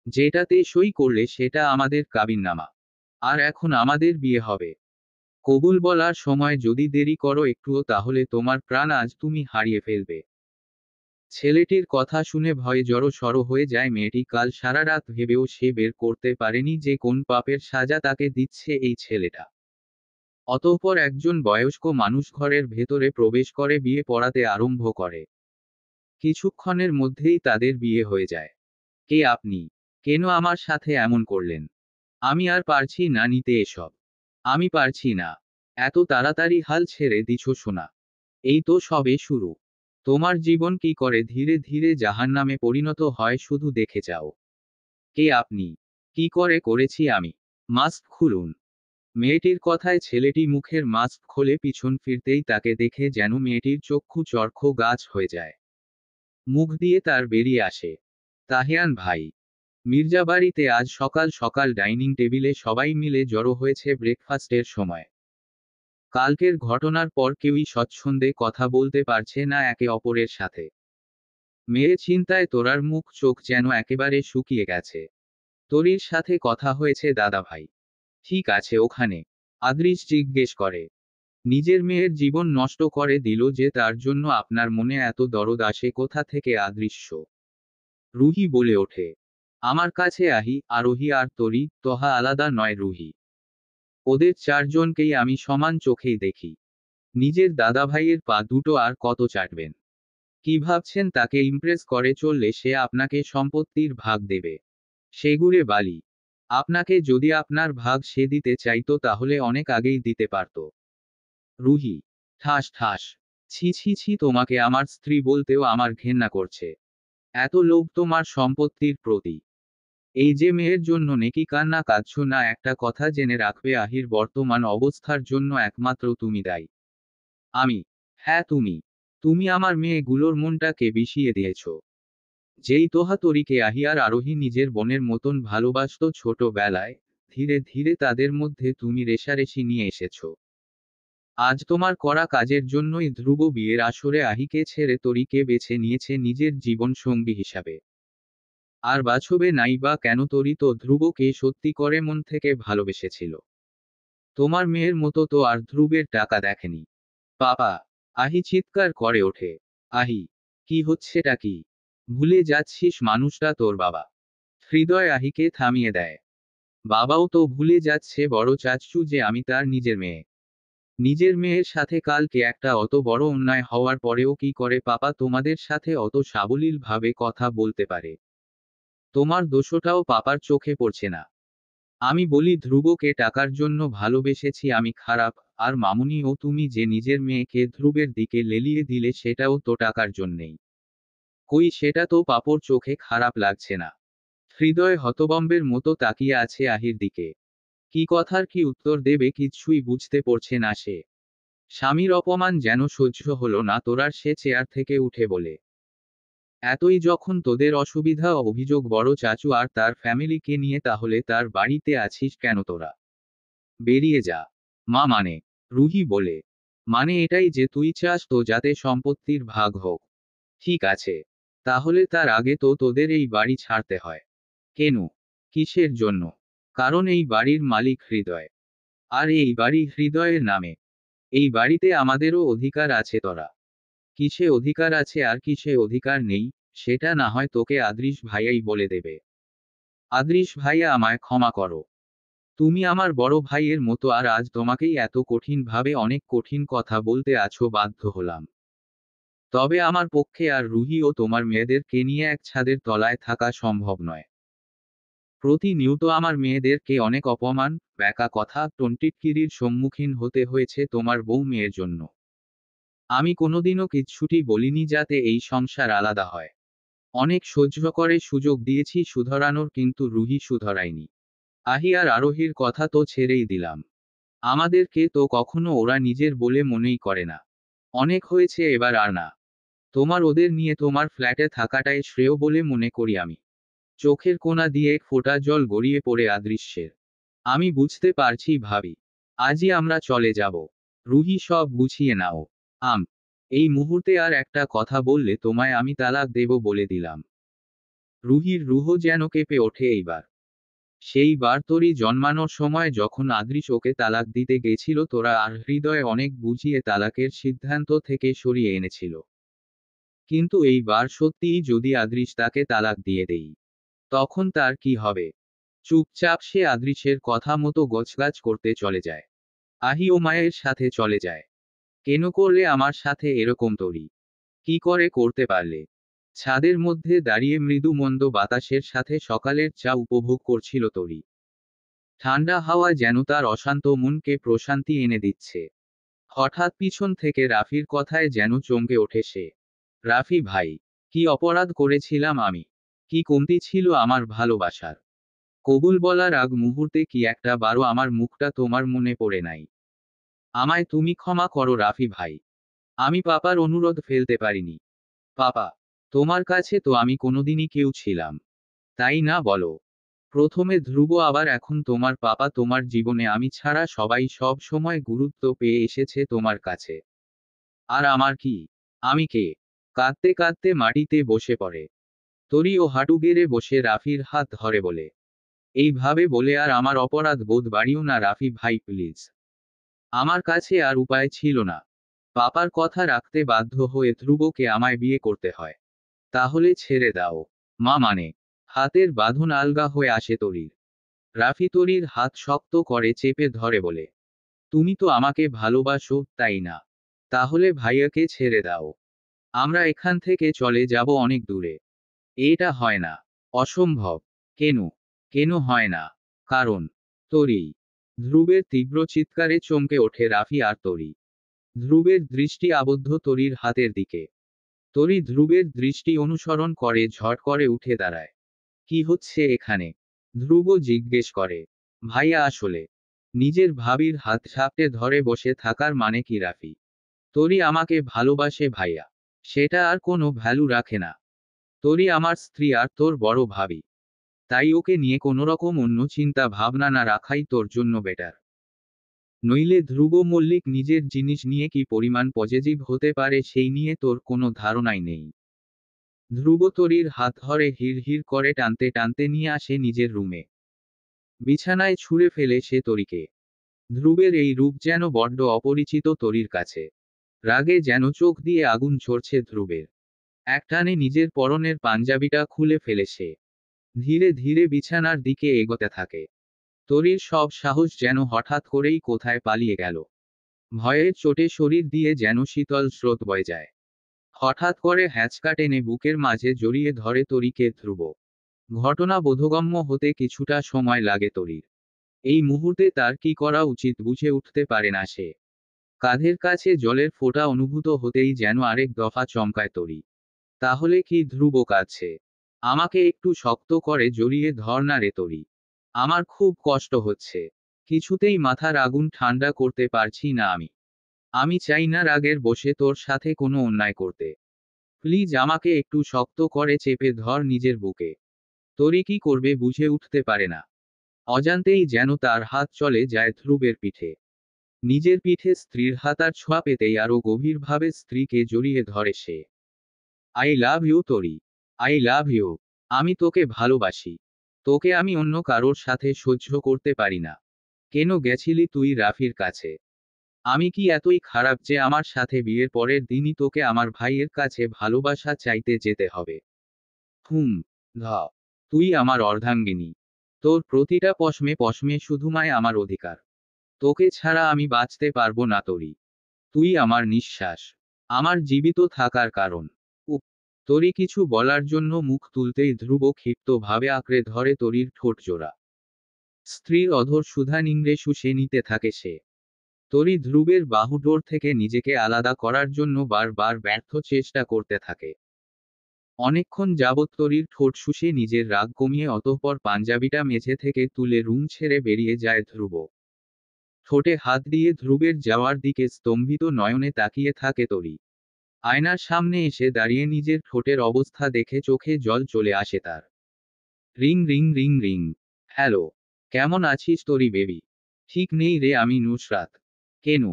যেটাতে সই করলে সেটা আমাদের কাবিননামা। আর এখন আমাদের বিয়ে হবে। কবুল বলার সময় যদি দেরি করো একটুও তাহলে তোমার প্রাণ আজ তুমি হারিয়ে ফেলবে। ছেলেটির কথা শুনে ভয়ে জড়সড় হয়ে যায় মেয়েটি। কাল সারা রাত ভেবেও সে বের করতে পারেনি যে কোন পাপের সাজা তাকে দিচ্ছে এই ছেলেটা। অতঃপর একজন বয়স্ক মানুষ ঘরের ভেতরে প্রবেশ করে বিয়ে পড়াতে আরম্ভ করে। কিছুক্ষণের মধ্যেই তাদের বিয়ে হয়ে যায়। কে আপনি? কেন আমার সাথে এমন করলেন? আমি আর পারছি না নিতে এসব। আমি পারছি না। এত তাড়াতাড়ি হাল ছেড়ে দিছো সোনা। এই তো সবে শুরু। তোমার জীবন কি করে ধীরে ধীরে জাহান্নামে পরিণত হয় শুধু দেখে যাও। কে আপনি? কি করে করেছি আমি? মাস্ক খুলুন। মেয়েটির কথায় ছেলেটি মুখের মাস্ক খুলে পিছন ফিরতেই তাকে দেখে যেন মেয়েটির চক্ষু চরখ গাছ হয়ে যায়। মুখ দিয়ে তার বেরিয়ে আসে, তাহিয়ান ভাই। মির্জাবাড়িতে আজ সকাল সকাল ডাইনিং টেবিলে সবাই মিলে জড়ো হয়েছে ব্রেকফাস্টের সময়। কালকের ঘটনার পর কেউই স্বচ্ছন্দে কথা বলতে পারছে না একে অপরের সাথে। মেয়ে চিন্তায় তোরার মুখ চোখ যেন একেবারে শুকিয়ে গেছে। তোরির সাথে কথা হয়েছে দাদা ভাই? ঠিক আছে ওখানে? আদৃশ জিজ্ঞেস করে। নিজের মেয়ের জীবন নষ্ট করে দিল যে তার জন্য আপনার মনে এত দরদ আসে কোথা থেকে আদৃশ্য? রুহি বলে ওঠে। আমার কাছে আরোহী আর তরি তহা আলাদা নয় রুহি। ওদের চারজনকেই আমি সমান চোখেই দেখি। নিজের দাদাভাইয়ের পা দুটো আর কত চাটবেন? কি ভাবছেন তাকে ইমপ্রেস করে চললে সে আপনাকে সম্পত্তির ভাগ দেবে? সেগুড়ে বালি। আপনাকে যদি আপনার ভাগ সে দিতে চাইতো তাহলে অনেক আগেই দিতে পারত। রুহি। ঠাস ঠাস। ছি ছি ছি, তোমাকে আমার স্ত্রী বলতেও আমার ঘেন্না করছে। এত লোভ তোমার সম্পত্তির প্রতি। এই যে মেয়ের জন্য নেকি কান্না কাঁদছো না, একটা কথা জেনে রাখবে আহির বর্তমান অবস্থার জন্য একমাত্র তুমি দায়ী। আমি? হ্যাঁ তুমি। তুমি আমার মেয়েগুলোর মনটাকে বিষিয়ে দিয়েছ। যেই তোহাতরিকে আহিয়ার আরোহী নিজের বোনের মতন ভালোবাসত ছোটবেলায়, ধীরে ধীরে তাদের মধ্যে তুমি রেষারেষি নিয়ে এসেছ। আজ তোমার করা কাজের জন্যই ধ্রুব বিয়ের আসরে আহিকে ছেড়ে তরিকে বেছে নিয়েছে নিজের জীবন সঙ্গী হিসাবে। আর বাছবে নাই বা কেন, তরি তো ধ্রুবকে সত্যি করে মন থেকে ভালোবেসেছিল। তোমার মেয়ের মতো তো আর ধ্রুবের টাকা দেখেনি। পাপা! আহি চিৎকার করে ওঠে। আহি! কি হচ্ছেটা কি? ভুলে যাচ্ছিস মানুষটা তোর বাবা। হৃদয় আহিকে থামিয়ে দেয়। বাবাও তো ভুলে যাচ্ছে বড় চাচ্চু যে আমি তার নিজের মেয়ে। নিজের মেয়ের সাথে কালকে একটা অত বড় অন্যায় হওয়ার পরেও কি করে পাপা তোমাদের সাথে অত সাবলীল ভাবে কথা বলতে পারে? তোমার দোষটাও পাপার চোখে পড়ছে না। আমি বলি ধ্রুবকে টাকার জন্য ভালোবেসেছি আমি খারাপ, আর মামুনি ও তুমি যে নিজের মেয়েকে ধ্রুবের দিকে লেলিয়ে দিলে সেটাও তো টাকার জন্যেই। কই সেটা তো পাপর চোখে খারাপ লাগছে না। হৃদয় হতবম্বের মতো তাকিয়ে আছে আহির দিকে। কি কথার কি উত্তর দেবে কিচ্ছুই বুঝতে পারছে না সে। স্বামীর অপমান যেন সহ্য হলো না তোরার, সে চেয়ার থেকে উঠে বলে। এতই যখন তোদের অসুবিধা অভিযোগ বড় চাচু আর তার ফ্যামিলিকে নিয়ে, তাহলে তার বাড়িতে আছিস কেন তোরা? বেরিয়ে যা। মা মানে? রুহি বলে। মানে এটাই যে তুই চাস তো যাতে সম্পত্তির ভাগ হোক। ঠিক আছে। তাহলে তার আগে তো তোদের এই বাড়ি ছাড়তে হয়। কেন? কিসের জন্য? কারণ এই বাড়ির মালিক হৃদয়। আর এই বাড়ি হৃদয়ের নামে। এই বাড়িতে আমাদেরও অধিকার আছে। তোরা কিসে অধিকার আছে আর কিসে অধিকার নেই, সেটা না হয় তোকে আদৃশ ভাইয়াই বলে দেবে। আদৃশ ভাইয়া আমায় ক্ষমা করো। তুমি আমার বড় ভাইয়ের মতো, আর আজ তোমাকেই এত কঠিন ভাবে অনেক কঠিন কথা বলতে আছো বাধ্য হলাম। তবে আমার পক্ষে আর রুহি ও তোমার মেয়েদেরকে নিয়ে এক ছাদের তলায় থাকা সম্ভব নয়। প্রতিনিয়ত আমার মেয়েদেরকে অনেক অপমান, ব্যাকা কথা, টন্টিটকিরির সম্মুখীন হতে হয়েছে তোমার বউ মেয়ের জন্য। আমি কোনোদিনও কিচ্ছুটি বলিনি যাতে এই সংসার আলাদা হয়। অনেক সহ্য করে সুযোগ দিয়েছি শুধরানোর, কিন্তু রুহি শুধরায়নি। আহি আর আরোহীর কথা তো ছেড়েই দিলাম। আমাদেরকে তো কখনো ওরা নিজের বলে মনেই করে না। অনেক হয়েছে, এবার আর না। তোমার ওদের নিয়ে তোমার ফ্ল্যাটে থাকাটাই শ্রেয় বলে মনে করি আমি। চোখের কোণা দিয়ে এক ফোঁটা জল গড়িয়ে পড়ে আদৃশ্যের। আমি বুঝতে পারছি ভাবি। আজই আমরা চলে যাব। রুহি সব গুছিয়ে নাও। আম এই মুহূর্তে আর একটা কথা বললে তোমায় আমি তালাক দেব বলে দিলাম। রুহির রুহ যেন কেঁপে ওঠে এইবার। সেই বার তোরই জন্মানোর সময় যখন আদৃশ ওকে তালাক দিতে গেছিল তোরা আর হৃদয়ে অনেক বুঝিয়ে তালাকের সিদ্ধান্ত থেকে সরিয়ে এনেছিল। কিন্তু এইবার সত্যিই যদি আদৃশ তাকে তালাক দিয়ে দেই, তখন তার কি হবে? চুপচাপ সে আদৃশের কথা মতো গোছগাছ করতে চলে যায়। আহি ও মায়ের সাথে চলে যায়। কেন করলে আমার সাথে এরকম তরি? কি করে করতে পারলে? ছাদের মধ্যে দাঁড়িয়ে মৃদু মন্দ বাতাসের সাথে সকালের চা উপভোগ করছিল তরি। ঠান্ডা হাওয়া যেন তার অশান্ত মনকে প্রশান্তি এনে দিচ্ছে। হঠাৎ পিছন থেকে রাফির কথায় যেন চমকে ওঠে সে। রাফি ভাই, কি অপরাধ করেছিলাম আমি? কি কমতি ছিল আমার ভালোবাসার? কবুল বলার আগ মুহূর্তে কি একটা বারো আমার মুখটা তোমার মনে পড়ে নাই? আমায় তুমি ক্ষমা করো রাফি ভাই। আমি পাপার অনুরোধ ফেলতে পারিনি। পাপা, তোমার কাছে তো আমি কোনোদিনই কেউ ছিলাম, তাই না বলো? প্রথমে ধ্রুব, আবার এখন তোমার পাপা। তোমার জীবনে আমি ছাড়া সবাই সব সময় গুরুত্ব পেয়ে এসেছে তোমার কাছে। আর আমার কি? আমি কে? কাঁদতে কাঁদতে মাটিতে বসে পড়ে তরি ও হাঁটু গেড়ে বসে রাফির হাত ধরে বলে, এইভাবে বলে আর আমার অপরাধ বোধ বাড়িও না রাফি ভাই প্লিজ। আমার কাছে আর উপায় ছিল না। পাপার কথা রাখতে বাধ্য হয়ে ধ্রুবকে আমায় বিয়ে করতে হয়। তাহলে ছেড়ে দাও। মা মানে। হাতের বাঁধন আলগা হয়ে আসে তরির। রাফি তরির হাত শক্ত করে চেপে ধরে বলে, তুমি তো আমাকে ভালোবাসো, তাই না? তাহলে ভাইয়াকে ছেড়ে দাও। আমরা এখান থেকে চলে যাব অনেক দূরে। এটা হয় না। অসম্ভব। কেন? কেন হয় না? কারণ তরি। ধ্রুবের তীব্র চিৎকারে চমকে ওঠে রাফি আর তরি। ধ্রুবের দৃষ্টি আবদ্ধ তরির হাতের দিকে। তরি ধ্রুবের দৃষ্টি অনুসরণ করে ঝট করে উঠে দাঁড়ায়। কি হচ্ছে এখানে? ধ্রুব জিজ্ঞেস করে। ভাইয়া আসলে। নিজের ভাবির হাত সাপটে ধরে বসে থাকার মানে কি রাফি? তরি আমাকে ভালোবাসে ভাইয়া। সেটা আর কোনো ভ্যালু রাখে না। তরি আমার স্ত্রী আর তোর বড় ভাবি। তাই ওকে নিয়ে কোনোরকম অন্য চিন্তা ভাবনা না রাখাই তোর জন্য বেটার। নইলে ধ্রুব মল্লিক নিজের জিনিস নিয়ে কি পরিমাণ পজিটিভ হতে পারে সেই নিয়ে তোর কোনো ধারণাই নেই। ধ্রুব তরির হাত ধরে হিড় হিড় করে টানতে টানতে নিয়ে আসে নিজের রুমে। বিছানায় ছুঁড়ে ফেলে সে তরিকে। ধ্রুবের এই রূপ যেন বড্ড অপরিচিত তরির কাছে। রাগে যেন চোখ দিয়ে আগুন ঝরছে ধ্রুবের। একটানে নিজের পরনের পাঞ্জাবিটা খুলে ফেলে সে ধীরে ধীরে বিছানার দিকে এগোতে থাকে। তরির সব সাহস যেন হঠাৎ করেই কোথায় পালিয়ে গেল। ভয়ের চোটে শরীর দিয়ে যেন শীতল স্রোত বয়ে যায়। হঠাৎ করে হ্যাঁচকা টেনে বুকের মাঝে জড়িয়ে ধরে তরিকে ধ্রুব। ঘটনা বোধগম্য হতে কিছুটা সময় লাগে তরির। এই মুহূর্তে তার কি করা উচিত বুঝে উঠতে পারে না সে। কাঁধের কাছে জলের ফোঁটা অনুভূত হতেই যেন আরেক দফা চমকায় তরি। তাহলে কি ধ্রুব কাঁদছে? আমাকে একটু শক্ত করে জড়িয়ে ধর না রে তরি। আমার খুব কষ্ট হচ্ছে। কিছুতেই মাথার আগুন ঠান্ডা করতে পারছি না আমি। আমি চাই না রাগের বসে তোর সাথে কোনো অন্যায় করতে। প্লিজ আমাকে একটু শক্ত করে চেপে ধর নিজের বুকে। তরি কি করবে বুঝে উঠতে পারে না। অজান্তেই যেন তার হাত চলে যায় ধ্রুবের পিঠে। নিজের পিঠে স্ত্রীর হাতার ছোঁয়া পেতেই আরো গভীরভাবে স্ত্রীকে জড়িয়ে ধরে সে। I love you Tori. I love you. আমি তোকে ভালোবাসি। তোকে আমি অন্য কারোর সাথে সহ্য করতে পারি না। কেন গেছিলি তুই রাফির কাছে? আমি কি এতই খারাপ যে আমার সাথে বিয়ের পরের দিনই তোকে আমার ভাইয়ের কাছে ভালোবাসা চাইতে যেতে হবে? হুম। ধ। তুই আমার অর্ধাঙ্গিনী। তোর প্রতিটা পশমে পশমে শুধুমায় আমার অধিকার। তোকে ছাড়া আমি বাঁচতে পারবো না তরি। তুই আমার নিঃশ্বাস। আমার জীবিত থাকার কারণ। উপ। তরি কিছু বলার জন্য মুখ তুলতেই ধ্রুব ক্ষিপ্তভাবে আঁকড়ে ধরে তরির ঠোঁট জোড়া। স্ত্রীর অধর সুধা নিংড়ে শুষে নিতে থাকে সে। তরি ধ্রুবের বাহুডোর থেকে নিজেকে আলাদা করার জন্য বারবার ব্যর্থ চেষ্টা করতে থাকে। অনেকক্ষণ যাবৎ তরির ঠোঁট শুষে নিজের রাগ কমিয়ে অতঃপর পাঞ্জাবিটা মেঝে থেকে তুলে রুম ছেড়ে বেরিয়ে যায় ধ্রুব। ঠোঁটে হাত দিয়ে ধ্রুবের যাওয়ার দিকে স্তম্ভিত নয়নে তাকিয়ে থাকে তরি। আয়নার সামনে এসে দাঁড়িয়ে নিজের ঠোঁটের অবস্থা দেখে চোখে জল চলে আসে তার। Ring ring ring ring. Hello. কেমন আছিস তোরি বেবি? ঠিক নেই রে আমি নুসরাত। কেন?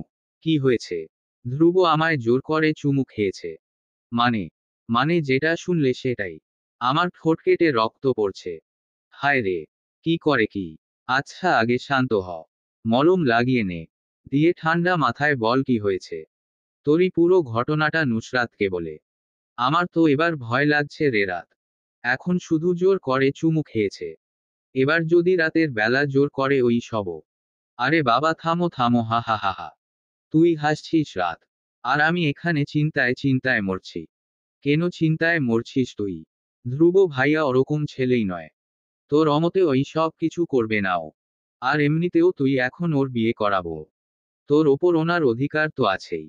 কি হয়েছে? ধ্রুব আমায় জোর করে চুমু খেয়েছে। মানে? মানে যেটা শুনলে সেটাই। আমার ঠোঁট কেটে রক্ত পড়ছে। হায় রে! কি করে কি? আচ্ছা আগে শান্ত হ। মলম লাগিয়ে নে। দিয়ে ঠান্ডা মাথায় বল কি হয়েছে। তোরই পুরো ঘটনাটা নুসরাতকে বলে। আমার তো এবার ভয় লাগছে রে রাত। এখন শুধু জোর করে চুমু খেয়েছে। এবার যদি রাতের বেলা জোর করে ওই সবও। আরে বাবা থামো থামো হা হা হা হা। তুই হাসছিস রাত। আর আমি এখানে চিন্তায় চিন্তায় মরছি। কেন চিন্তায় মরছিস তুই? ধ্রুব ভাইয়া ওরকম ছেলেই নয়। তোর অমতে ওই সব কিছু করবে নাও। আর এমনিতেও তুই এখন ওর বিয়ে করাবো। তোর ওপর ওনার অধিকার তো আছেই।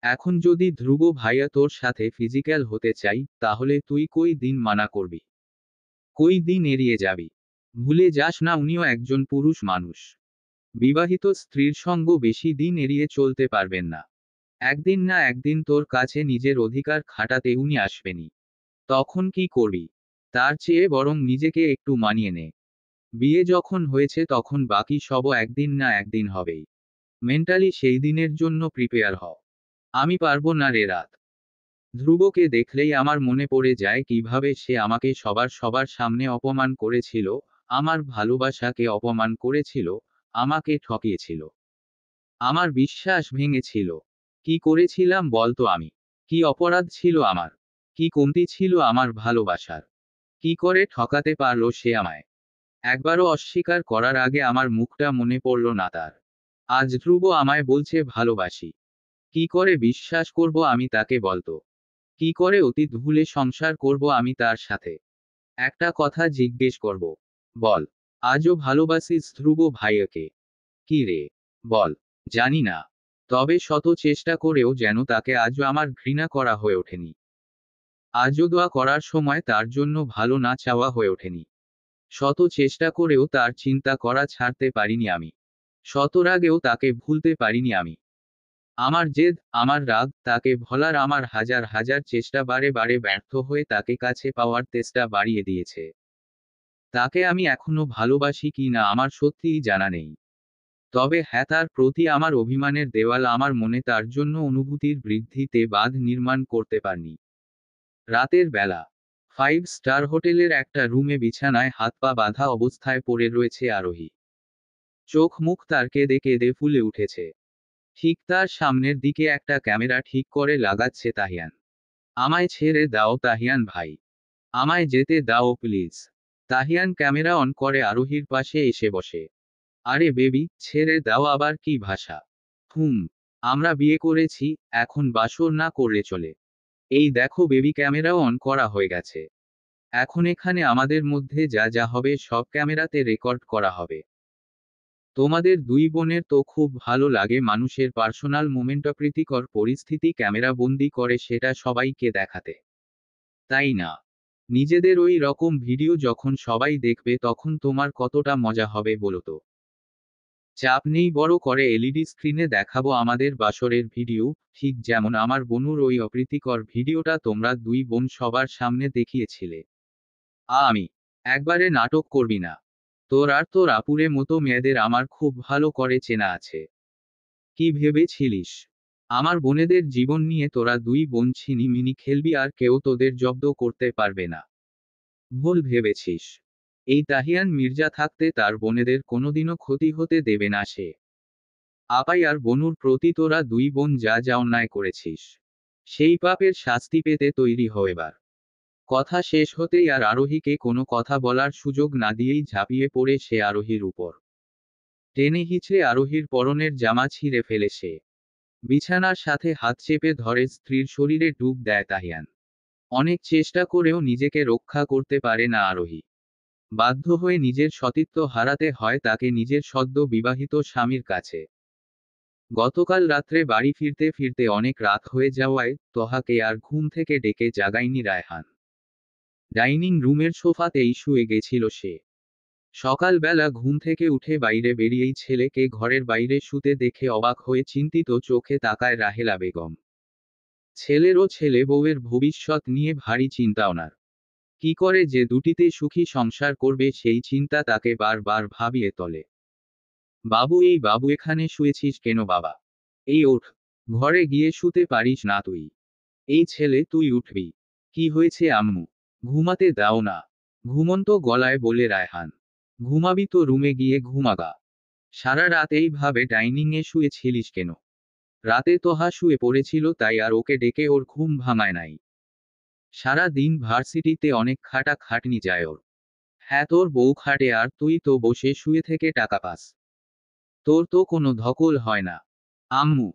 এখন যদি ধ্রুব ভাইয়া তোর সাথে ফিজিক্যাল হতে চাই তাহলে তুই কই দিন মানা করবি? কই দিন এড়িয়ে যাবি? ভুলে যাস না উনিও একজন পুরুষ মানুষ। বিবাহিত স্ত্রীর সঙ্গ বেশি দিন এড়িয়ে চলতে পারবেন না। একদিন না একদিন তোর কাছে নিজের অধিকার খাটাতে উনি আসবেনই। তখন কি করবি? তার চেয়ে বরং নিজেকে একটু মানিয়ে নে। বিয়ে যখন হয়েছে তখন বাকি সবও একদিন না একদিন হবেই। মেন্টালি সেই দিনের জন্য প্রিপেয়ার হ। আমি পারবো না রে রাত। ধ্রুবকে দেখলেই আমার মনে পড়ে যায় কিভাবে সে আমাকে সবার সামনে অপমান করেছিল, আমার ভালোবাসাকে অপমান করেছিল, আমাকে ঠকিয়েছিল। আমার বিশ্বাস ভেঙেছিল। কি করেছিলাম বলতো আমি? কি অপরাধ ছিল আমার? কি কমতি ছিল আমার ভালোবাসার? কি করে ঠকাতে পারলো সে আমায়? একবারও অস্বীকার করার আগে আমার মুখটা মনে পড়ল না তার। আজ ধ্রুব আমায় বলছে ভালোবাসি। কি করে বিশ্বাস করব আমি তাকে বলতো? কি করে অতীত ভুলে সংসার করব আমি তার সাথে? একটা কথা জিজ্ঞেস করব। বল। আজও ভালোবাসিস ধ্রুব ভাইয়াকে? কি রে? বল। জানি না। তবে শত চেষ্টা করেও যেন তাকে আজও আমার ঘৃণা করা হয়ে ওঠেনি। আজও দোয়া করার সময় তার জন্য ভালো না চাওয়া হয়ে ওঠেনি। শত চেষ্টা করেও তার চিন্তা করা ছাড়তে পারিনি আমি। শত রাগেও তাকে ভুলতে পারিনি আমি। আমার জেদ, আমার রাগ, তাকে ভোলার আমার হাজার হাজার চেষ্টা বারে বারে ব্যর্থ হয়ে তাকে কাছে পাওয়ার চেষ্টা বাড়িয়ে দিয়েছে। তাকে আমি এখনো ভালোবাসি কি না আমার সত্যিই জানা নেই। তবে হ্যাঁ তার প্রতি আমার অভিমানের দেওয়াল আমার মনে তার জন্য অনুভূতির বৃদ্ধিতে বাঁধ নির্মাণ করতে পারনি। রাতের বেলা। 5 স্টার হোটেলের একটা রুমে বিছানায় হাত পা বাঁধা অবস্থায় পড়ে রয়েছে আরোহী। চোখ মুখ তার কেঁদে কেঁদে ফুলে উঠেছে। ঠিক তার সামনের দিকে একটা ক্যামেরা ঠিক করে লাগাচ্ছে তাহিয়ান। আমায় ছেড়ে দাও তাহিয়ান ভাই। আমায় যেতে দাও প্লিজ। তাহিয়ান ক্যামেরা অন করে আরোহীর পাশে এসে বসে। আরে বেবি, ছেড়ে দাও আবার কি ভাষা? হুম। আমরা বিয়ে করেছি, এখন বাসর না করলে চলে। এই দেখো বেবি ক্যামেরাও অন করা হয়ে গেছে। এখন এখানে আমাদের মধ্যে যা যা হবে সব ক্যামেরাতে রেকর্ড করা হবে। তোমাদের দুই বোনের তো খুব ভালো লাগে মানুষের পার্সোনাল মোমেন্ট অপ্রীতিকর পরিস্থিতি ক্যামেরা বন্দি করে সেটা সবাইকে দেখাতে। তাই না? নিজেদের ওই রকম ভিডিও যখন সবাই দেখবে তখন তোমার কতটা মজা হবে বলো তো? চাপ নেই বড় করে এলইডি স্ক্রিনে দেখাবো আমাদের বাসরের ভিডিও, ঠিক যেমন আমার বনুর ওই অপ্রীতিকর ভিডিওটা তোমরা দুই বোন সবার সামনে দেখিয়েছিলে। আমি একবারে নাটক করবি না। তোর আর তোর আপুরে মতো মেয়েদের আমার খুব ভালো করে চেনা আছে। কি ভেবেছিলিস? আমার বোনেদের জীবন নিয়ে তোরা দুই বোন ছিনিমিনি খেলবি আর কেউ তোদের জব্দ করতে পারবে না? ভুল ভেবেছিস। এই তাহিয়ান মির্জা থাকতে তার বোনেদের কোনোদিনও ক্ষতি হতে দেবে না সে। আপাই আর বনুর প্রতি তোরা দুই বোন যা যা অন্যায় করেছিস, সেই পাপের শাস্তি পেতে তৈরি হও এবার। কথা শেষ হতেই আর আরোহীকে কোনো কথা বলার সুযোগ না দিয়েই ঝাঁপিয়ে পড়ে সে আরোহীর উপর। টেনে হিচড়ে আরোহীর পরনের জামা ছিঁড়ে ফেলে সে। বিছানার সাথে হাত চেপে ধরে স্ত্রীর শরীরে ডুব দেয় তাহিয়ান। অনেক চেষ্টা করেও নিজেকে রক্ষা করতে পারে না আরোহী। বাধ্য হয়ে নিজের সতীত্ব হারাতে হয় তাকে নিজের সদ্য বিবাহিত স্বামীর কাছে। গতকাল রাত্রে বাড়ি ফিরতে ফিরতে অনেক রাত হয়ে যাওয়ায় তোহাকে আর ঘুম থেকে ডেকে জাগায়নি রায়হান। ডাইনিং রুমের সোফাতেই শুয়ে গেছিল সে। সকালবেলা ঘুম থেকে উঠে বাইরে বেরিয়েই ছেলেকে ঘরের বাইরে শুতে দেখে অবাক হয়ে চিন্তিত চোখে তাকায় রাহেলা বেগম। ছেলেরও ছেলে বউয়ের ভবিষ্যৎ নিয়ে ভারী চিন্তা ওনার। কি করে যে দুটিতে সুখী সংসার করবে সেই চিন্তা তাকে বারবার ভাবিয়ে তোলে। বাবু, এই বাবু, এখানে শুয়েছিস কেন বাবা? এই ওঠ, ঘরে গিয়ে শুতে পারিস না তুই? এই ছেলে, তুই উঠবি। কি হয়েছে আম্মু? ঘুমাতে দাও না? ঘুমন্ত গলায় বলে রায়হান। ঘুমাবি তো রুমে গিয়ে ঘুমাগা। সারা রাত এইভাবে ডাইনিংয়ে শুয়েছিলিস কেন? রাতে তোহা শুয়ে পড়েছিল তাই আর ওকে ডেকে ওর ঘুম ভাঙায় নাই। সারা দিন ভার্সিটিতে অনেক খাটাখাটনি যায় ওর। হ্যাঁ, তোর বউ খাটে আর তুই তো বসে শুয়ে থেকে টাকা পাস। তোর তো কোনো ধকল হয় না। আম্মু,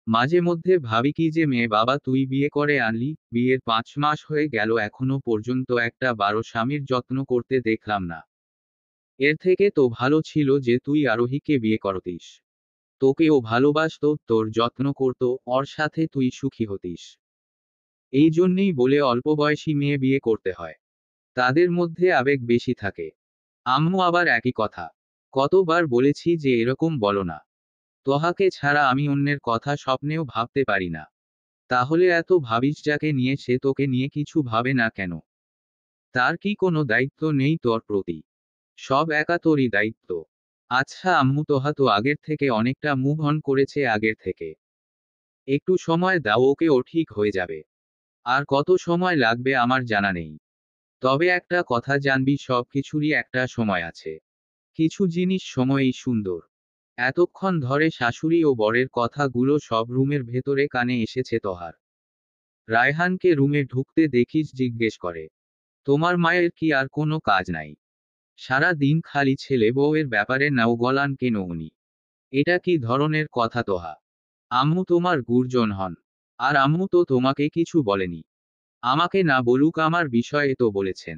মাঝে মধ্যে ভাবি কি যে মেয়ে বাবা তুই বিয়ে করে আনলি, বিয়ের 5 মাস হয়ে গেল এখনো পর্যন্ত একটা বারো স্বামীর যত্ন করতে দেখলাম না। এর থেকে তো ভালো ছিল যে তুই আরোহীকে বিয়ে করতিস। তোকে ও ভালোবাসতো, তোর যত্ন করত, ওর সাথে তুই সুখী হতিস। এই জন্যেই বলে অল্প বয়সী মেয়ে বিয়ে করতে হয়। তাদের মধ্যে আবেগ বেশি থাকে। আম্মু আবার একই কথা। কতবার বলেছি যে এরকম বলো না। তোহাকে ছাড়া আমি অন্যের কথা স্বপ্নেও ভাবতে পারি না। তাহলে এত ভাবিস যাকে নিয়ে, সে তোকে নিয়ে কিছু ভাবে না কেন? তার কি কোনো দায়িত্ব নেই তোর প্রতি? সব একা তোরই দায়িত্ব। আচ্ছা আম্মু, তোহা তো আগের থেকে অনেকটা মুভ অন করেছে আগের থেকে। একটু সময় দাও ওকে, ও ঠিক হয়ে যাবে। আর কত সময় লাগবে আমার জানা নেই। তবে একটা কথা জানবি, সব কিছুরই একটা সময় আছে। কিছু জিনিস সময়েই সুন্দর। এতক্ষণ ধরে শাশুড়ি ও বরের কথাগুলো সব রুমের ভেতরে কানে এসেছে তোহার। রায়হানকে রুমে ঢুকতে দেখিস জিজ্ঞেস করে, তোমার মায়ের কি আর কোনো কাজ নাই? সারা দিন খালি ছেলে বউয়ের ব্যাপারে নাও গলান কেন উনি? এটা কি ধরনের কথা তোহা? আম্মু তোমার গুরজন হন। আর আম্মু তো তোমাকে কিছু বলেনি। আমাকে না বলুক, আমার বিষয়ে তো বলেছেন।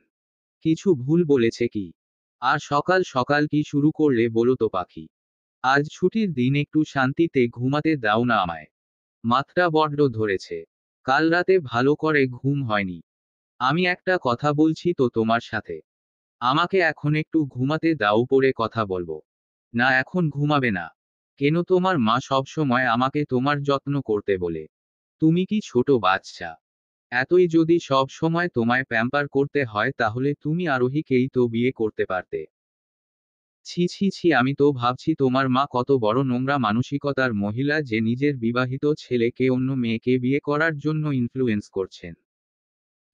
কিছু ভুল বলেছে কি? আর সকাল সকাল কি শুরু করলে বলো তো পাখি? আজ ছুটির দিন, একটু শান্তিতে ঘুমাতে দাও না আমায়। মাথা বড্ড ধরেছে। কাল রাতে ভালো করে ঘুম হয়নি। আমি একটা কথা বলছি তো তোমার সাথে। আমাকে এখন একটু ঘুমাতে দাও, পরে কথা বলবো। না, এখন ঘুমাবে না? কেন, তোমার মা সব সময় আমাকে তোমার যত্ন করতে বলে। তুমি কি ছোট বাচ্চা? এতই যদি সব সময় তোমায় প্যাম্পার করতে হয় তাহলে তুমি আরোহীকেই তো বিয়ে করতে পারতে। ছি ছি ছি, আমি তো ভাবছি তোমার মা কত বড় নোংরা মানসিকতার মহিলা যে নিজের বিবাহিত ছেলেকে অন্য মেয়েকে বিয়ে করার জন্য ইনফ্লুয়েন্স করছেন।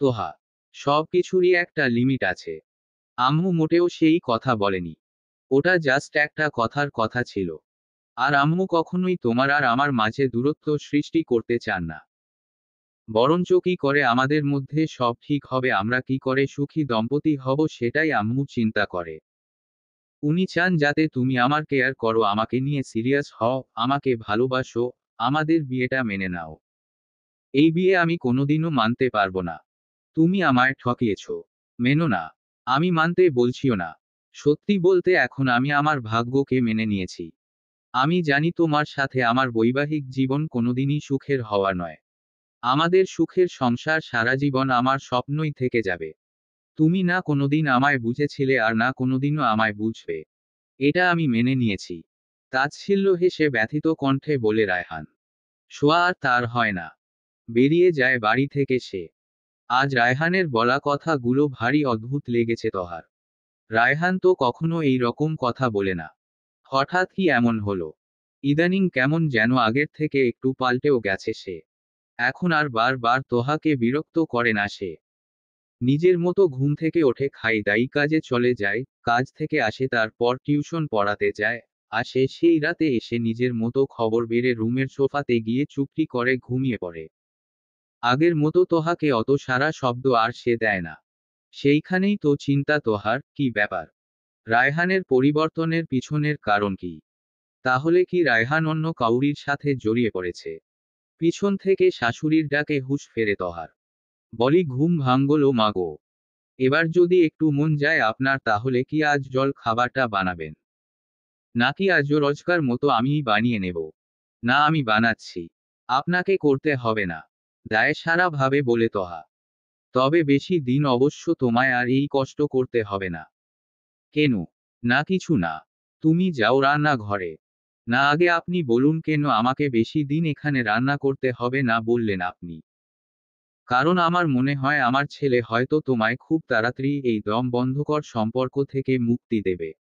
তোহা, সব কিছুরই একটা লিমিট আছে। আম্মু মোটেও সেই কথা বলেনি। ওটা জাস্ট একটা কথার কথা ছিল। আর আম্মু কখনোই তোমার আর আমার মাঝে দূরত্ব সৃষ্টি করতে চান না। বরঞ্চ কি করে আমাদের মধ্যে সব ঠিক হবে, আমরা কি করে সুখী দম্পতি হব সেটাই আম্মু চিন্তা করে। উনি চান যাতে তুমি আমার কেয়ার করো, আমাকে নিয়ে সিরিয়াস হও, আমাকে ভালোবাসো, আমাদের বিয়েটা মেনে নাও। এই বিয়ে আমি কোনোদিনও মানতে পারবো না। তুমি আমায় ঠকিয়েছ। মেনো না। আমি মানতে বলছিও না। সত্যি বলতে এখন আমি আমার ভাগ্যকে মেনে নিয়েছি। আমি জানি তোমার সাথে আমার বৈবাহিক জীবন কোনোদিনই সুখের হওয়া নয়। আমাদের সুখের সংসার সারা জীবন আমার স্বপ্নই থেকে যাবে। তুমি না কোনোদিন আমায় বুঝেছিলে আর না কোনোদিনও আমায় বুঝবে। এটা আমি মেনে নিয়েছি। তাচ্ছিল্য হেসে ব্যথিত কণ্ঠে বলে রায়হান। শোয়া আর তার হয় না। বেরিয়ে যায় বাড়ি থেকে সে। আজ রায়হানের বলা কথাগুলো ভারী অদ্ভুত লেগেছে তহার। রায়হান তো কখনো এই রকম কথা বলে না। হঠাৎ কি এমন হলো? ইদানিং কেমন যেন আগের থেকে একটু পাল্টেও গেছে সে। এখন আর বারবার তোহাকে বিরক্ত করে না সে। নিজের মতো ঘুম থেকে ওঠে, খাই দাই, কাজে চলে যায়, কাজ থেকে আসে, তারপর টিউশন পড়াতে যায়, আসে, সেই রাতে এসে নিজের মতো খবর বেড়ে রুমের সোফাতে গিয়ে চুপটি করে ঘুমিয়ে পড়ে। আগের মতো তোহাকে অত সারা শব্দ আর সে দেয় না। সেইখানেই তো চিন্তা তোহার, কি ব্যাপার? রায়হানের পরিবর্তনের পিছনের কারণ কি? তাহলে কি রায়হান অন্য কাউরির সাথে জড়িয়ে পড়েছে? পিছন থেকে শাশুড়ির ডাকে হুঁশ ফেরে তহার। বলি, ঘুম ভাঙল মাগো। এবার যদি একটু মন যায় আপনার, তাহলে কি আজ জল খাবারটা বানাবেন? নাকি আজও রোজকার মতো আমিই বানিয়ে নেব? না, আমি বানাচ্ছি। আপনাকে করতে হবে না। দায় সারা ভাবে বলে তোহা। তবে বেশি দিন অবশ্য তোমায় আর এই কষ্ট করতে হবে না। কেন? না কিছু না। তুমি যাও রান্না ঘরে। না, আগে আপনি বলুন কেন আমাকে বেশি দিন এখানে রান্না করতে হবে না বললেন আপনি? কারণ আমার মনে হয় আমার ছেলে হয়তো তোমায় খুব তাড়াতাড়ি এই দম বন্ধকর সম্পর্ক থেকে মুক্তি দেবে।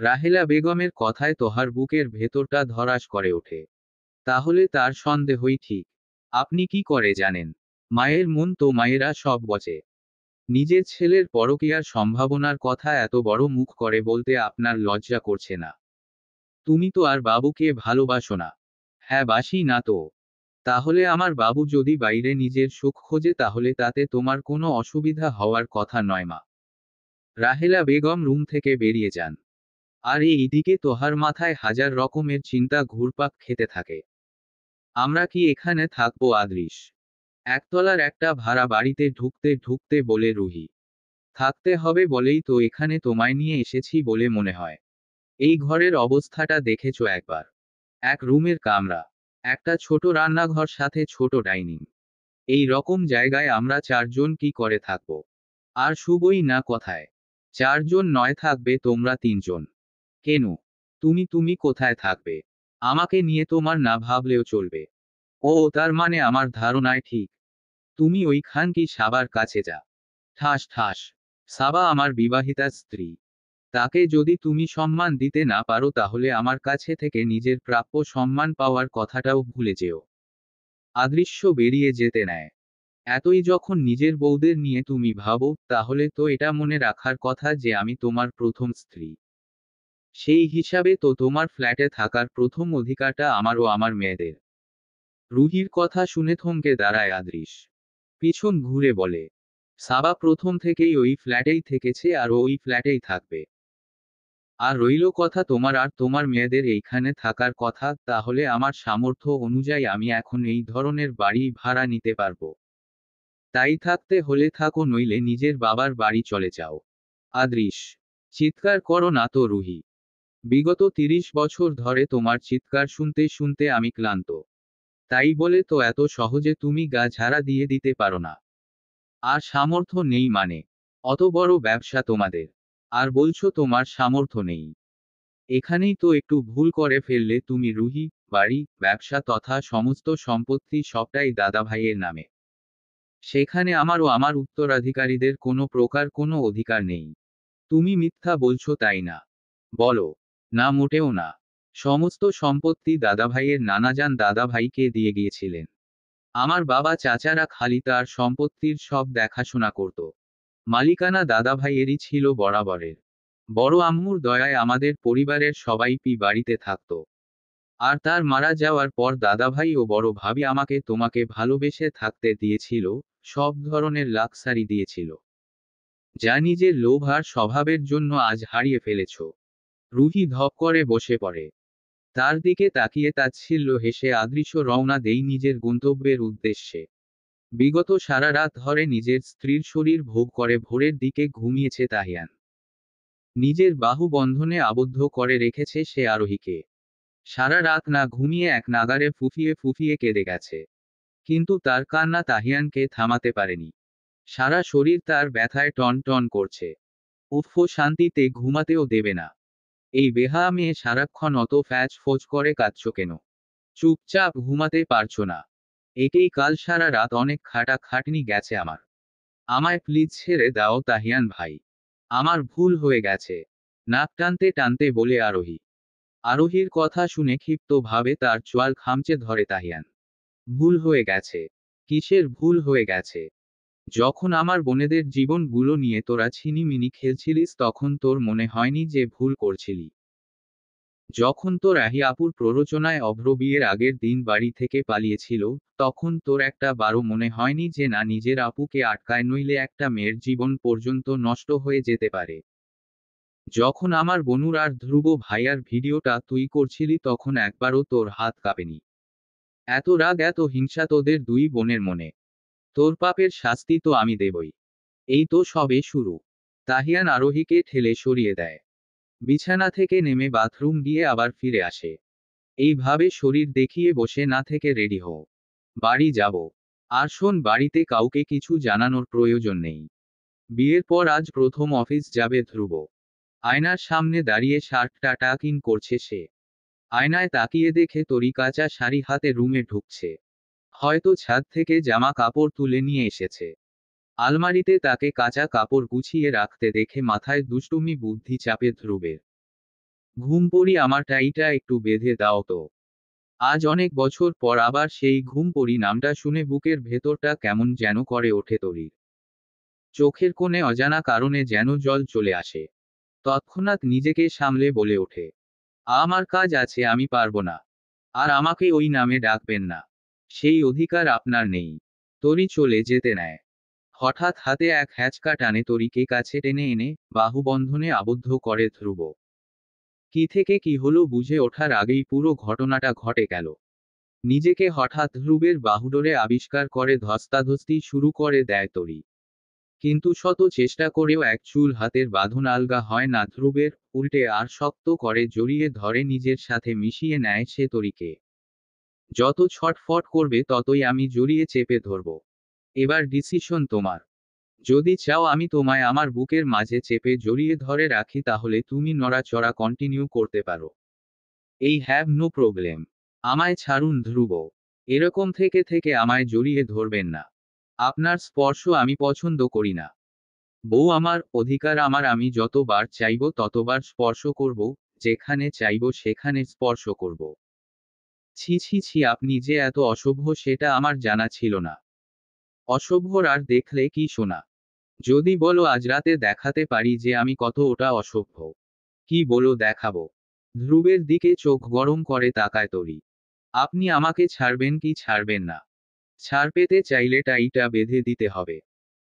রাহেলা বেগমের কথায় তোহার বুকের ভেতরটা ধড়াস করে ওঠে। তাহলে তার সন্দেহই ঠিক। আপনি কি করে জানেন? মায়ের মন তো মায়েরা সব বোঝে। নিজের ছেলের পরকীয়ার সম্ভাবনার কথা এত বড় মুখ করে বলতে আপনার লজ্জা করছে না? তুমি তো আর বাবুকে ভালোবাসো না। হ্যাঁ, বাসি না তো। তাহলে আমার বাবু যদি বাইরে নিজের সুখ খোঁজে তাহলে তাতে তোমার কোনো অসুবিধা হওয়ার কথা নয় মা। রাহেলা বেগম রুম থেকে বেরিয়ে যান। আর এইদিকে তোহার মাথায় হাজার রকমের চিন্তা ঘুরপাক খেতে থাকে। আমরা কি এখানে থাকবো আদৃশ? একতলার একটা ভাড়া বাড়িতে ঢুকতে ঢুকতে বলে রুহি। থাকতে হবে বলেই তো এখানে তোমায় নিয়ে এসেছি বলে মনে হয়। এই ঘরের অবস্থাটা দেখেছো একবার? এক রুমের কামরা, একটা ছোট রান্নাঘর সাথে ছোট ডাইনিং। এই রকম জায়গায় আমরা চারজন কি করে থাকবো? আর শুভই না কথায়। চারজন নয়, থাকবে তোমরা তিনজন। কেন? তুমি কোথায় থাকবে? আমাকে নিয়ে তোমার না ভাবলেও চলবে। ও, তার মানে আমার ধারণায় ঠিক। তুমি ওই খানকি সাবার কাছে যা। ঠাস ঠাস। সাবা আমার বিবাহিতা স্ত্রী। তাকে যদি তুমি সম্মান দিতে না পারো তাহলে আমার কাছে থেকে নিজের প্রাপ্য সম্মান পাওয়ার কথাটাও ভুলে যেও। আদৃশ্য বেরিয়ে যেতে নেয়। এতই যখন নিজের বউদের নিয়ে তুমি ভাবো তাহলে তো এটা মনে রাখার কথা যে আমি তোমার প্রথম স্ত্রী। সেই হিসাবে তো তোমার ফ্ল্যাটে থাকার প্রথম অধিকারটা আমার ও আমার মেয়েদের। রুহির কথা শুনে থমকে দাঁড়ায় আদৃশ। পিছন ঘুরে বলে, সাবা প্রথম থেকেই ওই ফ্ল্যাটেই থেকেছে আর ওই ফ্ল্যাটেই থাকবে। আর রইল কথা তোমার আর তোমার মেয়েদের এইখানে থাকার কথা, তাহলে আমার সামর্থ্য অনুযায়ী আমি এখন এই ধরনের বাড়ি ভাড়া নিতে পারবো। তাই থাকতে হলে থাকো, নইলে নিজের বাবার বাড়ি চলে যাও। আদৃশ, চিৎকার করো না তো রুহি। বিগত 30 বছর ধরে তোমার চিৎকার শুনতে শুনতে আমি ক্লান্ত। তাই বলে তো এত সহজে তুমি গা ঝাড়া দিয়ে দিতে পারো না। আর সামর্থ্য নেই মানে? অত বড় ব্যবসা তোমাদের, আর বলছো তোমার সামর্থ্য নেই? এখানেই তো একটু ভুল করে ফেললে তুমি রুহি। বাড়ি, ব্যবসা তথা সমস্ত সম্পত্তি সবটাই দাদাভাইয়ের নামে। সেখানে আমার ও আমার উত্তরাধিকারীদের কোনো প্রকার কোনো অধিকার নেই। তুমি মিথ্যা বলছো তাই না? বলো। না, মোটেও না। সমস্ত সম্পত্তি দাদাভাইয়ের নানাজান দাদাভাইকে দিয়ে গিয়েছিলেন। আমার বাবা চাচারা খালি তার সম্পত্তির সব দেখাশোনা করত। মালিকানা দাদাভাইয়েরই ছিল বরাবরের। বড় আম্মুর দয়ায় আমাদের পরিবারের সবাই বাড়িতে থাকত। আর তার মারা যাওয়ার পর দাদাভাই ও বড় ভাবি আমাকে তোমাকে ভালোবেসে থাকতে দিয়েছিল, সব ধরনের লাক্সারি দিয়েছিল, যা নিজের লোভ আর স্বভাবের জন্য আজ হারিয়ে ফেলেছ। রুহি ধপ করে বসে পড়ে। তার দিকে তাকিয়ে তাচ্ছিল্য হেসে আদৃশ্য রওনা দেই নিজের গন্তব্যের উদ্দেশ্যে। বিগত সারা রাত ধরে নিজের স্ত্রীর শরীর ভোগ করে ভোরের দিকে ঘুমিয়েছে তাহিয়ান। নিজের বাহু বন্ধনে আবদ্ধ করে রেখেছে সে আরোহীকে। সারা রাত না ঘুমিয়ে এক নাগাড়ে ফুঁফিয়ে ফুঁফিয়ে কেঁদে গেছে। কিন্তু তার কান্না তাহিয়ানকে থামাতে পারেনি। সারা শরীর তার ব্যথায় টন টন করছে। উফ, শান্তিতে ঘুমাতেও দেবে না। এই বেহায়া মেয়ে সারাক্ষণ অত ফ্যাচ ফোচ করে কাঁদছো কেন? চুপচাপ ঘুমাতে পারছো না? একেই কাল সারা রাত অনেক খাটাখাটনি গেছে আমার। আমায় প্লিজ ছেড়ে দাও তাহিয়ান ভাই। আমার ভুল হয়ে গেছে। নাক টানতে টানতে বলে আরোহী। আরোহীর কথা শুনে ক্ষিপ্ত ভাবে তার চোয়াল খামচে ধরে তাহিয়ান। ভুল হয়ে গেছে? কিসের ভুল হয়ে গেছে? যখন আমার বোনেদের জীবনগুলো নিয়ে তোরা ছিনিমিনি খেলছিলিস তখন তোর মনে হয়নি যে ভুল করছিলি? যখন তোর রাহি আপুর প্ররোচনায় অভ্র বিয়ের আগের দিন বাড়ি থেকে পালিয়েছিল, তখন তোর একটা বারো মনে হয়নি যে না নিজের আপুকে আটকায়, নইলে একটা মেয়ের জীবন পর্যন্ত নষ্ট হয়ে যেতে পারে? যখন আমার বনুর আর ধ্রুব ভাইয়ার ভিডিওটা তুই করছিলি তখন একবারও তোর হাত কাঁপেনি? এত রাগ এত হিংসা তোদের দুই বোনের মনে? তোর পাপের শাস্তি তো আমি দেবই। এই তো সবে শুরু। তাহিয়ান আরোহীকে ঠেলে সরিয়ে দেয়। বিছানা থেকে নেমে বাথরুম গিয়ে আবার ফিরে আসে। এইভাবে শরীর দেখিয়ে বসে না থেকে রেডি হও। বাড়ি যাব। আর শোন, বাড়িতে কাউকে কিছু জানানোর প্রয়োজন নেই। বিয়ের পর আজ প্রথম অফিস যাবে ধ্রুব। আয়নার সামনে দাঁড়িয়ে শার্টটা টাক ইন করছে সে। আয়নায় তাকিয়ে দেখে তরি কাঁচা শাড়ি হাতে রুমে ঢুকছে। হয়তো ছাদ থেকে জামা কাপড় তুলে নিয়ে এসেছে। আলমারিতে তাকে কাঁচা কাপড় গুছিয়ে রাখতে দেখে মাথায় দুষ্টুমি বুদ্ধি চাপে ধ্রুবের। ঘুম পড়ি, আমার টাইটা একটু বেঁধে দাও তো। আজ অনেক বছর পর আবার সেই ঘুম পড়ি নামটা শুনে বুকের ভেতরটা কেমন যেন করে ওঠে তরির। চোখের কোণে অজানা কারণে যেন জল চলে আসে। তৎক্ষণাৎ নিজেকে সামলে বলে ওঠে, আমার কাজ আছে, আমি পারবো না। আর আমাকে ওই নামে ডাকবেন না। সেই অধিকার আপনার নেই। তরি চলে যেতে নেয়। হঠাৎ হাতে এক হ্যাচকা টানে তরিকে কাছে টেনে এনে বাহুবন্ধনে আবদ্ধ করে ধ্রুব। কি থেকে কি হলো বুঝে ওঠার আগেই পুরো ঘটনাটা ঘটে গেল। নিজেকে হঠাৎ ধ্রুবের বাহুডোরে আবিষ্কার করে ধস্তাধস্তি শুরু করে দেয় তরি। কিন্তু শত চেষ্টা করেও এক চুল হাতের বাঁধন আলগা হয় না ধ্রুবের, উল্টে আর শক্ত করে জড়িয়ে ধরে নিজের সাথে মিশিয়ে নেয় সে তরিকে। যত ছটফট করবে ততই আমি জড়িয়ে চেপে ধরব। এবার ডিসিশন তোমার। যদি চাও আমি তোমায় আমার বুকের মাঝে চেপে জড়িয়ে ধরে রাখি, তাহলে তুমি নড়াচড়া কন্টিনিউ করতে পারো। এই হ্যাভ নো প্রবলেম। আমায় ছাড়ুন ধ্রুব। এরকম থেকে থেকে আমায় জড়িয়ে ধরবেন না। আপনার স্পর্শ আমি পছন্দ করি না। বউ আমার, অধিকার আমার, আমি যতবার চাইব ততবার স্পর্শ করব, যেখানে চাইব সেখানে স্পর্শ করব। ছি ছি ছি, আপনি যে এত অসভ্য সেটা আমার জানা ছিল না। অসভ্যর আর দেখলে কি শোনা? যদি বলো আজ রাতে দেখাতে পারি যে আমি কত ওটা অসভ্য। কি বলো দেখাবো? ধ্রুবের দিকে চোখ গরম করে তাকায় তরি। আপনি আমাকে ছাড়বেন কি ছাড়বেন না? ছাড় পেতে চাইলে টাইটা বেঁধে দিতে হবে।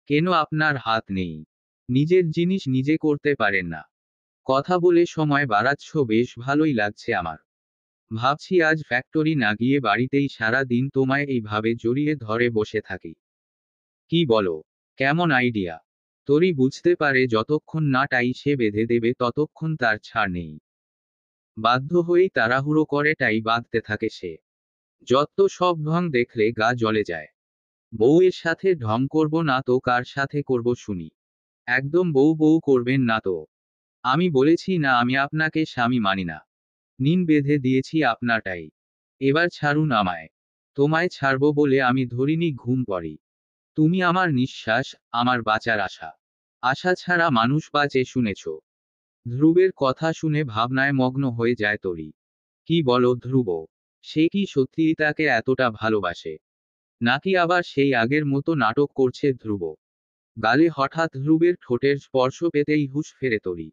কেন আপনার হাত নেই? নিজের জিনিস নিজে করতে পারেন না? কথা বলে সময় বাড়াচ্ছ, বেশ ভালোই লাগছে আমার। ভাবছি আজ ফ্যাক্টরি না গিয়ে বাড়িতেই সারা দিন তোমায় এইভাবে জড়িয়ে ধরে বসে থাকি। কি বলো? কেমন আইডিয়া? তরি বুঝতে পারে যতক্ষণ না টাই সে বেঁধে দেবে ততক্ষণ তার ছাড় নেই। বাধ্য হয়েই তাড়াহুড়ো করে টাই বাঁধতে থাকে সে। যত সব ঢং দেখলে গা জ্বলে যায়। বউয়ের সাথে ঢং করব না তো কার সাথে করব শুনি? একদম বউ বউ করবেন না তো। আমি বলেছি না আমি আপনাকে স্বামী মানি না। নিন বেঁধে দিয়েছি আপনারটাই। এবার ছাড়ুন আমায়। তোমায় ছাড়বো বলে আমি ধরিনি ঘুম পড়ি। তুমি আমার নিঃশ্বাস, আমার বাঁচার আশা। আশা ছাড়া মানুষ বাঁচে শুনেছ? ধ্রুবের কথা শুনে ভাবনায় মগ্ন হয়ে যায় তরি। কি বলো ধ্রুব? সে কি সত্যিই তাকে এতটা ভালোবাসে? নাকি আবার সেই আগের মতো নাটক করছে ধ্রুব? গালে হঠাৎ ধ্রুবের ঠোঁটের স্পর্শ পেতেই হুঁশ ফেরে তরি।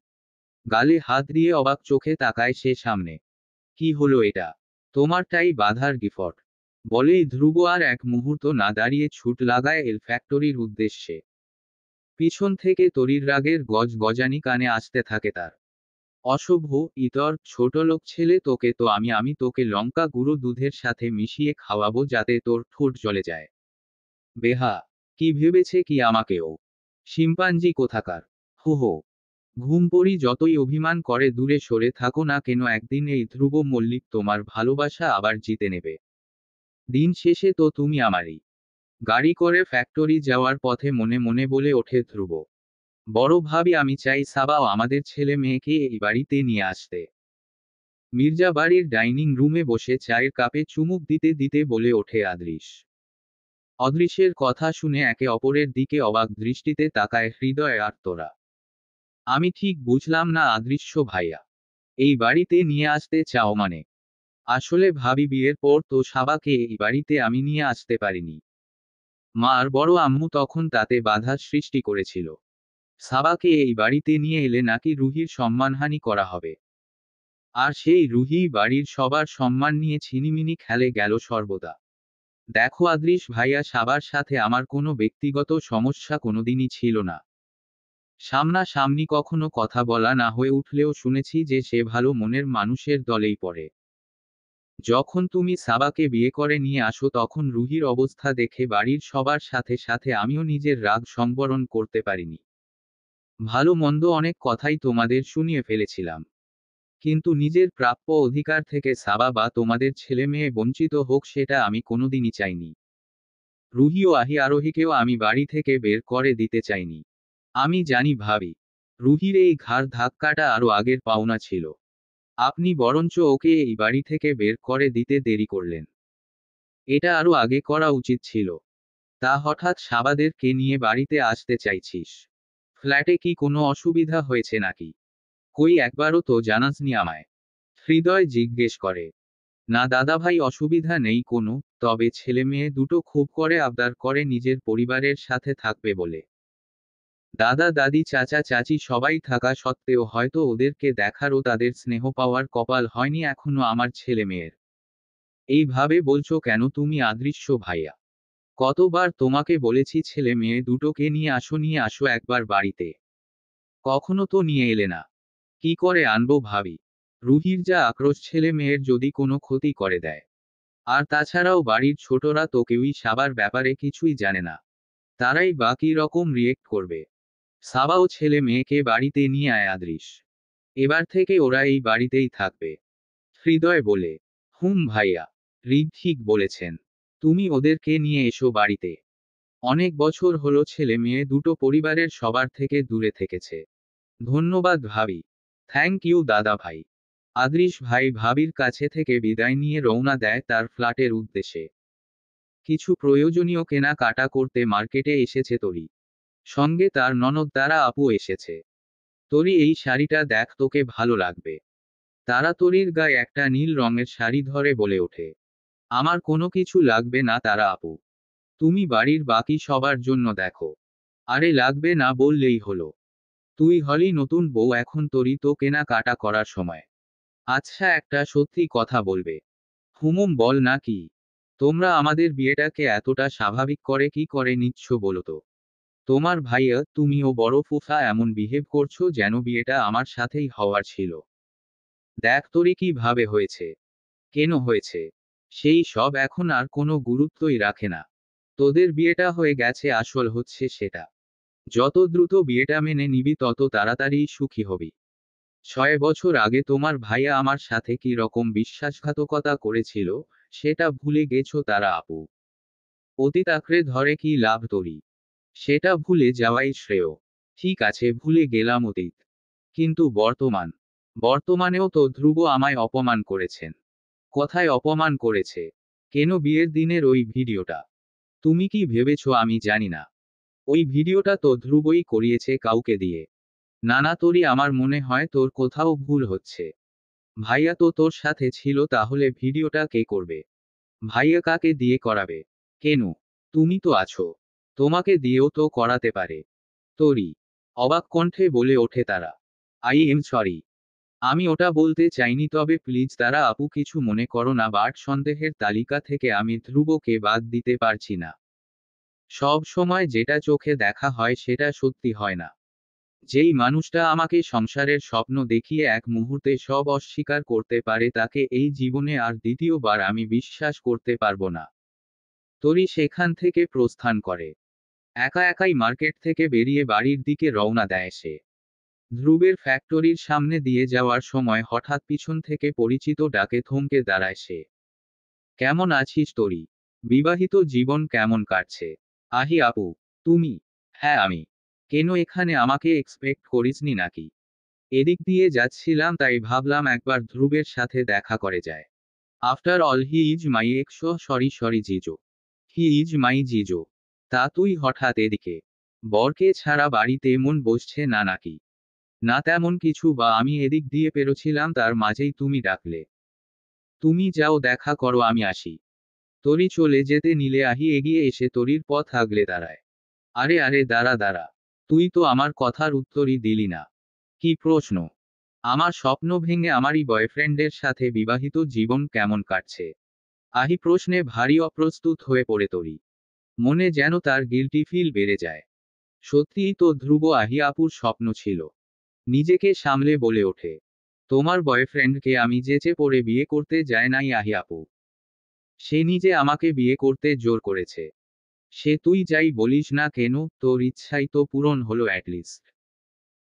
গালে হাত দিয়ে অবাক চোখে তাকায় সে সামনে। কি হলো এটা? তোমারটাই বাধার গিফট। বলেই ধ্রুব আর এক মুহূর্ত না দাঁড়িয়ে ছুট লাগায় এল ফ্যাক্টরির উদ্দেশ্যে। পিছন থেকে তরির রাগের গজানি কানে আসতে থাকে তার। অসভ্য, ইতর, ছোটলোক ছেলে, তোকে তো আমি তোকে লঙ্কা গুঁড়ো দুধের সাথে মিশিয়ে খাওয়াবো যাতে তোর ঠোঁট জ্বলে যায়। বেহা! কি ভেবেছে কি আমাকেও? শিম্পাঞ্জি কোথাকার! হো হো। ঘুম পড়ি যতই অভিমান করে দূরে সরে থাকো না কেন, একদিন এই ধ্রুব মল্লিক তোমার ভালোবাসা আবার জিতে নেবে। দিন শেষে তো তুমি আমারই। গাড়ি করে ফ্যাক্টরি যাওয়ার পথে মনে মনে বলে ওঠে ধ্রুব। বড় ভাবি আমি চাই সাবাও আমাদের ছেলে মেয়েকে এই বাড়িতে নিয়ে আসতে। মির্জা বাড়ির ডাইনিং রুমে বসে চায়ের কাপে চুমুক দিতে দিতে বলে ওঠে আদৃশ। অদৃশের কথা শুনে একে অপরের দিকে অবাক দৃষ্টিতে তাকায় হৃদয় আর তোরা। আমি ঠিক বুঝলাম না আদৃশ্য ভাইয়া। এই বাড়িতে নিয়ে আসতে চাও মানে? আসলে ভাবি বিয়ের পর তো সাবাকে এই বাড়িতে আমি নিয়ে আসতে পারিনি। মা আর বড় আম্মু তখন তাতে বাধা সৃষ্টি করেছিল। সাবাকে এই বাড়িতে নিয়ে এলে নাকি রুহির সম্মানহানি করা হবে। আর সেই রুহি বাড়ির সবার সম্মান নিয়ে ছিনিমিনি খেলে গেল সর্বদা। দেখো আদৃশ ভাইয়া, সাবার সাথে আমার কোনো ব্যক্তিগত সমস্যা কোনোদিনই ছিল না। সামনাসামনি কখনো কথা বলা না হয়ে উঠলেও শুনেছি যে সে ভালো মনের মানুষের দলেই পড়ে। যখন তুমি সাবাকে বিয়ে করে নিয়ে আসো তখন রুহির অবস্থা দেখে বাড়ির সবার সাথে সাথে আমিও নিজের রাগ সংবরণ করতে পারিনি। ভালো মন্দ অনেক কথাই তোমাদের শুনিয়ে ফেলেছিলাম। কিন্তু নিজের প্রাপ্য অধিকার থেকে সাবা বা তোমাদের ছেলে মেয়ে বঞ্চিত হোক সেটা আমি কোনোদিনই চাইনি। রুহি ও আরোহীকেও আমি বাড়ি থেকে বের করে দিতে চাইনি। আমি জানি ভাবি, রুহির এই ঘাড় ধাক্কাটা আরো আগের পাওনা ছিল। আপনি বরঞ্চ ওকে এই বাড়ি থেকে বের করে দিতে দেরি করলেন। এটা আরো আগে করা উচিত ছিল। তা হঠাৎ সাবাদেরকে নিয়ে বাড়িতে আসতে চাইছিস? ফ্ল্যাটে কি কোনো অসুবিধা হয়েছে নাকি? কই একবারও তো জানাসনি আমায়। হৃদয় জিজ্ঞেস করে। না দাদাভাই, অসুবিধা নেই কোনো, তবে ছেলে মেয়ে দুটো খুব করে আবদার করে নিজের পরিবারের সাথে থাকবে বলে। দাদা দাদি চাচা চাচি সবাই থাকা সত্ত্বেও হয়তো ওদেরকে দেখার ও তাদের স্নেহ পাওয়ার কপাল হয়নি এখনো আমার ছেলে মেয়ের। এইভাবে বলছো কেন তুমি আদৃশ্য ভাইয়া? কতবার তোমাকে বলেছি ছেলে মেয়ে দুটোকে নিয়ে আসো একবার বাড়িতে। কখনো তো নিয়ে এলে না। কি করে আনবো ভাবি। রুহির যা আক্রোশ, ছেলে মেয়ের যদি কোনো ক্ষতি করে দেয়। আর তাছাড়াও বাড়ির ছোটরা তো কেউই সাবার ব্যাপারে কিছুই জানে না। তারাই বা কি রকম রিয়েক্ট করবে। সাবাও ছেলে মেয়েকে বাড়িতে নিয়ে আয় আদৃশ। এবার থেকে ওরা এই বাড়িতেই থাকবে। হৃদয় বলে। ভাইয়া। হৃদ ঠিক বলেছেন। তুমি ওদেরকে নিয়ে এসো বাড়িতে। অনেক বছর হলো ছেলে মেয়ে দুটো পরিবারের সবার থেকে দূরে থেকেছে। ধন্যবাদ ভাবি। থ্যাংক ইউ দাদা ভাই। আদৃশ ভাই ভাবির কাছে থেকে বিদায় নিয়ে রওনা দেয় তার ফ্ল্যাটের উদ্দেশ্যে। কিছু প্রয়োজনীয় কেনাকাটা করতে মার্কেটে এসেছে তরি। সঙ্গে তার ননদ তারা আপু এসেছে। তরি, এই শাড়িটা দেখ, তোকে ভালো লাগবে। তারা তরির গায়ে একটা নীল রঙের শাড়ি ধরে বলে ওঠে। আমার কোনো কিছু লাগবে না তারা আপু। তুমি বাড়ির বাকি সবার জন্য দেখো। আরে লাগবে না বললেই হলো। তুই হলি নতুন বউ, এখন তোরই তো কেনাকাটা করার সময়। আচ্ছা, একটা সত্যি কথা বলবে? বল না কি? তোমরা আমাদের বিয়েটাকে এতটা স্বাভাবিক করে কি করে নিচ্ছ বলো তো? তোমার ভাইয়া, তুমি ও বড় ফুফা এমন বিহেভ করছো যেন বিয়েটা আমার সাথেই হওয়ার ছিল। দেখ তোরই কিভাবে হয়েছে। কেন হয়েছে? সেই সব এখন আর কোনো গুরুত্বই রাখে না। তোদের বিয়েটা হয়ে গেছে, আসল হচ্ছে সেটা। যত দ্রুত বিয়েটা মেনে নিবি তত তাড়াতাড়ি সুখী হবি। 6 বছর আগে তোমার ভাইয়া আমার সাথে কি রকম বিশ্বাসঘাতকতা করেছিল, সেটা ভুলে গেছো তারা আপু। অতীত আঁকড়ে ধরে কি লাভ তোরই? সেটা ভুলে যাওয়াই শ্রেয়। ঠিক আছে, ভুলে গেলাম অতীত। কিন্তু বর্তমানেও তো ধ্রুব আমায় অপমান করেছেন। কথায় অপমান করেছে? কেন, বিয়ের দিনের ওই ভিডিওটা। তুমি কি ভেবেছো আমি জানি না? ওই ভিডিওটা তো ধ্রুবই করিয়েছে কাউকে দিয়ে। না না তোরই, আমার মনে হয় তোর কোথাও ভুল হচ্ছে। ভাইয়া তো তোর সাথে ছিল, তাহলে ভিডিওটা কে করবে? ভাইয়া কাকে দিয়ে করাবে? কেন? তুমি তো আছো। তোমাকে দিয়েও তো করাতে পারে। তোরই। অবাক কণ্ঠে বলে ওঠে তারা। I am sorry. আমি ওটা বলতে চাইনি, তবে প্লিজ তারা আপু কিছু মনে করো না, বাট সন্দেহের তালিকা থেকে আমি ধ্রুবকে বাদ দিতে পারছি না। সব সময় যেটা চোখে দেখা হয় সেটা সত্যি হয় না। যেই মানুষটা আমাকে সংসারের স্বপ্ন দেখিয়ে এক মুহূর্তে সব অস্বীকার করতে পারে তাকে এই জীবনে আর দ্বিতীয়বার আমি বিশ্বাস করতে পারবো না। তরি সেখান থেকে প্রস্থান করে। একা একাই মার্কেট থেকে বেরিয়ে বাড়ির দিকে রওনা দেয় সে। ধ্রুবের ফ্যাক্টরির সামনে দিয়ে যাওয়ার সময় হঠাৎ পিছন থেকে পরিচিত ডাকে থমকে দাঁড়ায় সে। কেমন আছিস তরি? বিবাহিত জীবন কেমন কাটছে? আহি আপু। তুমি? হ্যাঁ আমি। কেন এখানে, আমাকে এক্সপেক্ট করিসনি নাকি? এদিক দিয়ে যাচ্ছিলাম তাই ভাবলাম একবার ধ্রুবের সাথে দেখা করে যায়। After all he is my ex, sorry sorry জিজো। হি ইজ মাই জিজো। তা তুই হঠাৎ এদিকে? বরকে ছাড়া বাড়িতে মন বসছে না নাকি? না তেমন কিছু, বা আমি এদিক দিয়ে পেরোছিলাম তার মাঝেই তুমি ডাকলে। তুমি যাও, দেখা করো, আমি আসি। তরি চলে যেতে নিলে আহি এগিয়ে এসে তরির পথ আগলে দাঁড়ায়। আরে আরে, দাঁড়া দাঁড়া। তুই তো আমার কথার উত্তরই দিলি না। কি প্রশ্ন? আমার স্বপ্ন ভেঙে আমারই বয়ফ্রেন্ডের সাথে বিবাহিত জীবন কেমন কাটছে? আহি প্রশ্নে ভারী অপ্রস্তুত হয়ে পড়ে তরি। মনে যেন তার গিল্টি ফিল বেড়ে যায়। সত্যিই তো ধ্রুব আহি আপুর স্বপ্ন ছিল। নিজেকে সামলে বলে ওঠে। তোমার বয়ফ্রেন্ডকে আমি যেচে পড়ে বিয়ে করতে যাই নাই আহি আপু। সে নিজে আমাকে বিয়ে করতে জোর করেছে। সে তুই যাই বলিস না কেন, তোর ইচ্ছাই তো পূরণ হলো অ্যাটলিস্ট।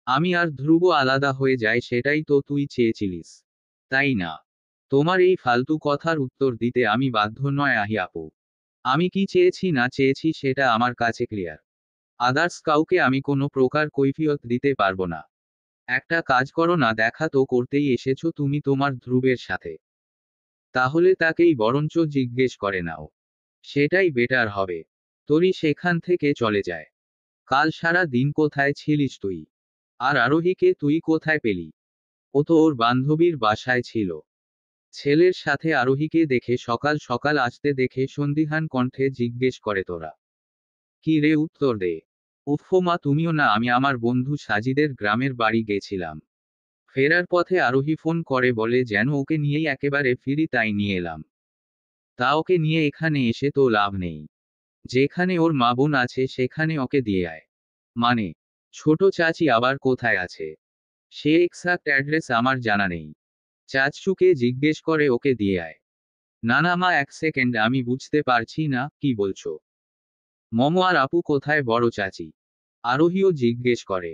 আমি আর ধ্রুব আলাদা হয়ে যাই, সেটাই তো তুই চেয়েছিলিস। তাই না? তোমার এই ফালতু কথার উত্তর দিতে আমি বাধ্য নয় আহি আপু। আমি কি চেয়েছি না চেয়েছি সেটা আমার কাছে ক্লিয়ার। আদার্স কাউকে আমি কোনো প্রকার কৈফিয়ত দিতে পারবো না। একটা কাজ করো না, দেখা তো করতেই এসেছো তুমি তোমার ধ্রুবের সাথে, তাহলে তাকেই বরঞ্চ জিজ্ঞেস করে নাও, সেটাই বেটার হবে। তরি সেখান থেকে চলে যায়। কাল সারা দিন কোথায় ছিলিস তুই? আর আরোহীকে তুই কোথায় পেলি? ও তো ওর বান্ধবীর বাসায় ছিল। ছেলের সাথে আরোহীকে দেখে সকাল সকাল আসতে দেখে সন্দিহান কণ্ঠে জিজ্ঞেস করে তোরা। কি রে, উত্তর দে। উফ মা, তুমিও না, আমি আমার বন্ধু সাজিদের গ্রামের বাড়ি গেছিলাম। ফেরার পথে আরোহী ফোন করে বলে যেন ওকে নিয়েই একেবারে ফিরি, তাই নিয়ে এলাম। তা ওকে নিয়ে এখানে এসে তো লাভ নেই। যেখানে ওর মা বোন আছে সেখানে ওকে দিয়ে আয়। মানে, ছোট চাচি আবার কোথায় আছে? সে এক্সাক্ট অ্যাড্রেস আমার জানা নেই। চাচুকে জিজ্ঞেস করে ওকে দিয়ে আয়। না না মা, এক সেকেন্ড, আমি বুঝতে পারছি না, কি বলছো? মম আর আপু কোথায় বড় চাচি? আরোহীও জিজ্ঞেস করে।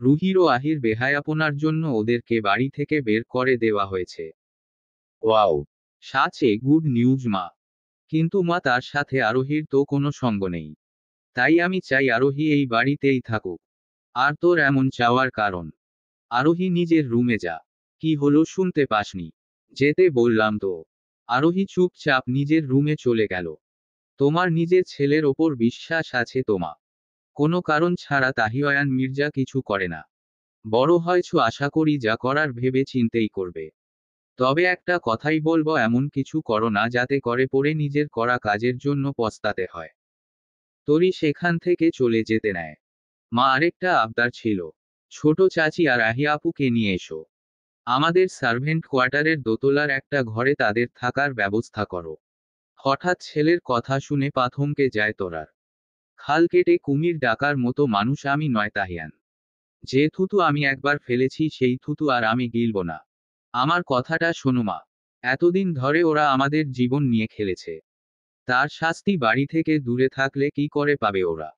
রুহির ও আহির বেহায়াপনার জন্য ওদেরকে বাড়ি থেকে বের করে দেওয়া হয়েছে। ওয়াও, সাচে গুড নিউজ মা। কিন্তু মা, তার সাথে আরোহীর তো কোনো সঙ্গ নেই। তাই আমি চাই আরোহী এই বাড়িতেই থাকুক। আর তোর এমন চাওয়ার কারণ? আরোহী, নিজের রুমে যা। কি হলো, শুনতে পাসনি? যেতে বললাম তো। আরোহী চুপচাপ নিজের রুমে চলে গেল। তোমার নিজের ছেলের ওপর বিশ্বাস আছে তোমা? কোনো কারণ ছাড়া তাহিয়ান মির্জা কিছু করে না। বড় হয়েছ, আশা করি যা করার ভেবে চিন্তেই করবে। তবে একটা কথাই বলবো, এমন কিছু করো না যাতে করে পরে নিজের করা কাজের জন্য পস্তাতে হয়। তরি সেখান থেকে চলে যেতে নেয়। মা, আরেকটা আবদার ছিল। ছোট চাচি আর আহিয়া আপুকে নিয়ে এসো। আমাদের সার্ভেন্ট কোয়ার্টারের দোতলার একটা ঘরে তাদের থাকার ব্যবস্থা করো। হঠাৎ ছেলের কথা শুনে পা থমকে যায় তোরার। খাল কেটে কুমির ডাকার মতো মানুষ আমি নয় তাহিয়ান। যে থুতু আমি একবার ফেলেছি সেই থুতু আর আমি গিলব না। আমার কথাটা শোনো মা। এতদিন ধরে ওরা আমাদের জীবন নিয়ে খেলেছে। তার শাস্তি বাড়ি থেকে দূরে থাকলে কি করে পাবে ওরা?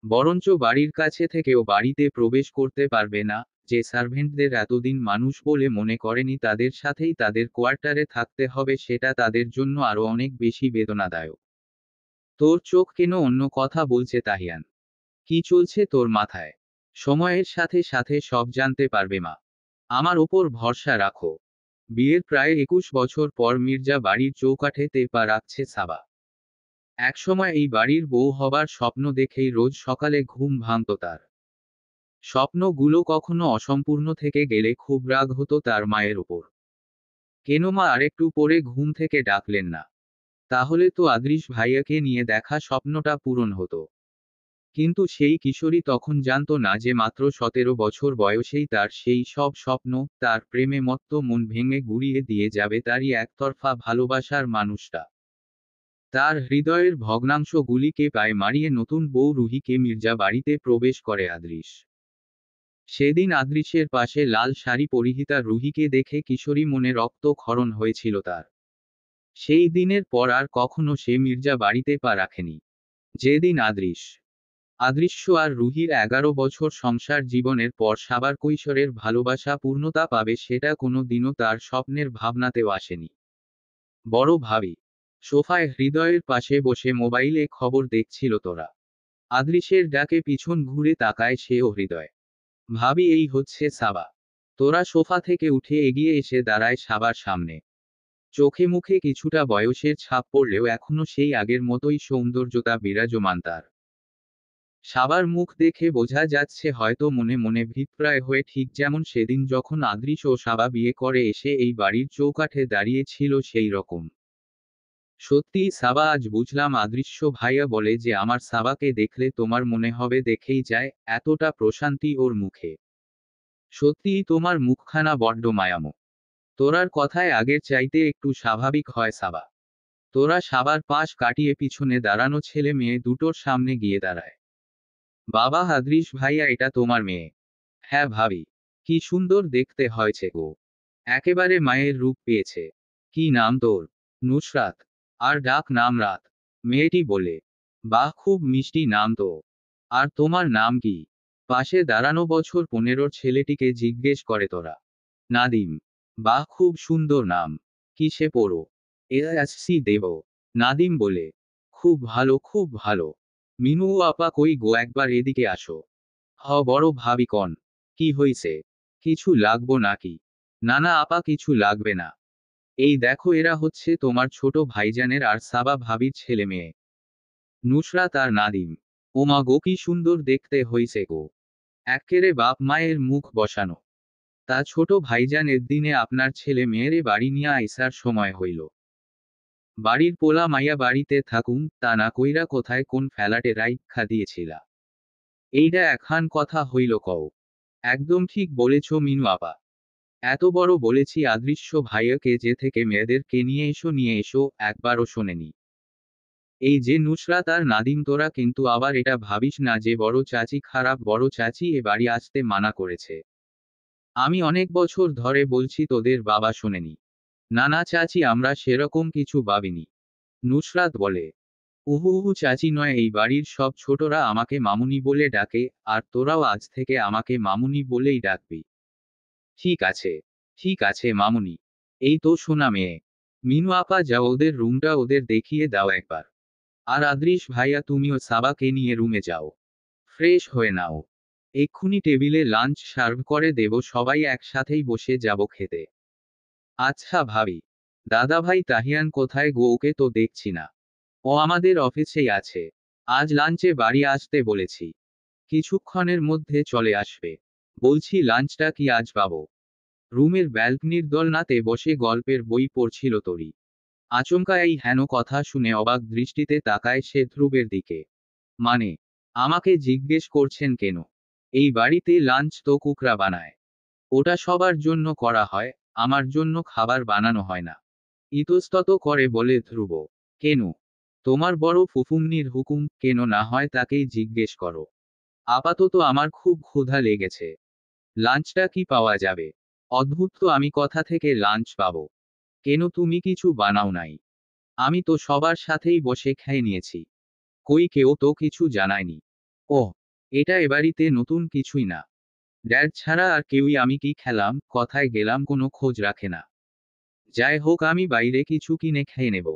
বরঞ্চ বাড়ির কাছে থেকেও বাড়িতে প্রবেশ করতে পারবে না। যে সার্ভেন্টদের এতদিন মানুষ বলে মনে করেনি, তাদের সাথেই তাদের কোয়ার্টারে থাকতে হবে, সেটা তাদের জন্য আরো অনেক বেশি বেদনাদায়ক। তোর চোখ কেন অন্য কথা বলছে তাহিয়ান? কি চলছে তোর মাথায়? সময়ের সাথে সাথে সব জানতে পারবে মা। আমার ওপর ভরসা রাখো। বিয়ের প্রায় 21 বছর পর মির্জা বাড়ির চৌকাঠেতে পা রাখছে সাবা। একসময় এই বাড়ির বউ হবার স্বপ্ন দেখেই রোজ সকালে ঘুম ভাঙত তার। স্বপ্নগুলো কখনো অসম্পূর্ণ থেকে গেলে খুব রাগ হতো তার মায়ের ওপর। কেন মা আরেকটু পরে ঘুম থেকে ডাকলেন না? তাহলে তো আদৃশ ভাইয়াকে নিয়ে দেখা স্বপ্নটা পূরণ হতো। কিন্তু সেই কিশোরী তখন জানতো না যে মাত্র 17 বছর বয়সেই তার সেই সব স্বপ্ন, তার প্রেমে মত্ত মন ভেঙে গুড়িয়ে দিয়ে যাবে তারই একতরফা ভালোবাসার মানুষটা। তার হৃদয়ের ভগ্নাংশগুলিকে পায়ে মারিয়ে নতুন বউ রুহিকে মির্জা বাড়িতে প্রবেশ করে আদৃশ। সেদিন আদৃশের পাশে লাল শাড়ি পরিহিতা রুহিকে দেখে কিশোরী মনে রক্ত ক্ষরণ হয়েছিল তার। সেই দিনের পর আর কখনো সে মির্জা বাড়িতে পা রাখেনি। যেদিন আদৃশ্য আর রুহির 11 বছর সংসার জীবনের পর সাবার কৈশোরের ভালোবাসা পূর্ণতা পাবে, সেটা কোনো দিনও তার স্বপ্নের ভাবনাতেও আসেনি। বড় ভাবি সোফায় হৃদয়ের পাশে বসে মোবাইলে খবর দেখছিল তোরা। আদৃশের ডাকে পিছন ঘুরে তাকায় সে ও হৃদয়। ভাবি, এই হচ্ছে সাবা। তোরা সোফা থেকে উঠে এগিয়ে এসে দাঁড়ায় সাবার সামনে। চোখে মুখে কিছুটা বয়সের ছাপ পড়লেও এখনো সেই আগের মতোই সৌন্দর্যতা বিরাজমান তার। সাবার মুখ দেখে বোঝা যাচ্ছে হয়তো মনে মনে ভীতপ্রায় হয়ে, ঠিক যেমন সেদিন যখন আদৃশ ও সাবা বিয়ে করে এসে এই বাড়ির চৌকাঠে দাঁড়িয়ে ছিল সেই রকম। সত্যিই সাবা, আজ বুঝলাম আদৃশ্য ভাইয়া বলে যে আমার সাবাকে দেখলে তোমার মনে হবে দেখেই যায়, এতটা প্রশান্তি ওর মুখে। সত্যিই তোমার মুখখানা বড্ড মায়ামো। তোরার কথায় আগের চাইতে একটু স্বাভাবিক হয় সাবা। তোরা সাবার পাশ কাটিয়ে পিছনে দাঁড়ানো ছেলে মেয়ে দুটোর সামনে গিয়ে দাঁড়ায়। বাবা আদৃশ ভাইয়া, এটা তোমার মেয়ে? হ্যাঁ ভাবি। কি সুন্দর দেখতে হয়েছে গো। একেবারে মায়ের রূপ পেয়েছে। কি নাম তোর? নুসরাত। আর ডাক নাম রাত? মেয়েটি বলে। বাহ, খুব মিষ্টি নাম তো। আর তোমার নাম কি? পাশে দাঁড়ানো বছর 15 ছেলেটিকে জিজ্ঞেস করে তোরা। নাদিম। বাহ, খুব সুন্দর নাম। কিসে পড়ো? এসসি দেব। নাদিম বলে। খুব ভালো, খুব ভালো। মিনু আপা কই গো, একবার এদিকে আসো। বড় ভাবি কন। কি হইছে? কিছু লাগবো নাকি? না না আপা, কিছু লাগবে না। এই দেখো, এরা হচ্ছে তোমার ছোট ভাইজানের আর সাবা ভাবির ছেলে মেয়ে, নুসরাত আর নাদিম। ওমা গো, কি সুন্দর দেখতে হইছে গো। এক্কেরে বাপ মায়ের মুখ বসানো। তা ছোট ভাইজান, দিনে আপনার ছেলে মেয়েরে বাড়ি নিয়া আইসার সময় হইল। বাড়ির পোলা মাইয়া বাড়িতে থাকুম, তা না কইরা কোথায় কোন ফ্যালাটে রাইখা দিয়েছিলা? এইটা একখান কথা হইল কও? একদম ঠিক বলেছ মিনু আপা। এত বড় বলেছি আদৃশ্য ভাইয়াকে যে থেকে মেয়েদেরকে নিয়ে এসো, একবারও শোনেনি। এই যে নুসরাত আর নাদিম, তোরা কিন্তু আবার এটা ভাবিস না যে বড় চাচি খারাপ, বড় চাচি এ বাড়ি আসতে মানা করেছে। আমি অনেক বছর ধরে বলছি তোদের বাবা শোনেনি। না না চাচি, আমরা সেরকম কিছু ভাবিনি। নুসরাত বলে, উহু উহু চাচি নয়, এই বাড়ির সব ছোটরা আমাকে মামুনি বলে ডাকে, আর তোরাও আজ থেকে আমাকে মামুনি বলেই ডাকবি। ঠিক আছে, ঠিক আছে মামুনি। এই তো শোনা মেয়ে। মিনু আপা, যাও ওদের রুমটা ওদের দেখিয়ে দাও একবার। আর আদৃশ ভাইয়া, তুমিও সাবাকে নিয়ে রুমে যাও, ফ্রেশ হয়ে নাও। এক্ষুনি টেবিলে লাঞ্চ সার্ভ করে দেব, সবাই একসাথেই বসে যাব খেতে। আচ্ছা ভাবি। দাদাভাই তাহিয়ান কোথায় গো? ওকে তো দেখছি না। ও আমাদের অফিসেই আছে। আজ লাঞ্চে বাড়ি আসতে বলেছি। কিছুক্ষণের মধ্যে চলে আসবে। বলছি, লাঞ্চটা কি আজ পাবো? রুমের ব্যালকনির দোলনাতে বসে গল্পের বই পড়ছিল তরি। আচমকা এই হেন কথা শুনে অবাক দৃষ্টিতে তাকায় সে ধ্রুবের দিকে। মানে, আমাকে জিজ্ঞেস করছেন কেন? এই বাড়িতে লাঞ্চ তো কুকরা বানায়। ওটা সবার জন্য করা হয়, আমার জন্য খাবার বানানো হয় না। ইতস্তত করে বলে ধ্রুব। কেন? তোমার বড় ফুফুন্নির হুকুম, কেন না হয় তাকেই জিজ্ঞেস করো। আপাতত আমার খুব ক্ষুধা লেগেছে। লাঞ্চটা কি পাওয়া যাবে? অদ্ভুত তো, আমি কথা থেকে লাঞ্চ পাবো? কেন, তুমি কিছু বানাও নাই? আমি তো সবার সাথেই বসে খেয়ে নিয়েছি। কই, কেউ তো কিছু জানায়নি। ওহ, এটা এবাড়িতে নতুন কিছুই না। ড্যাড ছাড়া আর কেউই আমি কি খেলাম, কথায় গেলাম কোনো খোঁজ রাখে না। যাই হোক, আমি বাইরে কিছু কিনে খেয়ে নেব।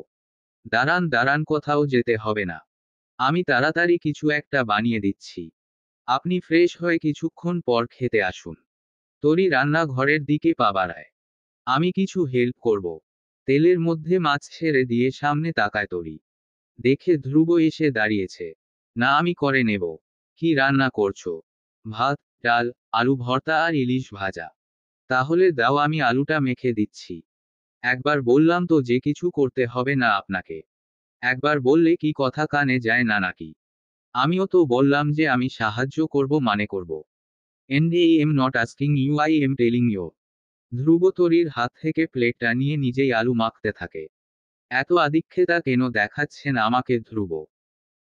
দাঁড়ান দাঁড়ান, কোথাও যেতে হবে না। আমি তাড়াতাড়ি কিছু একটা বানিয়ে দিচ্ছি। আপনি ফ্রেশ হয়ে কিছুক্ষণ পর খেতে আসুন। তরি রান্নাঘরের দিকে পা বাড়ায়। আমি কিছু হেল্প করব। তেলের মধ্যে মাছ ছেড়ে দিয়ে সামনে তাকায় তরি। দেখে ধ্রুব এসে দাঁড়িয়েছে। না, আমি করে নেব। কি রান্না করছো? ভাত, ডাল, আলু ভর্তা আর ইলিশ ভাজা। তাহলে দাও, আমি আলুটা মেখে দিচ্ছি। একবার বললাম তো যে কিছু করতে হবে না আপনাকে। একবার বললে কি কথা কানে যায় না নাকি? আমিও তো বললাম যে আমি সাহায্য করব মানে করব। And I am not asking you, I am telling you. Dhruv তরির হাত থেকে প্লেটটা নিয়ে নিজেই আলু মাখতে থাকে। এত আদিক্ষেতা কেন দেখাচ্ছেন আমাকে ধ্রুব?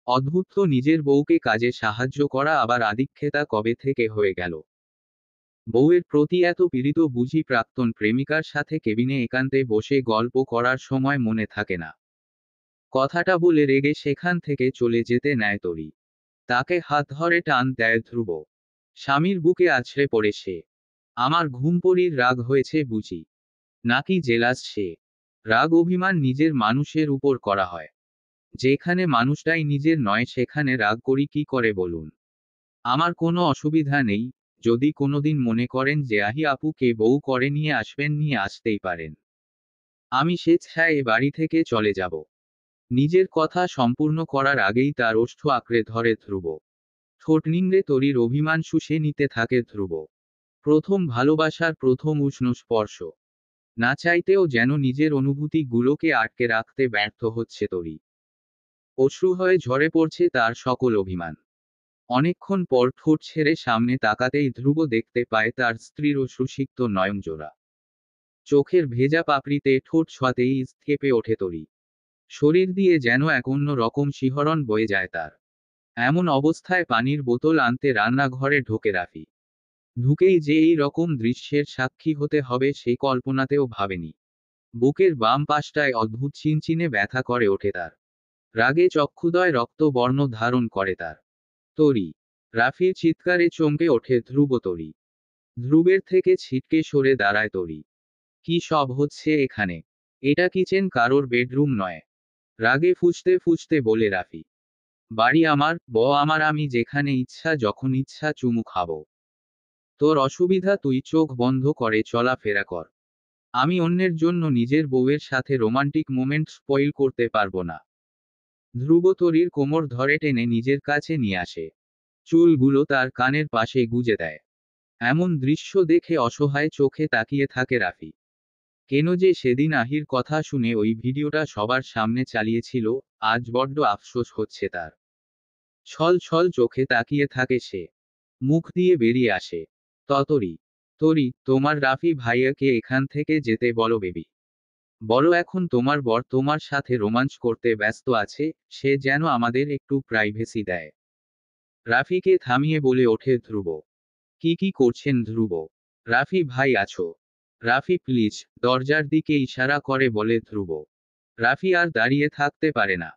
অদ্ভুত তো, নিজের বউকে কাজে সাহায্য করা আবার আদিক্ষেতা কবে থেকে হয়ে গেল? বউয়ের প্রতি এত পীড়িত বুঝি প্রাক্তন প্রেমিকার সাথে কেবিনে একান্তে বসে গল্প করার সময় মনে থাকে না? কথাটা বলে রেগে সেখান থেকে চলে যেতে নেয় তরি। তাকে হাত ধরে টান দেয় ধ্রুব। স্বামীর বুকে আছড়ে পড়ে সে। আমার ঘুমপড়ির রাগ হয়েছে বুঝি? নাকি জেলাস সে? রাগ অভিমান নিজের মানুষের উপর করা হয়। যেখানে মানুষটাই নিজের নয় সেখানে রাগ করি কি করে বলুন? আমার কোনো অসুবিধা নেই। যদি কোনোদিন মনে করেন যে আহি আপুকে বউ করে নিয়ে আসবেন, নিয়ে আসতেই পারেন। আমি স্বেচ্ছায় এ বাড়ি থেকে চলে যাব। নিজের কথা সম্পূর্ণ করার আগেই তার ওষ্ঠ আঁকড়ে ধরে ধ্রুব। ঠোঁট নিংড়ে তরির অভিমান শুষে নিতে থাকে ধ্রুব। প্রথম ভালোবাসার প্রথম উষ্ণ স্পর্শ। না চাইতেও যেন নিজের অনুভূতিগুলোকে আটকে রাখতে ব্যর্থ হচ্ছে তরি। অশ্রু হয়ে ঝরে পড়ছে তার সকল অভিমান। অনেকক্ষণ পর ঠোঁট ছেড়ে সামনে তাকাতেই ধ্রুব দেখতে পায় তার স্ত্রীর অশ্রুসিক্ত নয়নজোড়া। চোখের ভেজা পাপড়িতে ঠোঁট ছোঁয়াতেই কেঁপে ওঠে তরি। শরীর দিয়ে যেন এক অন্য রকম শিহরণ বয়ে যায় তার। এমন অবস্থায় পানির বোতল আনতে রান্নাঘরে ঢোকে রাফি। ঢুকেই যে এই রকম দৃশ্যের সাক্ষী হতে হবে সেই কল্পনাতেও ভাবেনি। বুকের বাম পাশটায় অদ্ভুত চিনচিনে ব্যথা করে ওঠে তার। রাগে চক্ষুদয় রক্তবর্ণ ধারণ করে তার। তরি। রাফির চিৎকারে চমকে ওঠে ধ্রুব তরি। ধ্রুবের থেকে ছিটকে সরে দাঁড়ায় তরি। কি সব হচ্ছে এখানে? এটা কিচেন, কারোর বেডরুম নয়। রাগে ফুঁসতে ফুঁসতে বলে রাফি। বাড়ি আমার, আমার, আমি যেখানে ইচ্ছা যখন ইচ্ছা চুমু খাবো। তোর অসুবিধা, তুই চোখ বন্ধ করে চলাফেরা কর। আমি অন্যের জন্য নিজের বউয়ের সাথে রোমান্টিক মোমেন্ট স্পয়েল করতে পারবো না। ধ্রুব তরির কোমর ধরে টেনে নিজের কাছে নিয়ে আসে। চুলগুলো তার কানের পাশে গুজে দেয়। এমন দৃশ্য দেখে অসহায় চোখে তাকিয়ে থাকে রাফি। কেন যে সেদিন আহির কথা শুনে ওই ভিডিওটা সবার সামনে চালিয়েছিল, আজ বড্ড আফসোস হচ্ছে তার। ছল ছল চোখে তাকিয়ে থাকে সে। মুখ দিয়ে বেরিয়ে আসে, ততরি, তরি, তোমার রাফি ভাইয়াকে এখান থেকে যেতে বলো বেবি। বলো এখন তোমার বর তোমার সাথে রোমাঞ্চ করতে ব্যস্ত আছে, সে যেন আমাদের একটু প্রাইভেসি দেয়। রাফিকে থামিয়ে বলে ওঠে ধ্রুব। কি করছেন ধ্রুব? রাফি ভাই আছো? রাফি প্লিজ, দরজার দিকে ইশারা করে বলে ধ্রুব। রাফি আর দাঁড়িয়ে থাকতে পারে না।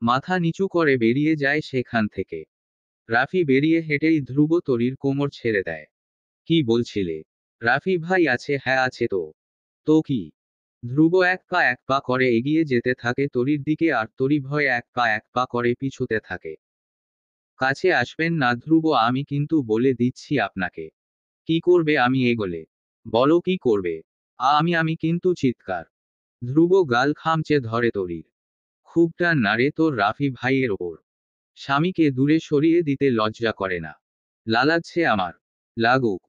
মাথা নিচু করে বেরিয়ে যায় সেখান থেকে। রাফি বেরিয়ে হেঁটেই ধ্রুব তরির কোমর ছেড়ে দেয়। কি বলছিলে? রাফি ভাই আছে, হ্যাঁ আছে তো। তো কি? ধ্রুব এক পা করে এগিয়ে যেতে থাকে তরির দিকে, আর তরি ভয়ে এক পা করে পিছুতে থাকে। কাছে আসবেন না ধ্রুব, আমি কিন্তু বলে দিচ্ছি আপনাকে। কি করবে আমি এগোলে? বলো কি করবে? আমি কিন্তু চিৎকার। ধ্রুব গাল খামচে ধরে তরির। খুবটা নাড়ে তোর রাফি ভাইয়ের ওপর। স্বামীকে দূরে সরিয়ে দিতে লজ্জা করে না। লালাচ্ছে আমার। লাগুক।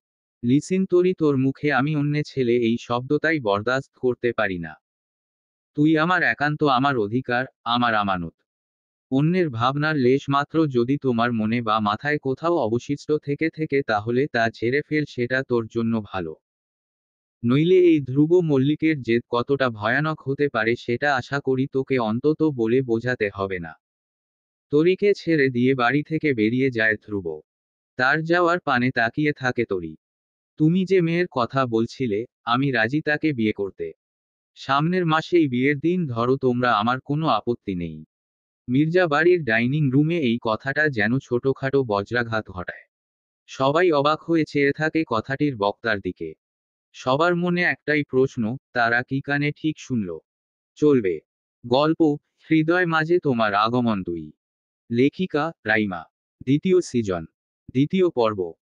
লিসিন তরি, তোর মুখে আমি অন্য ছেলে এই শব্দটাই বরদাস্ত করতে পারি না। তুই আমার একান্ত, আমার অধিকার, আমার আমানত। অন্যের ভাবনার লেশ মাত্র যদি তোমার মনে বা মাথায় কোথাও অবশিষ্ট থেকে তাহলে তা ঝেড়ে ফেল, সেটা তোর জন্য ভালো। নইলে এই ধ্রুব মল্লিকের জেদ কতটা ভয়ানক হতে পারে সেটা আশা করি তোকে অন্তত বলে বোঝাতে হবে না। তরিকে ছেড়ে দিয়ে বাড়ি থেকে বেরিয়ে যায় ধ্রুব। তার যাওয়ার পানে তাকিয়ে থাকে তরি। তুমি যে মেয়ের কথা বলছিলে, আমি রাজি তাকে বিয়ে করতে। সামনের মাসেই বিয়ের দিন ধরো তোমরা, আমার কোনো আপত্তি নেই। মির্জা বাড়ির ডাইনিং রুমে এই কথাটা যেন ছোটখাটো বজ্রাঘাত ঘটায়। সবাই অবাক হয়ে চেয়ে থাকে কথাটির বক্তার দিকে। সবার মনে একটাই প্রশ্ন, তারা কি কানে ঠিক শুনল? চলবে। গল্প হৃদয় মাঝে তোমার আগমন 2। লেখিকা রাইমা। দ্বিতীয় সিজন। দ্বিতীয় পর্ব।